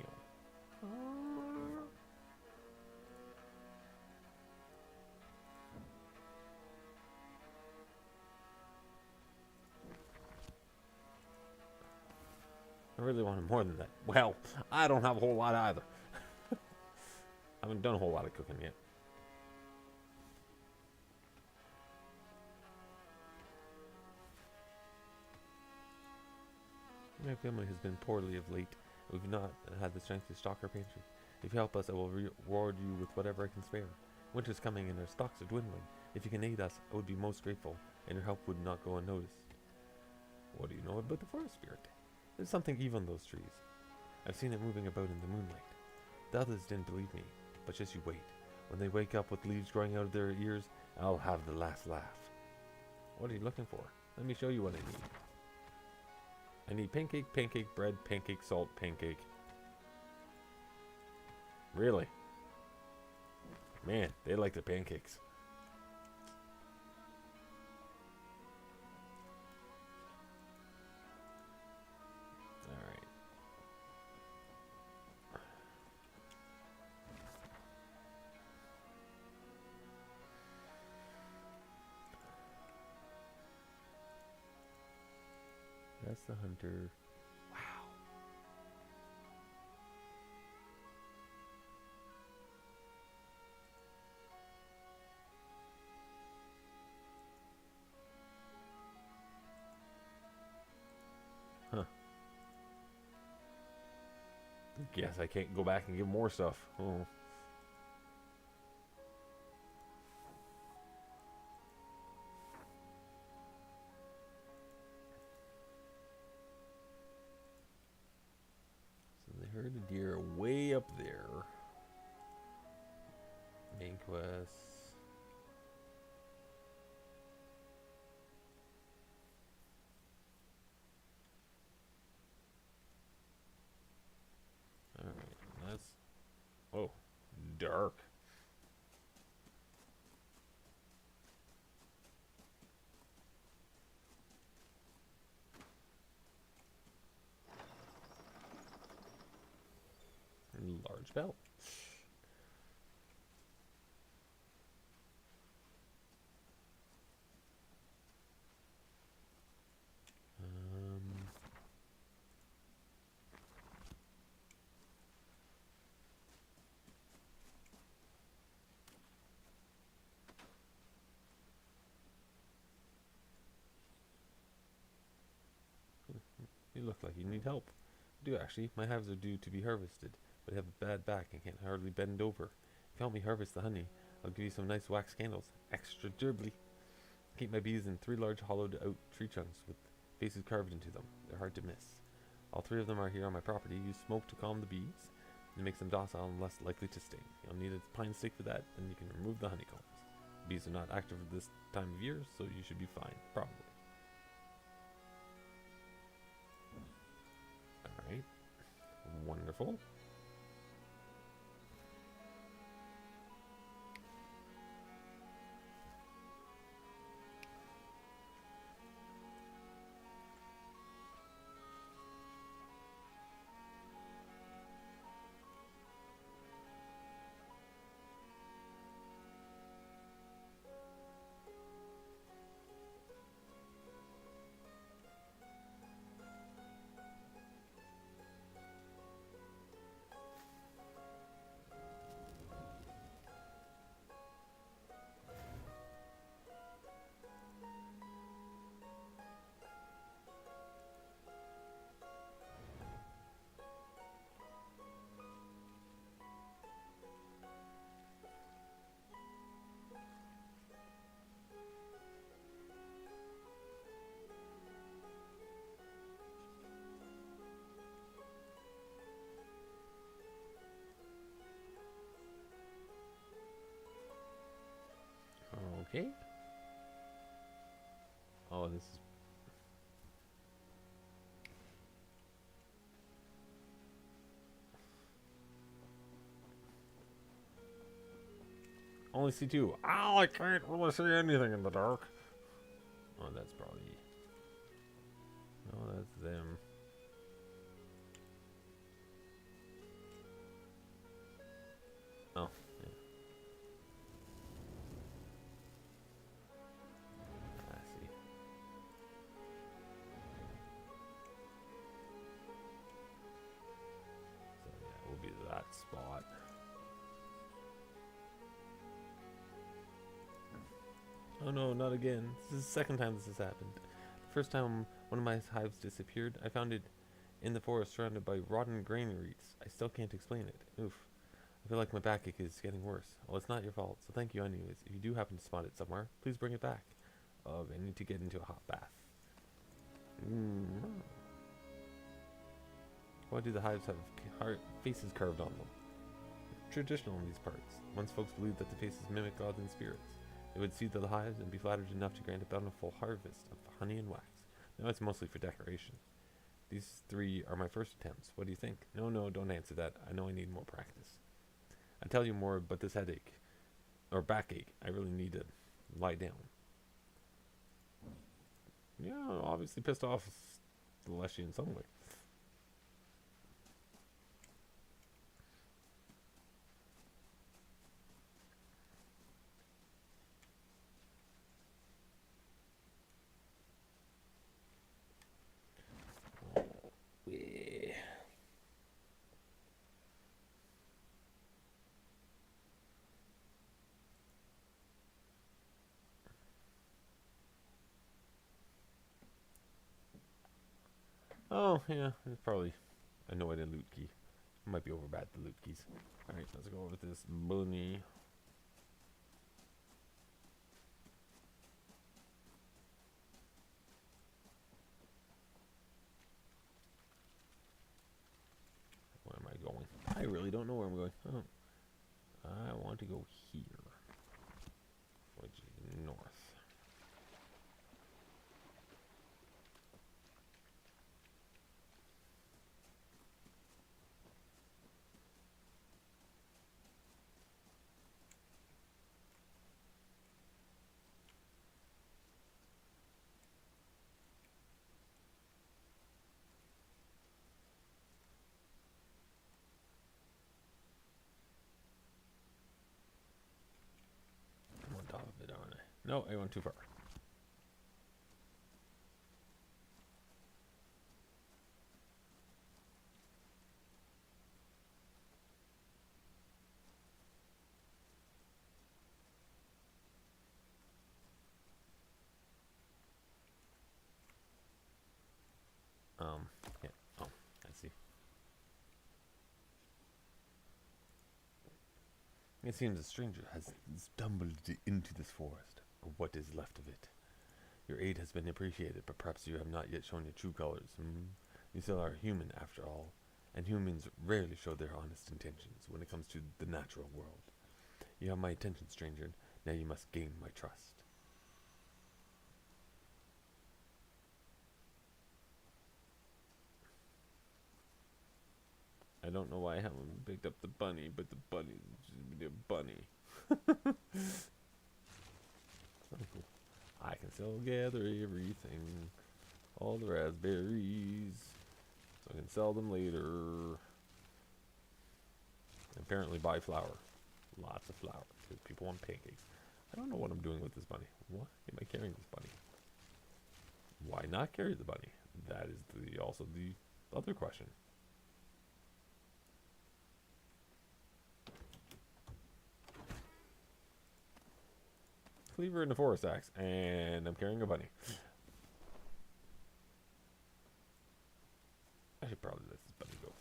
I really wanted more than that. Well, I don't have a whole lot either. I haven't done a whole lot of cooking yet. My family has been poorly of late. We've not had the strength to stock our pantry. If you help us, I will reward you with whatever I can spare. Winter's coming and our stocks are dwindling. If you can aid us, I would be most grateful, and your help would not go unnoticed. What do you know about the forest spirit? There's something evil in those trees. I've seen it moving about in the moonlight. The others didn't believe me, but just you wait. When they wake up with leaves growing out of their ears, I'll have the last laugh. What are you looking for? Let me show you what I need. I need pancake, pancake, bread, pancake, salt, pancake. Really? Man, they like the pancakes. Alright. That's the hunter. Wow. Huh. Guess I can't go back and give more stuff. Oh. So they heard a deer way up there. Main quest. Alright, that's... Oh, dark. Large bell. You look like you need help. I do actually. My hives are due to be harvested, but I have a bad back and can't hardly bend over. If you help me harvest the honey, I'll give you some nice wax candles. Extra durably. I keep my bees in 3 large hollowed out tree trunks with faces carved into them. They're hard to miss. All 3 of them are here on my property. Use smoke to calm the bees and makes them docile and less likely to sting. You'll need a pine stick for that, and you can remove the honeycombs. Bees are not active at this time of year, so you should be fine, probably. Alright. Wonderful. Okay. Oh, this is... Only see 2. Ow, I can't really see anything in the dark. Oh, that's probably... Oh, that's them. Oh, yeah. I see. So yeah, it will be that spot. Oh no, not again. This is the second time this has happened. The first time one of my hives disappeared, I found it in the forest surrounded by rotten granaries. I still can't explain it. Oof. I feel like my backache is getting worse. Well, it's not your fault, so thank you anyways. If you do happen to spot it somewhere, please bring it back. Ugh, I need to get into a hot bath. Why do the hives have faces carved on them? Traditional in these parts. Once folks believed that the faces mimic gods and spirits. They would see the hives and be flattered enough to grant a bountiful harvest of honey and wax. Now it's mostly for decoration. These 3 are my first attempts. What do you think? No, don't answer that. I know I need more practice. I'd tell you more, but this headache. or backache. I really need to lie down. Yeah, obviously pissed off the Leshy in some way. Yeah. Oh, yeah, it's probably annoyed in loot key. Might be over bad the loot keys. Alright, let's go over this bunny. Where am I going? I really don't know where I'm going. Oh. I want to go here, which is north. I'm on top of it, aren't I? No, I went too far. Yeah. Oh, I see. It seems a stranger has stumbled into this forest, or what is left of it. Your aid has been appreciated, but perhaps you have not yet shown your true colors. You still are human, after all, and humans rarely show their honest intentions when it comes to the natural world. You have my attention, stranger. Now you must gain my trust. I don't know why I haven't picked up the bunny, but the bunny's just a bunny. I can still gather everything, all the raspberries, so I can sell them later. Apparently buy flour, lots of flour, because people want pancakes. I don't know what I'm doing with this bunny. Why am I carrying this bunny? Why not carry the bunny? That is also the other question. Cleaver and a forest axe, and I'm carrying a bunny. I should probably let this bunny go.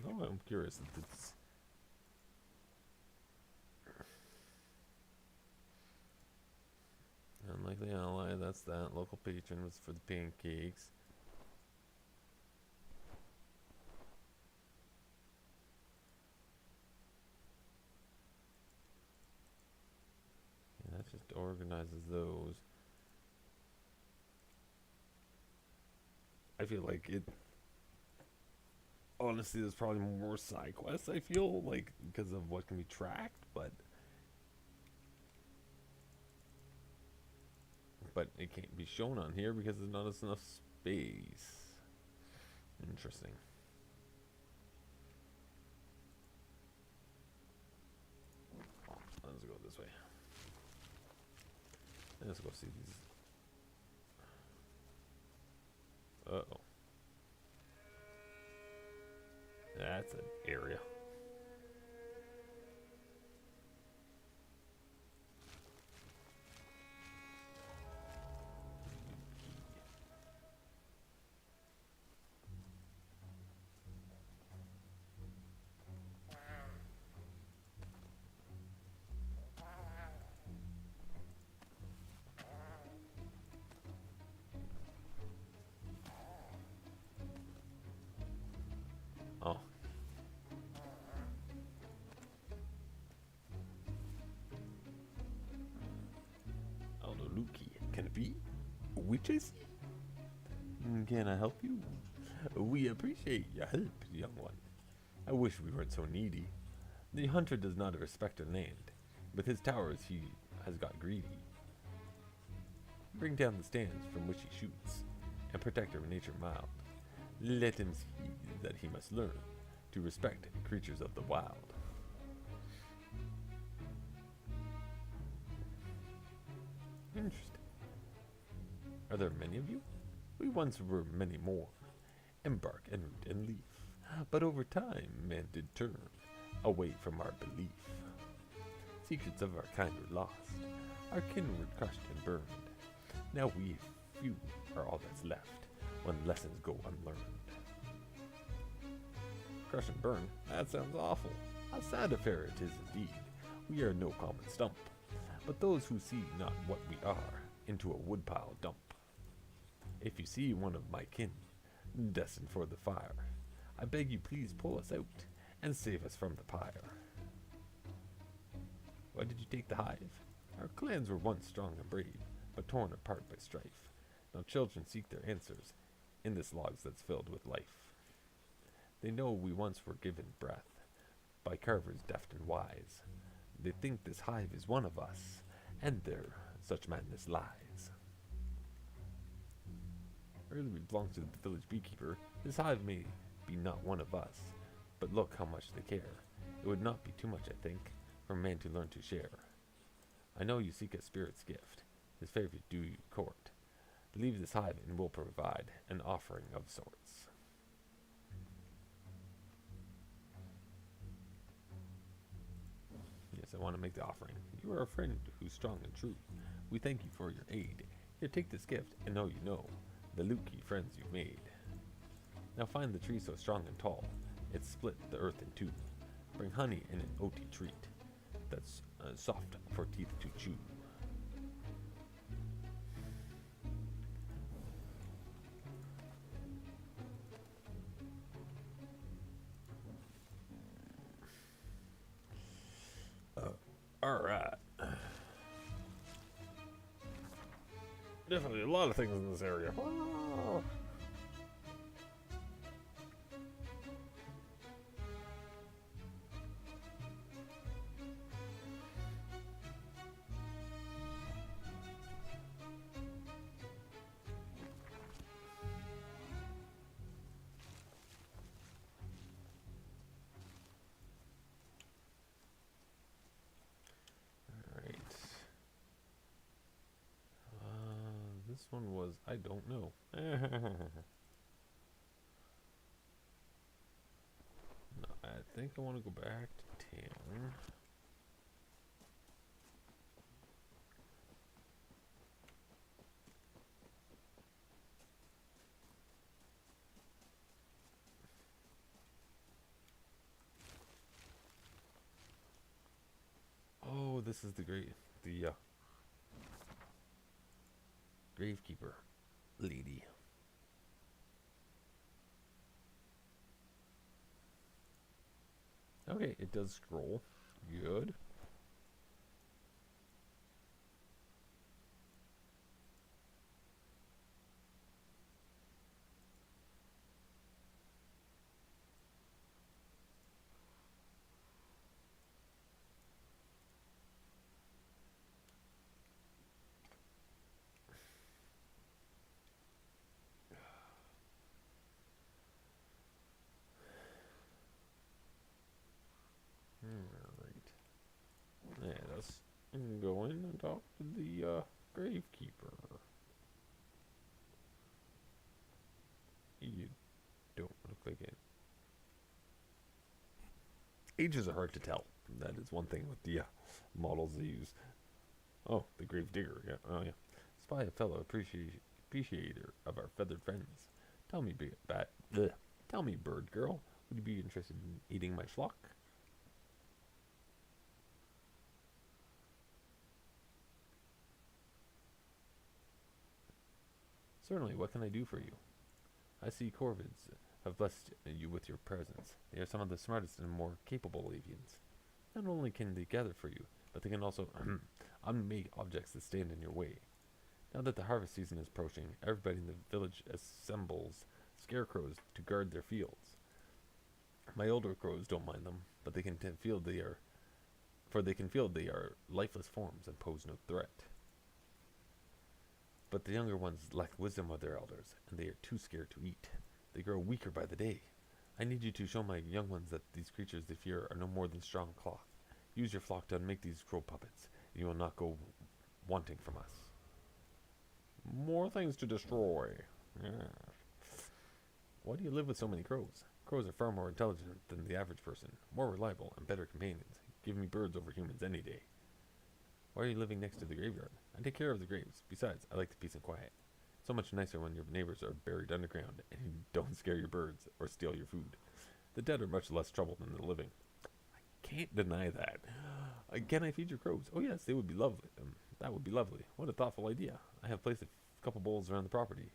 Oh, I'm curious. It's unlikely ally. That's that. Local patron was for the pancakes. Yeah, that just organizes those. I feel like it. Honestly, there's probably more side quests. I feel like because of what can be tracked, but it can't be shown on here because there's not enough space. Interesting. Let's go this way. Let's go see these. Uh-oh. That's an area. Oh. Luki. Can it be? Witches? Can I help you? We appreciate your help, young one. I wish we weren't so needy. The hunter does not respect our land. With his towers, he has got greedy. Bring down the stands from which he shoots, and protect our nature mild. Let him see that he must learn to respect creatures of the wild. Interesting. Are there many of you? We once were many more, and bark and root and leaf. But over time, man did turn away from our belief. Secrets of our kind were lost, our kin were crushed and burned. Now we few are all that's left, when lessons go unlearned. Crush and burn? That sounds awful. A sad affair it is indeed. We are no common stump, but those who see not what we are, into a woodpile dump. If you see one of my kin, destined for the fire, I beg you please pull us out, and save us from the pyre. Why did you take the hive? Our clans were once strong and brave, but torn apart by strife. Now children seek their answers in this logs that's filled with life. They know we once were given breath by carvers deft and wise. They think this hive is one of us, and there such madness lies. Really belongs to the village beekeeper. This hive may be not one of us, but look how much they care. It would not be too much, I think, for man to learn to share. I know you seek a spirit's gift, his favorite do you court. Leave this hive and we'll provide an offering of sorts. Yes, I want to make the offering. You are a friend who's strong and true. We thank you for your aid. Here, take this gift, and know you know the Luki friends you've made. Now find the tree so strong and tall, it split the earth in two. Bring honey and an oaty treat that's soft for teeth to chew. Alright. Definitely a lot of things in this area. Oh. This one was, I don't know. No, I think I want to go back to town. Oh, this is the gravekeeper lady. Okay, it does scroll. Good. Alright. Yeah, let's go in and talk to the gravekeeper. You don't look like it. Ages are hard to tell. That is one thing with the models they use. Oh, the grave digger. Yeah. Oh, yeah. Spy a fellow appreciator of our feathered friends. Tell me, tell me, bird girl, would you be interested in eating my flock? Certainly. What can I do for you? I see corvids have blessed you with your presence. They are some of the smartest and more capable avians. Not only can they gather for you, but they can also unmake objects that stand in your way. Now that the harvest season is approaching, everybody in the village assembles scarecrows to guard their fields. My older crows don't mind them, but they can feel they are lifeless forms and pose no threat. But the younger ones lack wisdom of their elders, and they are too scared to eat. They grow weaker by the day. I need you to show my young ones that these creatures they fear are no more than strong cloth. Use your flock to unmake these crow puppets, and you will not go wanting from us. More things to destroy. Yeah. Why do you live with so many crows? Crows are far more intelligent than the average person, more reliable, and better companions. Give me birds over humans any day. Why are you living next to the graveyard? I take care of the graves. Besides, I like the peace and quiet. So much nicer when your neighbors are buried underground and you don't scare your birds or steal your food. The dead are much less trouble than the living. I can't deny that. Can I feed your crows? Oh yes, they would be lovely. That would be lovely. What a thoughtful idea. I have placed a couple bowls around the property.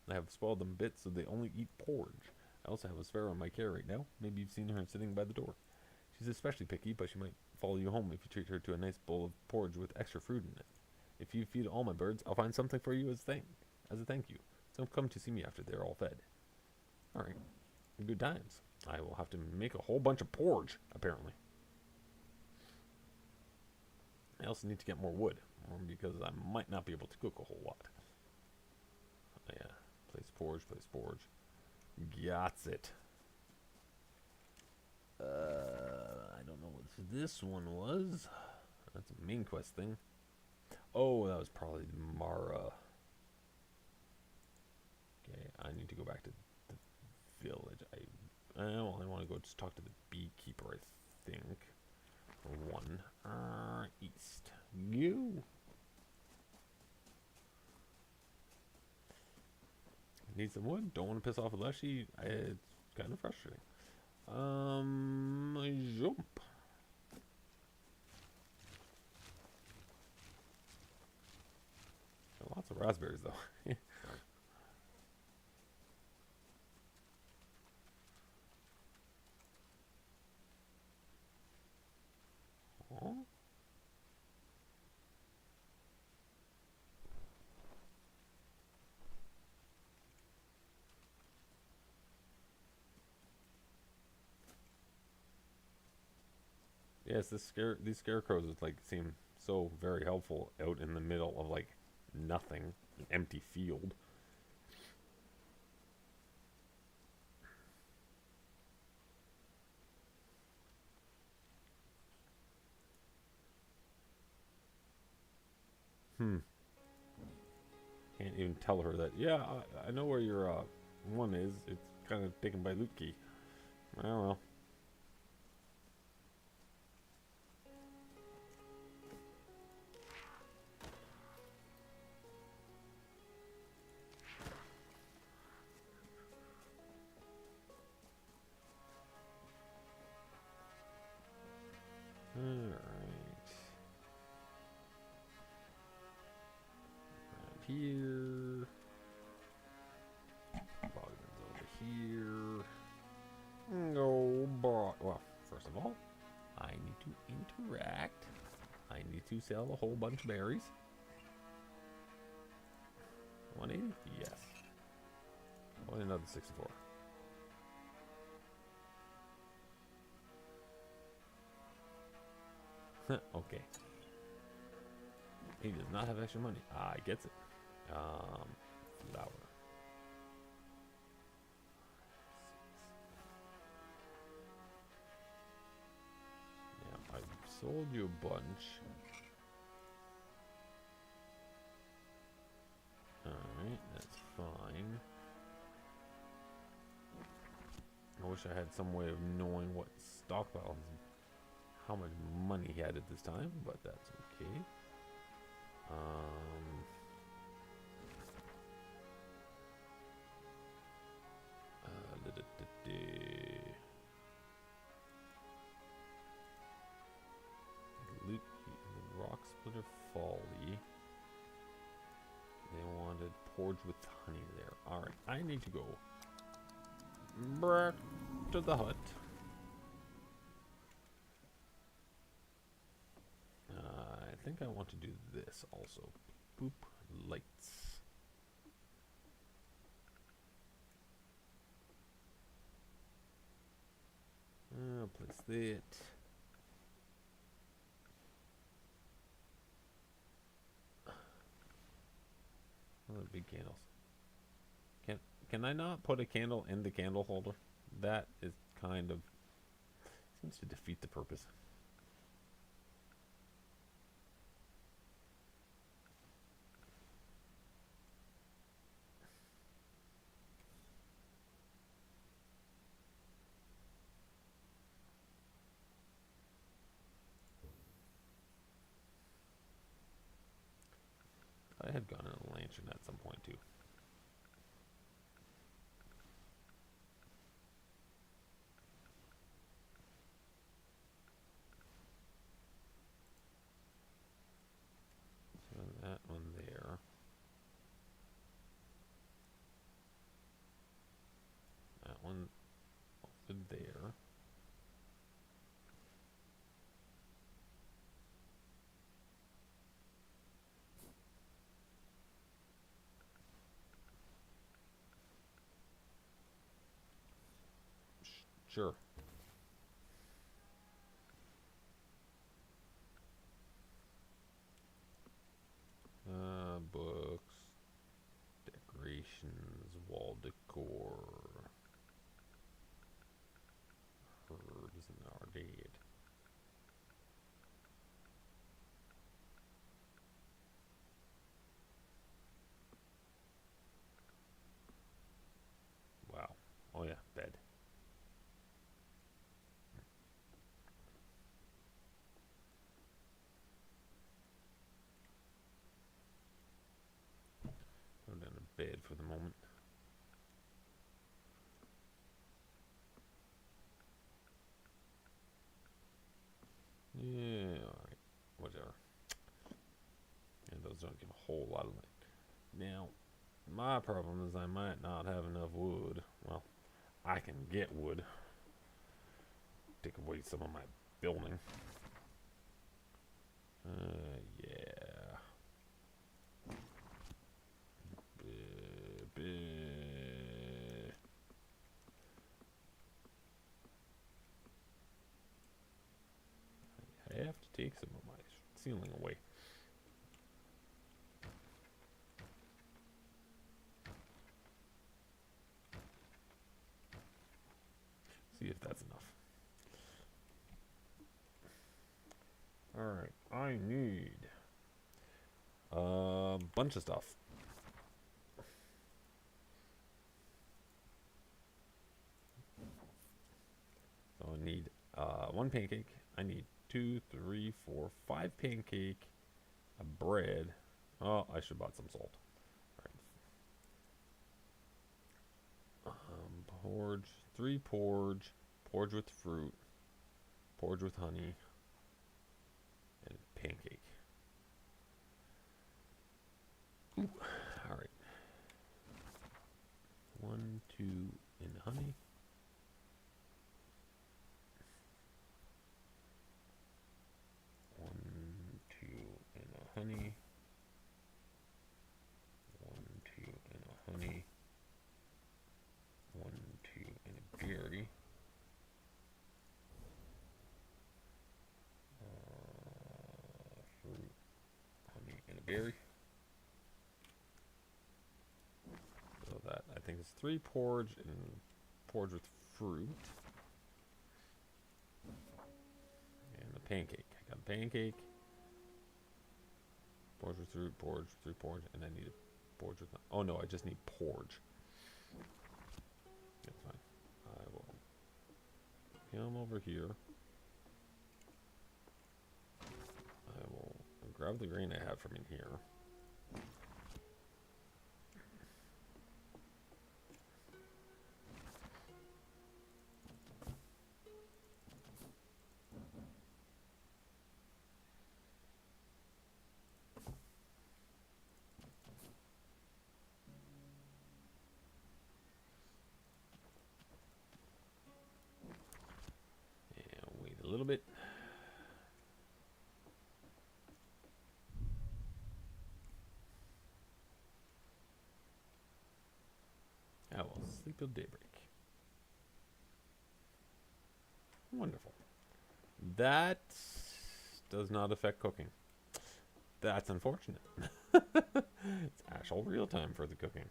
I have spoiled them a bit so they only eat porridge. I also have a sparrow in my care right now. Maybe you've seen her sitting by the door. She's especially picky, but she might follow you home if you treat her to a nice bowl of porridge with extra fruit in it. If you feed all my birds, I'll find something for you as a thank you. So come to see me after they're all fed. Alright. Good times. I will have to make a whole bunch of porridge, apparently. I also need to get more wood, because I might not be able to cook a whole lot. Oh, yeah. Place porridge. Gots it. I don't know what this one was. That's a main quest thing. Oh, that was probably Mara. Okay, I need to go back to the village. I want to go just talk to the beekeeper, I think. One. East. You. Need some wood. Don't want to piss off Leshy. It's kind of frustrating. Jump. Lots of raspberries, though. Oh. Yes, these scarecrows seem so very helpful out in the middle of nothing, an empty field. Can't even tell her that. Yeah, I know where your one is. It's kind of taken by loot key. Oh well. Here. Bogdan's over here. No, but well, first of all, I need to interact. I need to sell a whole bunch of berries. 180? Yes. Only another 64. Okay. He does not have extra money. Ah, he gets it. Flour. Yeah, I sold you a bunch. Alright, that's fine. I wish I had some way of knowing what stockpile, how much money he had at this time, but that's okay. Loot the rock splitter folly. They wanted porridge with honey there. Alright, I need to go back to the hut. I think I want to do this also. Boop, lights. Place that. Other big candles. Can I not put a candle in the candle holder? That is kind of seems to defeat the purpose. I had gone in a lantern at some point too. So that one there. That one over there. Sure. Books, decorations, wall decor, herbs and arcade. Wow. Oh yeah, bed. Go down to bed for the moment. Yeah, alright. Whatever. And those don't give a whole lot of light. Now, my problem is I might not have enough wood. Well, I can get wood. Take away some of my building. Yeah. I have to take some of my ceiling away. See if that's enough. Alright, I need a bunch of stuff. So I need one pancake. I need 2, 3, 4, 5 pancake, a bread. Oh, I should have bought some salt. Right. Porridge, 3 porridge, porridge with fruit, porridge with honey, and pancake. Ooh, all right. 1, 2 in honey. 1, 2 in a honey. 1, 2 in a honey. 1, 2 in a berry. Fruit, honey, and a berry. So that I think is 3 porridge and porridge with fruit. And a pancake. I got a pancake. Porridge with fruit, porridge, 3 porridge, and I need a porridge with. Oh no, I just need porridge. That's fine. I will come over here. I will grab the grain I have from in here. And wait a little bit. I will sleep till daybreak. Wonderful. That does not affect cooking. That's unfortunate. It's actual real time for the cooking.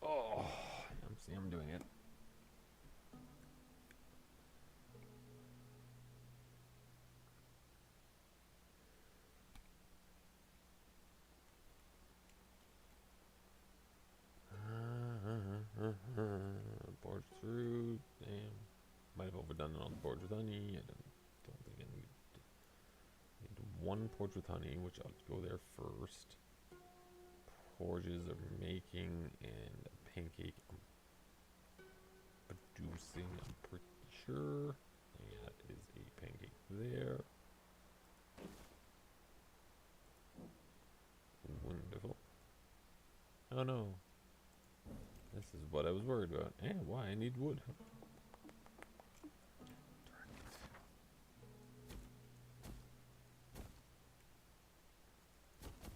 Oh, I'm doing it. Board through. Damn. Might have overdone it on the boards with honey. I don't think I need one porridge with honey, which I'll go there first. Porridges are making and a pancake I'm producing, I'm pretty sure. That is a pancake there. Wonderful. Oh no. This is what I was worried about. And why I need wood.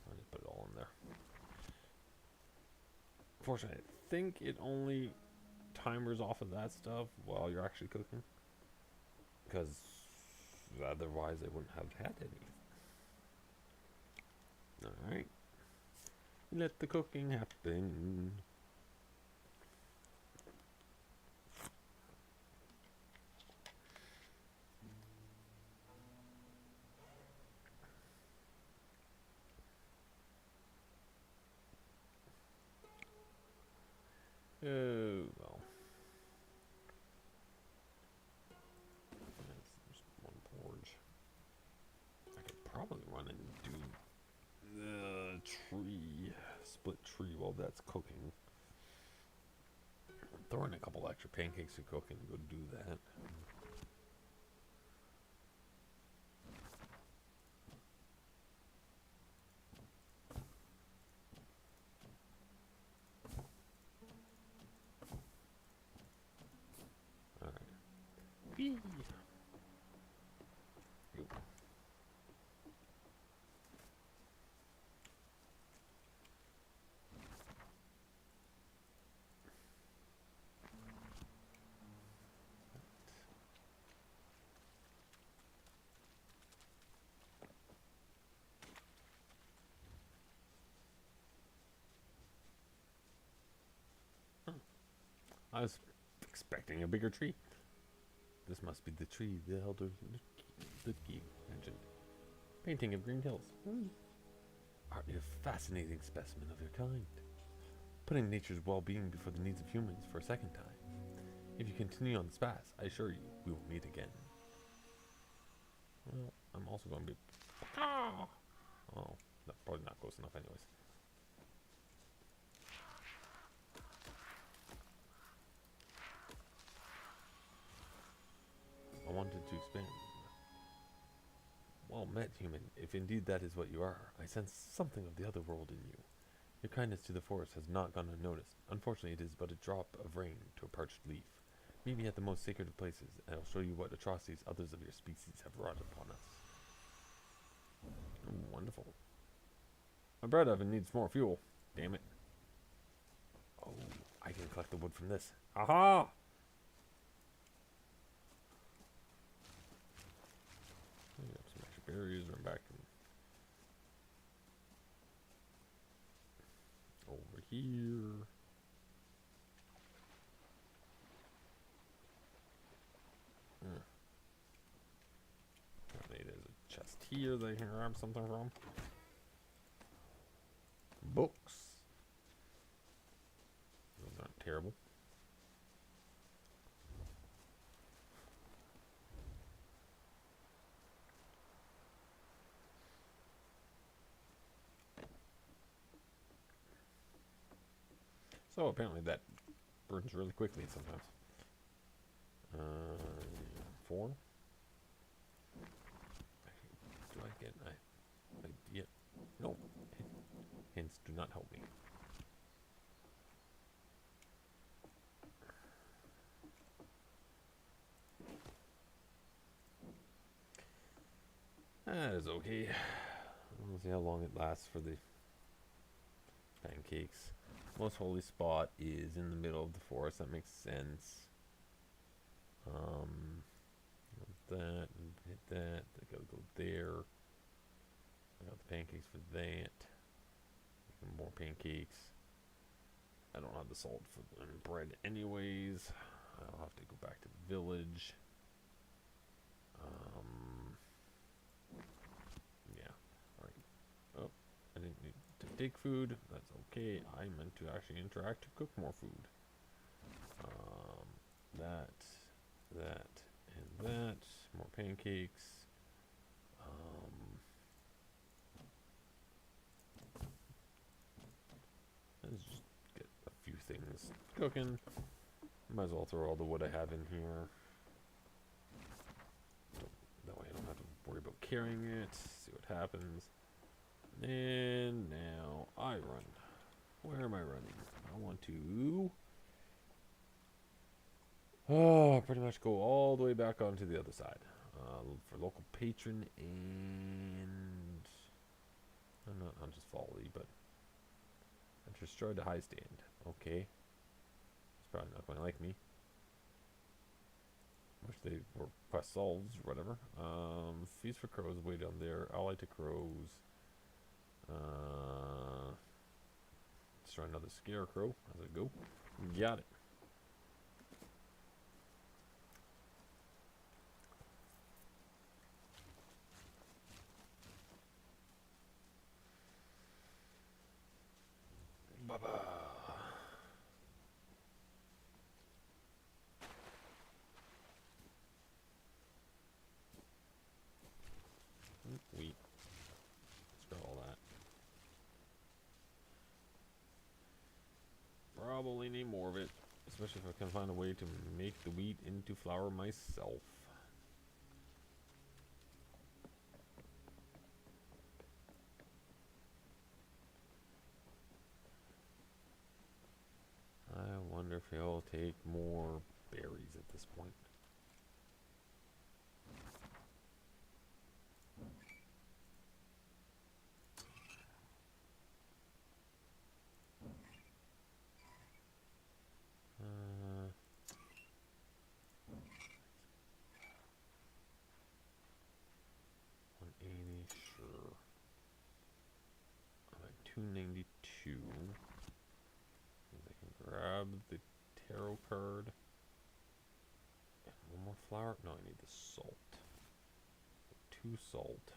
I'll just put it all in there. Fortunately, I think it only timers off of that stuff while you're actually cooking. Because otherwise I wouldn't have had any. Alright. Let the cooking happen. Oh, well. That's just one porridge. I could probably run and do the split tree while that's cooking. Throw in a couple extra pancakes to cook and go do that. Alright. I was expecting a bigger tree. This must be the tree the elder Lutke mentioned. Painting of Green Hills. Aren't you a fascinating specimen of your kind? Putting nature's well-being before the needs of humans for a second time. If you continue on this path, I assure you, we will meet again. Well, I'm also going to be... Oh, that's probably not close enough anyways. I wanted to expand. Well met, human. If indeed that is what you are, I sense something of the other world in you. Your kindness to the forest has not gone unnoticed. Unfortunately, it is but a drop of rain to a parched leaf. Meet me at the most sacred of places, and I'll show you what atrocities others of your species have wrought upon us. Wonderful. My bread oven needs more fuel. Damn it. Oh, I can collect the wood from this. Aha! Some extra berries. Run back over here. There's a chest here that I can grab something from. Books. Those aren't terrible. So apparently that burns really quickly sometimes. 4. Do I get an idea? No. Hints do not help me. That is okay. We'll see how long it lasts for the pancakes. Most holy spot is in the middle of the forest. That makes sense. That and hit that. I gotta go there. I got the pancakes for that. Making more pancakes. I don't have the salt for the bread anyways. I'll have to go back to the village. Yeah. Alright. Oh, I didn't need to take food. That's okay. I meant to actually interact to cook more food. That, and that. More pancakes. Let's just get a few things cooking. Might as well throw all the wood I have in here. That way I don't have to worry about carrying it. See what happens. And now I run. Where am I running? I want to... pretty much go all the way back onto the other side. For local patron and... I'll just follow you, but... I just tried to high stand. Okay. It's probably not going to like me. Wish they were quest solves or whatever. Feast for crows way down there. Ally to crows. Let's try another scarecrow as I go. Got it. Baba. Wheat. Screw all that. Probably need more of it, especially if I can find a way to make the wheat into flour myself. I wonder if he'll take more berries at this point. Sure. I'm at 292. I can grab the tarot card. And one more flour. No, I need the salt. 2 salt.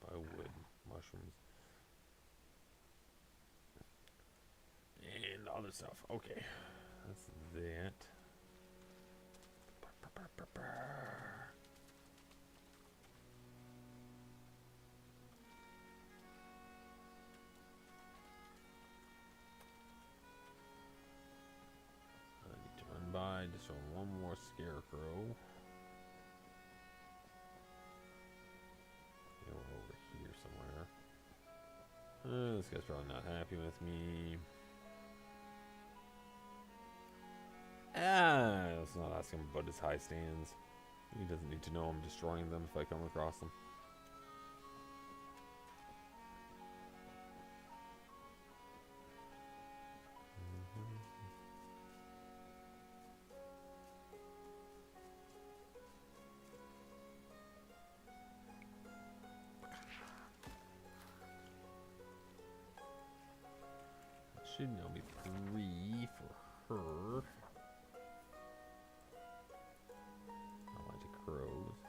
Buy wood, mushrooms, and other stuff. Okay, that's that. By just on one more scarecrow. Yeah, we're over here somewhere. This guy's probably not happy with me. Let's not ask him about his high stands. He doesn't need to know I'm destroying them if I come across them. Should now be 3 for her. I like the crows.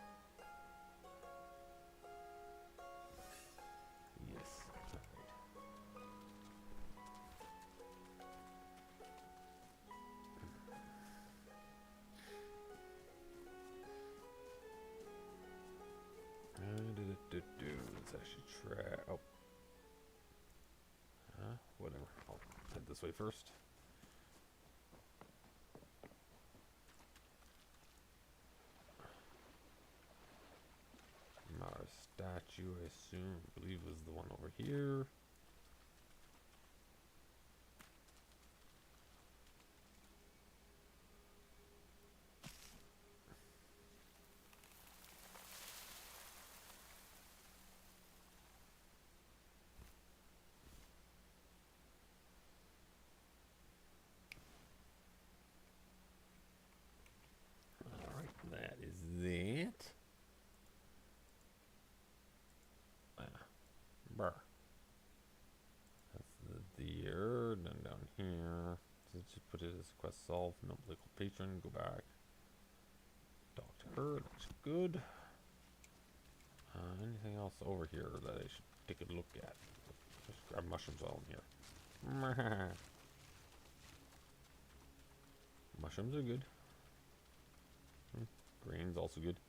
Yes. Let's actually try. Oh. Whatever. I'll head this way first. believe was the one over here. Alright, that is that. Brr. That's the deer. Then down here. So just put it as quest solved. No political patron. Go back. Talk to her. Looks good. Anything else over here that I should take a look at? Just grab mushrooms while I'm here. Mushrooms are good. Grain's also good.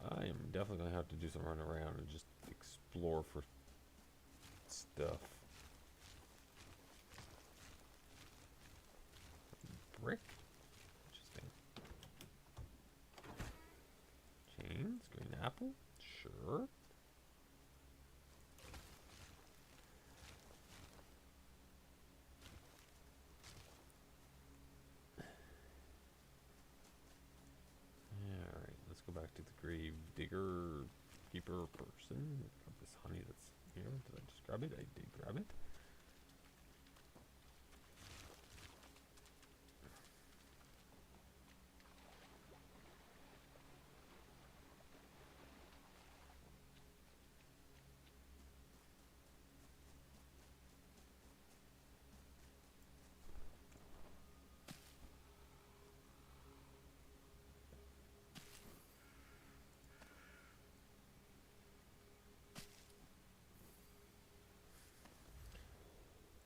I am definitely going to have to do some run around and just explore for stuff. Brick? Interesting. Chains? Green apple? Sure. Alright, let's go back to the grave digger keeper person. Grab this honey that's here. Did I just grab it? I did grab it.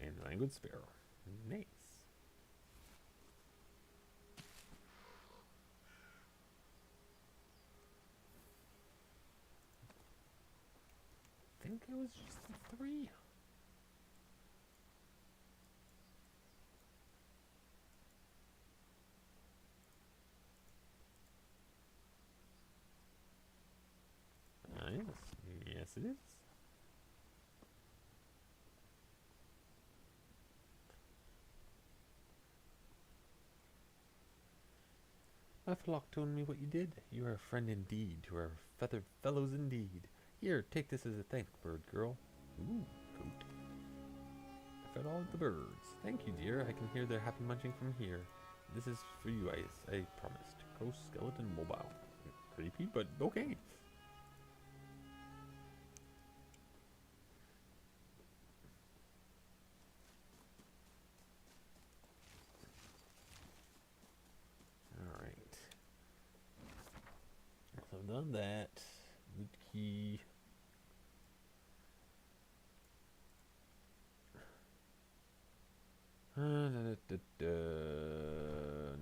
And languid sparrow. Nice. I think it was just the 3. Nice. Yes, it is. Flock told me what you did. You are a friend indeed to our feathered fellows indeed. Here, take this as a thank, bird girl. Ooh, coat. I fed all the birds. Thank you, dear. I can hear their happy munching from here. This is for you, I promised. Ghost skeleton mobile. Creepy, but okay. Alright. So I've done that. Loot key.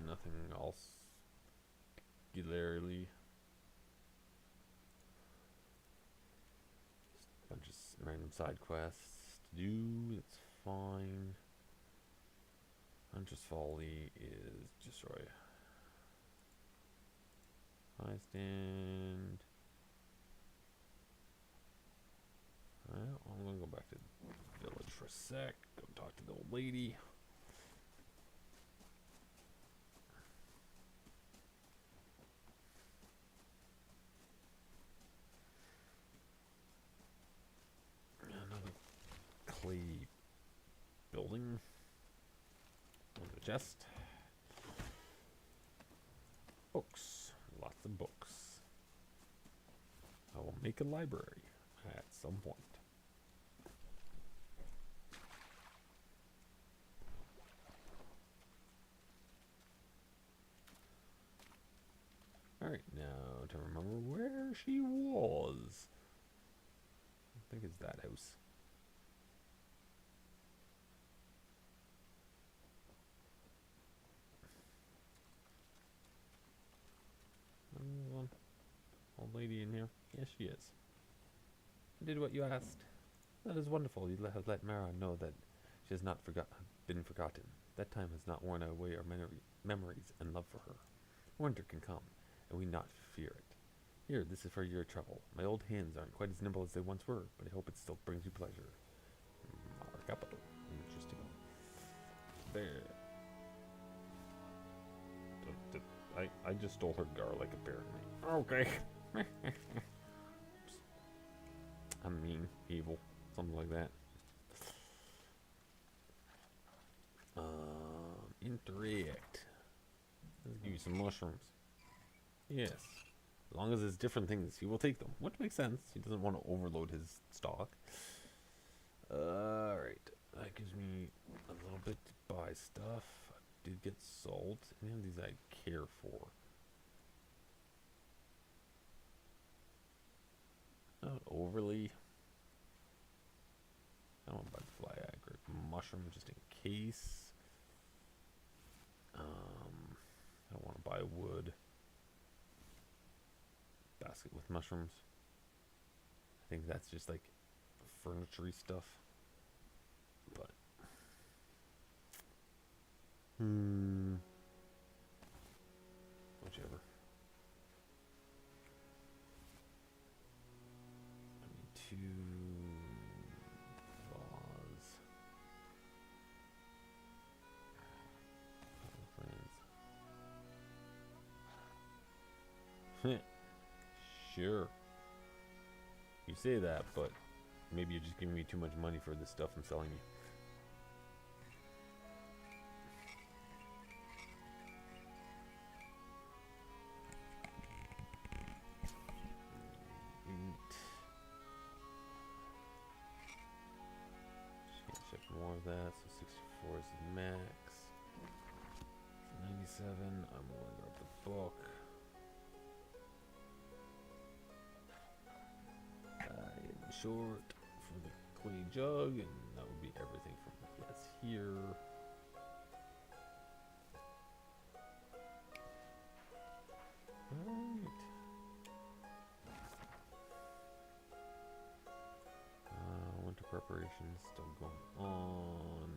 Nothing else particularly. Just a bunch of random side quests to do. That's fine. Hunter's Folly is destroy. High stand. I'm gonna go back to the village for a sec. Go talk to the old lady. Another clay building. On the chest. Books. Lots of books. I will make a library at some point. Alright, now to remember where she was. I think it's that house. Old lady in here? Yes, she is. I did what you asked. That is wonderful. You have let Mara know that she has not been forgotten. That time has not worn away our memories and love for her. Winter can come, and we not fear it. Here, this is for your trouble. My old hands aren't quite as nimble as they once were, but I hope it still brings you pleasure. Our capital. Interesting. There. I just stole her garlic, apparently. Okay. I'm mean, evil, something like that. Interact. Let's give you some mushrooms. Yes. As long as it's different things, he will take them. Which makes sense. He doesn't want to overload his stock. Alright. That gives me a little bit to buy stuff. I did get salt. Any of these I care for. Not overly. I don't want to buy the fly agric mushroom just in case. I don't want to buy wood. Basket with mushrooms. I think that's just like furniture-y stuff. But whichever. I need 2 vase. Sure. You say that, but maybe you're just giving me too much money for the stuff I'm selling you. Check more of that. So 64 is the max. 97. I'm gonna grab the book. Short for the clay jug, and that would be everything from that's here. Alright. Winter preparations still going on.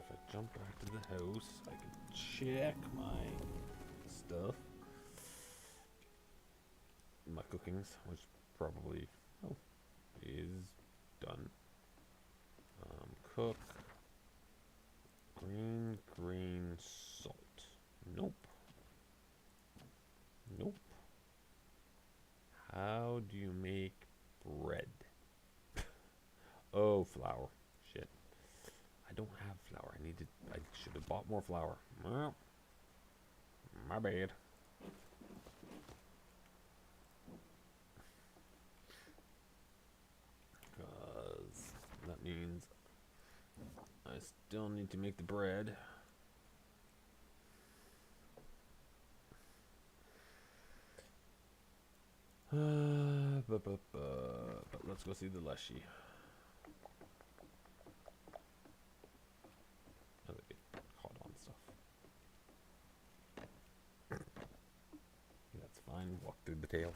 If I jump back to the house, I can check my stuff. My cookings, which probably is done. Cook green grain salt. Nope. Nope. How do you make bread? Oh, flour. Shit. I don't have flour. I should have bought more flour. Well, my bad. That means I still need to make the bread. But let's go see the Leshy. Oh, they get caught on stuff. That's fine. Walk through the tail.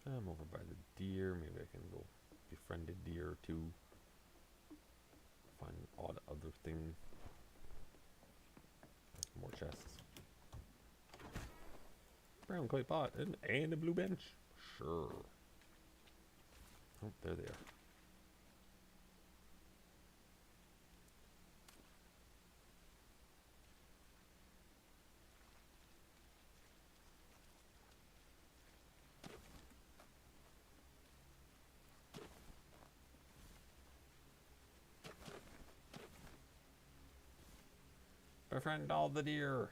I'm over by the deer. Maybe I can go befriend a deer or two. Find an odd other thing. More chests. Brown clay pot and a blue bench. Sure. Oh, there they are. Befriend all the deer.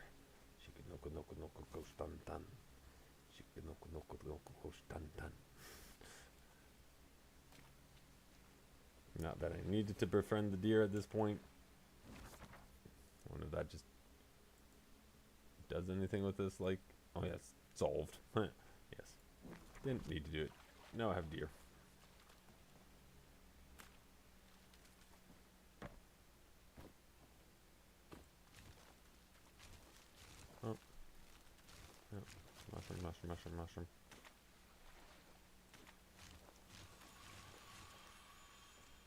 Not that I needed to befriend the deer at this point. I wonder if that just does anything with this. Like, oh yes, solved. Yes, didn't need to do it. Now I have deer. Mushroom.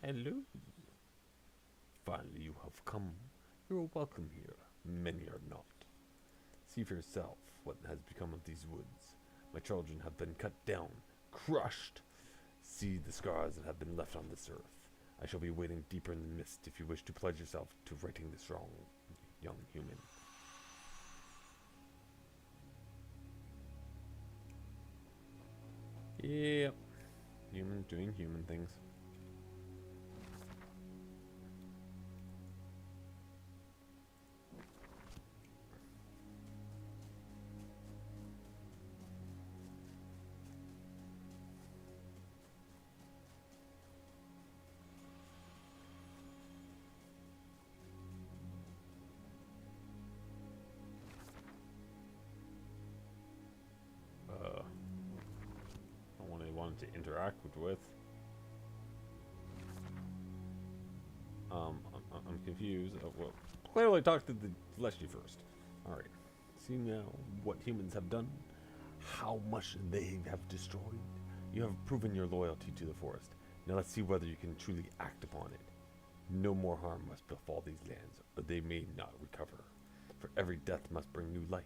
Hello. Finally, you have come. You're welcome here. Many are not. See for yourself what has become of these woods. My children have been cut down, crushed. See the scars that have been left on this earth. I shall be waiting deeper in the mist if you wish to pledge yourself to righting this wrong, young human. Yep. Human doing human things. To interact with. I'm confused. Well, clearly talk to the fleshy first. Alright. See now what humans have done? How much they have destroyed? You have proven your loyalty to the forest. Now let's see whether you can truly act upon it. No more harm must befall these lands, or they may not recover. For every death must bring new life.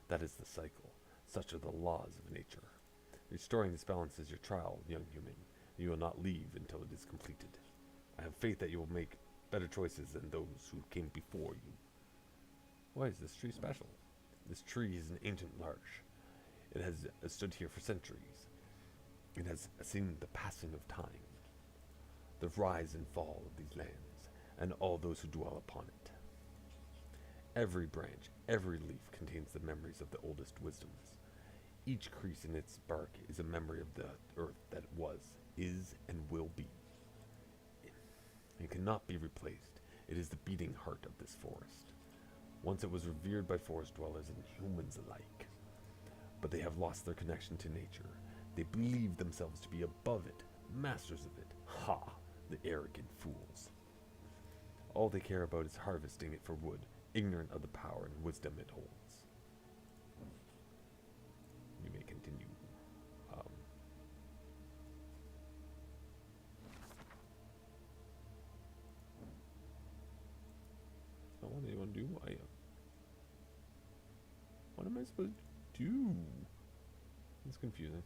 That is the cycle. Such are the laws of nature. Restoring this balance is your trial, young human. You will not leave until it is completed. I have faith that you will make better choices than those who came before you. Why is this tree special? This tree is an ancient larch. It has stood here for centuries. It has seen the passing of time, the rise and fall of these lands, and all those who dwell upon it. Every branch, every leaf contains the memories of the oldest wisdoms. Each crease in its bark is a memory of the earth that was, is, and will be. It cannot be replaced. It is the beating heart of this forest. Once it was revered by forest dwellers and humans alike. But they have lost their connection to nature. They believe themselves to be above it, masters of it. Ha! The arrogant fools. All they care about is harvesting it for wood, ignorant of the power and wisdom it holds. You may continue. What do you want to do? What am I supposed to do? It's confusing.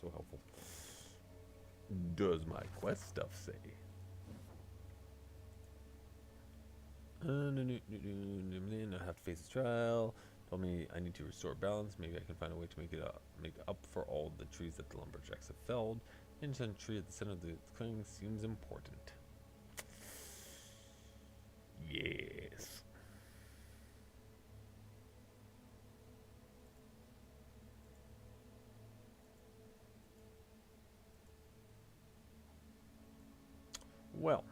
So helpful. Does my quest stuff say? I have to face this trial. Told me I need to restore balance. Maybe I can find a way to make up for all the trees that the lumberjacks have felled. The ancient tree at the center of the clearing seems important. Yes. Well.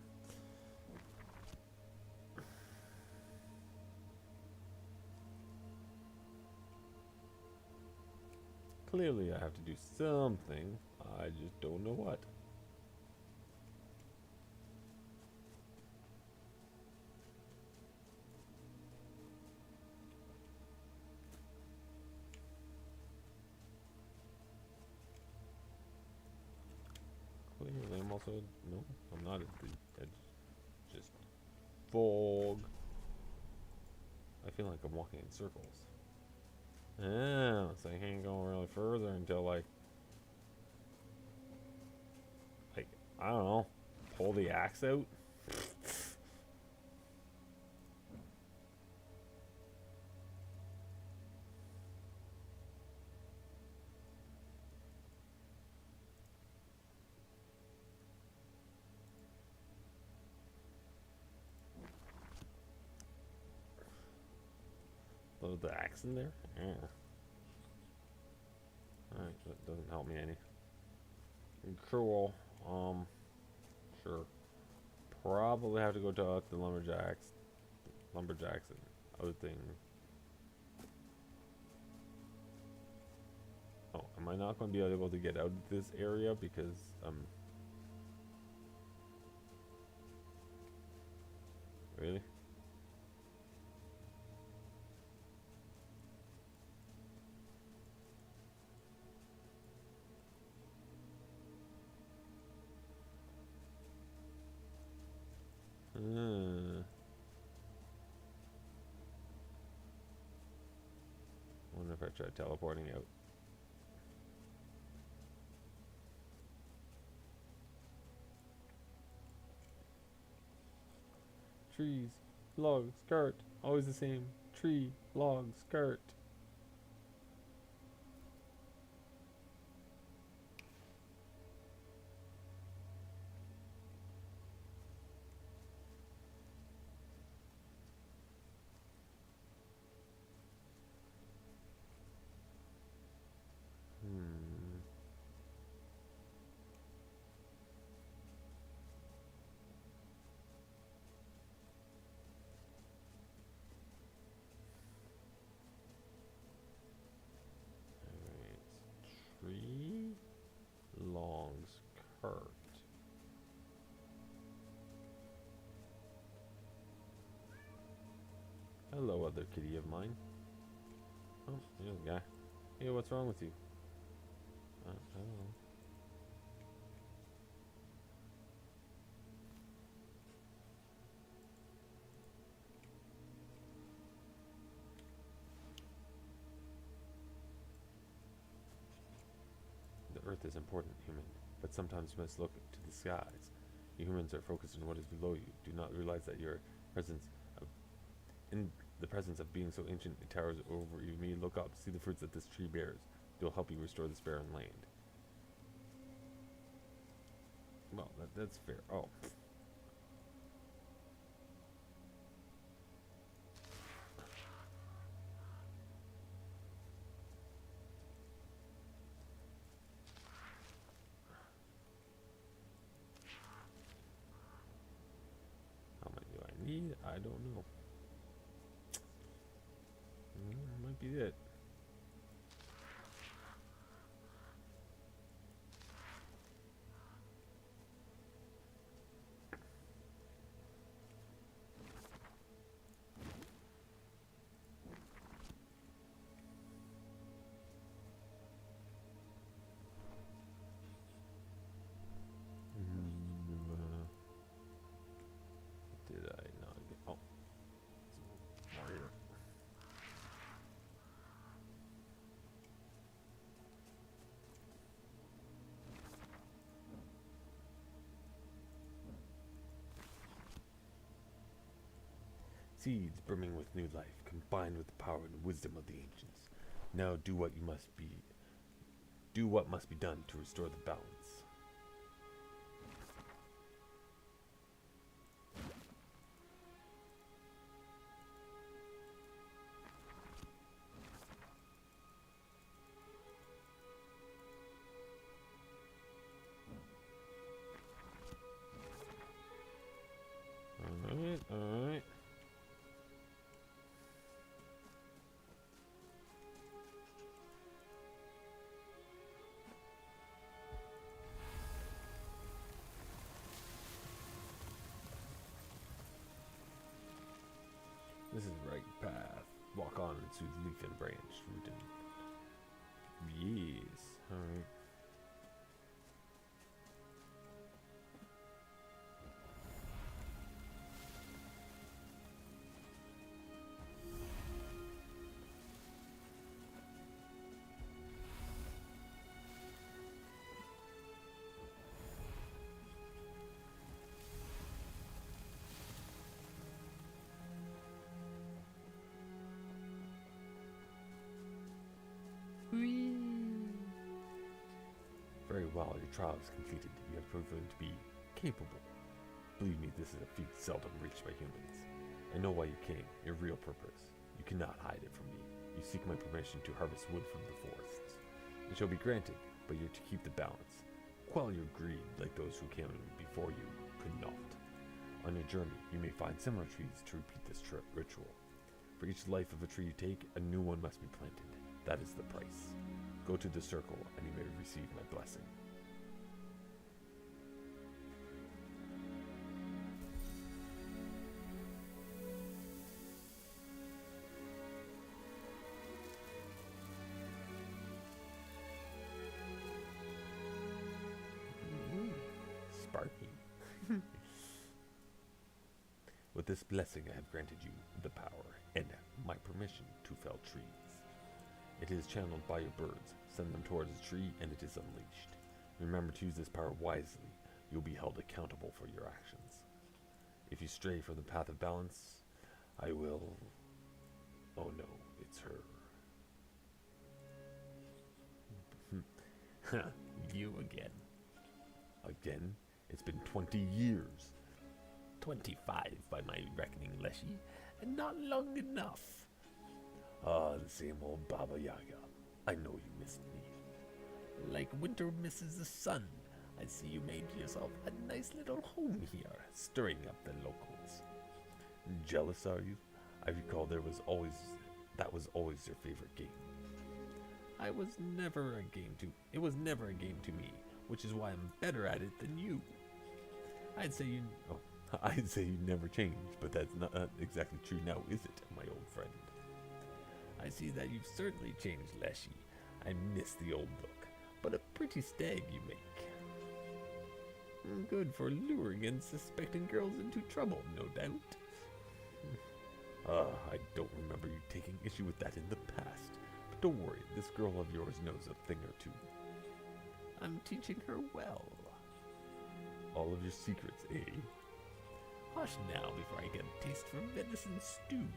Clearly I have to do something. I just don't know what. Clearly I'm also... No, I'm not at the edge. Just fog. I feel like I'm walking in circles. Oh, so I can't go really further until like, I don't know, pull the axe out. Load the axe in there? Yeah. Alright, that doesn't help me any. Cool. Sure. Probably have to go talk to the lumberjacks and other things. Oh, Am I not going to be able to get out of this area because really? Wonder if I try teleporting out. Trees, log, skirt, always the same. Tree, log, skirt. Tree, long skirt. Hello, other kitty of mine. Oh, here's a guy. Hey, what's wrong with you? I don't know. The earth is important, human, but sometimes you must look to the skies. You humans are focused on what is below you. Do not realize that your presence of, in the presence of being so ancient, it towers over you. May look up, see the fruits that this tree bears. It will help you restore this barren land. Well, that's fair. Oh. How many do I need? I don't know. Might be it. Did I not get? Oh, more here. Seeds brimming with new life, combined with the power and wisdom of the ancients. Now do what must be done to restore the balance. Alright. This is the right path. Walk on and soothe leaf and branch, root and... Yes. Alright. Very well, your trial is completed. You have proven to be capable. Believe me, this is a feat seldom reached by humans. I know why you came, your real purpose. You cannot hide it from me. You seek my permission to harvest wood from the forests. It shall be granted, but you're to keep the balance. Quell your greed like those who came before you could not. On your journey, you may find similar trees to repeat this ritual. For each life of a tree you take, a new one must be planted. That is the price. Go to the circle, and you may receive my blessing. Sparky. With this blessing I have granted you the power and my permission to fell trees. It is channeled by your birds. Send them towards the tree and it is unleashed. Remember to use this power wisely. You'll be held accountable for your actions. If you stray from the path of balance, I will... Oh no, it's her. You again. Again? It's been 20 years. 25 by my reckoning, Leshy, and not long enough. Ah, the same old Baba Yaga. I know you missed me. Like winter misses the sun, I see you made yourself a nice little home here, stirring up the locals. Jealous, are you? I recall that was always your favorite game. It was never a game to me, which is why I'm better at it than you. I'd say you never changed, but that's not exactly true now, is it, my old friend? I see that you've certainly changed, Leshy. I miss the old look, but a pretty stag you make. Good for luring and suspecting girls into trouble, no doubt. I don't remember you taking issue with that in the past. But don't worry, this girl of yours knows a thing or two. I'm teaching her well. All of your secrets, eh? Hush now before I get a taste for venison stew.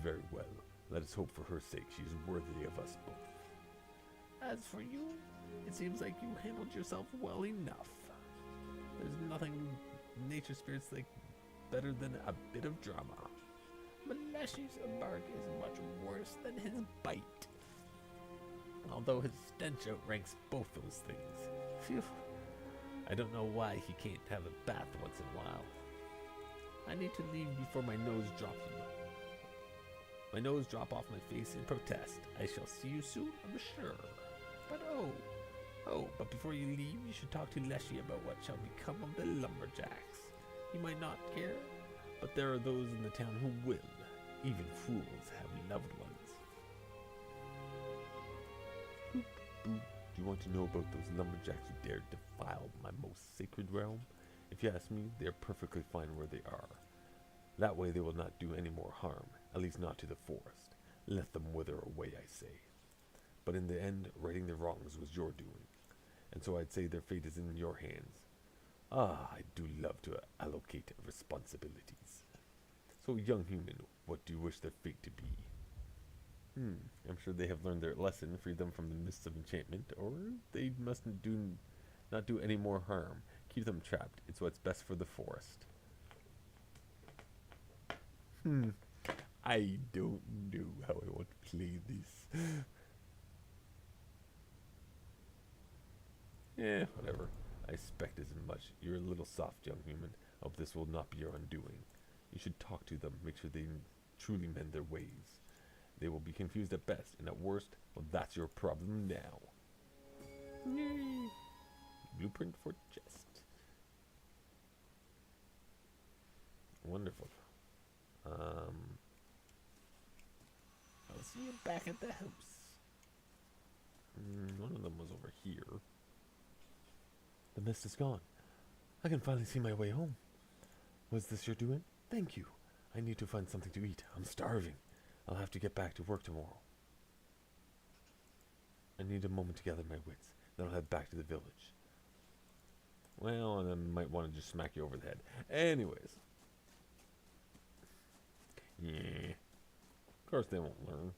Very well. Let us hope for her sake she is worthy of us both. As for you, it seems like you handled yourself well enough. There's nothing nature spirits like better than a bit of drama. But Leshy's bark is much worse than his bite. Although his stench outranks both those things. Phew. I don't know why he can't have a bath once in a while. I need to leave before my nose drop off my face in protest. I shall see you soon, I'm sure. But but before you leave, you should talk to Leshy about what shall become of the lumberjacks. You might not care, but there are those in the town who will. Even fools have loved ones. Boop, boop. Do you want to know about those lumberjacks who dared defile my most sacred realm? If you ask me, they are perfectly fine where they are. That way they will not do any more harm, at least not to the forest. Let them wither away, I say. But in the end, righting their wrongs was your doing, and so I'd say their fate is in your hands. Ah, I do love to allocate responsibilities. So, young human, what do you wish their fate to be? I'm sure they have learned their lesson, free them from the mists of enchantment, or they must not do any more harm. Keep them trapped. It's what's best for the forest. I don't know how I want to play this. Whatever. I expect as much. You're a little soft, young human. Hope this will not be your undoing. You should talk to them, make sure they truly mend their ways. They will be confused at best, and at worst, well, that's your problem now. Yay! Blueprint for chest. Wonderful. I'll see you back at the house. One of them was over here. The mist is gone. I can finally see my way home. Was this your doing? Thank you. I need to find something to eat. I'm starving. I'll have to get back to work tomorrow. I need a moment to gather my wits. Then I'll head back to the village. Well, and I might want to just smack you over the head. Anyways. Yeah. Of course they won't learn.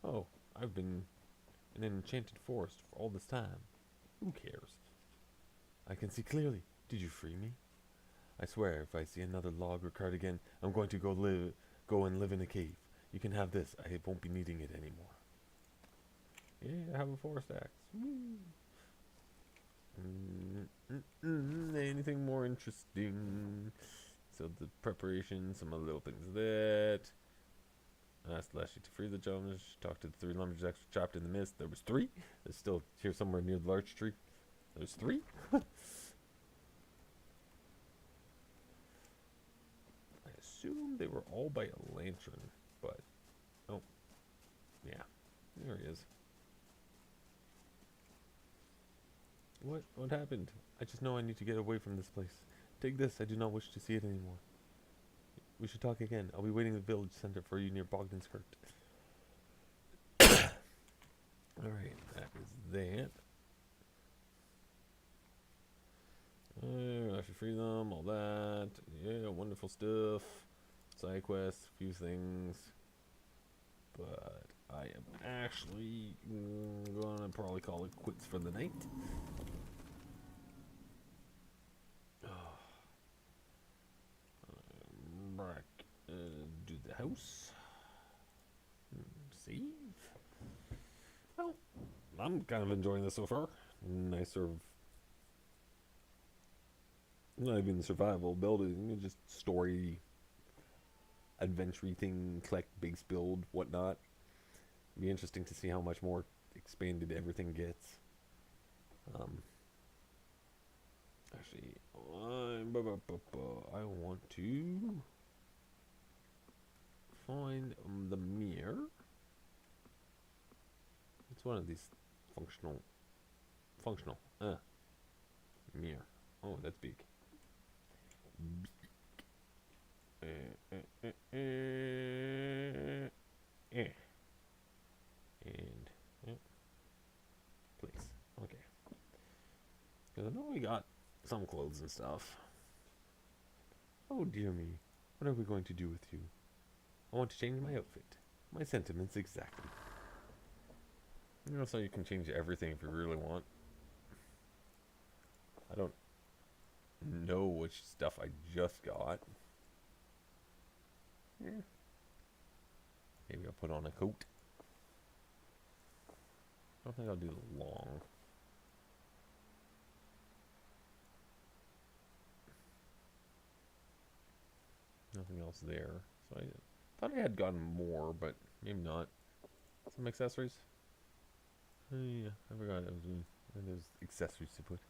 Oh, I've been in an enchanted forest for all this time. Who cares? I can see clearly. Did you free me? I swear, if I see another log or cart again, I'm going to go and live in a cave. You can have this. I won't be needing it anymore. Yeah, I have a forest axe. Anything more interesting? So the preparation, some other little things. asked Leshy to free the challenge. Talked to the 3 lumberjacks trapped in the mist. There was 3. They're still here somewhere near the large tree. There's 3. I assume they were all by a lantern, but oh, yeah, there he is. What happened? I just know I need to get away from this place. Take this. I do not wish to see it anymore. We should talk again. I'll be waiting in the village center for you near Bogdanskirk. Alright, that is that. I should free them, all that. Yeah, wonderful stuff. Side quests, a few things. But I am actually gonna probably call it quits for the night. Back do the house. Save. Well, I'm kind of enjoying this so far. Nice sort of, not even survival building, just story, adventure thing, collect, base build, whatnot. Be interesting to see how much more expanded everything gets. Actually, I want to find the mirror. It's one of these functional. Mirror. Oh, that's big. And place. Okay. Because I know we got some clothes and stuff. Oh dear me. What are we going to do with you? I want to change my outfit. My sentiments exactly. You know, so you can change everything if you really want. I don't know which stuff I just got. Yeah. Maybe I'll put on a coat. I don't think I'll do the long. Nothing else there. So I thought I had gotten more, but maybe not. Some accessories. Oh yeah, I forgot I was doing. There's accessories to put.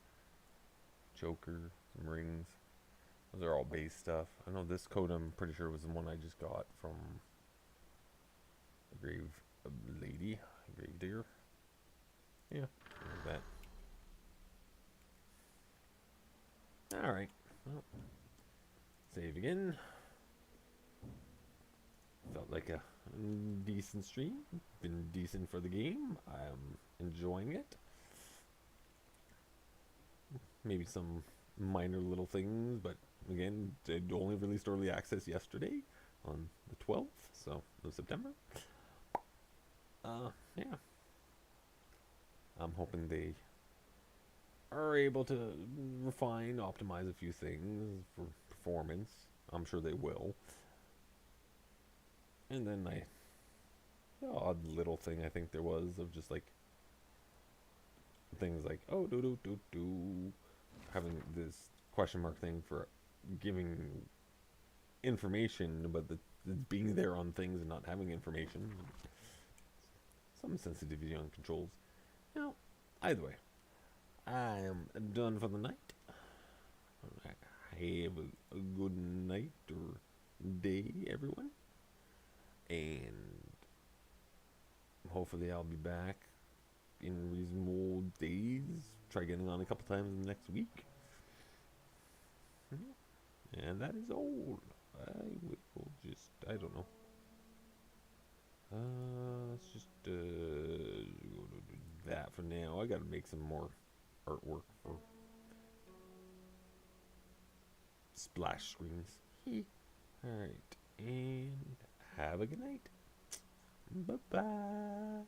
Choker, some rings. Those are all base stuff. I know this coat, I'm pretty sure, was the one I just got from the grave lady, grave digger. Yeah, like that. Alright, well, save again. Felt like a decent stream. Been decent for the game. I'm enjoying it. Maybe some minor little things, but again, it only released early access yesterday on the 12th, so of September. Yeah. I'm hoping they are able to refine, optimize a few things for performance. I'm sure they will. And then the odd little thing I think there was of just like things like, oh, having this question mark thing for giving information, but it's being there on things and not having information. Some sensitivity on controls. Now, either way, I am done for the night. Have a good night or day, everyone. And hopefully I'll be back in reasonable days. Try getting on a couple times next week. And that is all. I will just, I don't know. Let's just go to that for now. I gotta make some more artwork for splash screens. Alright, and have a good night. Bye-bye.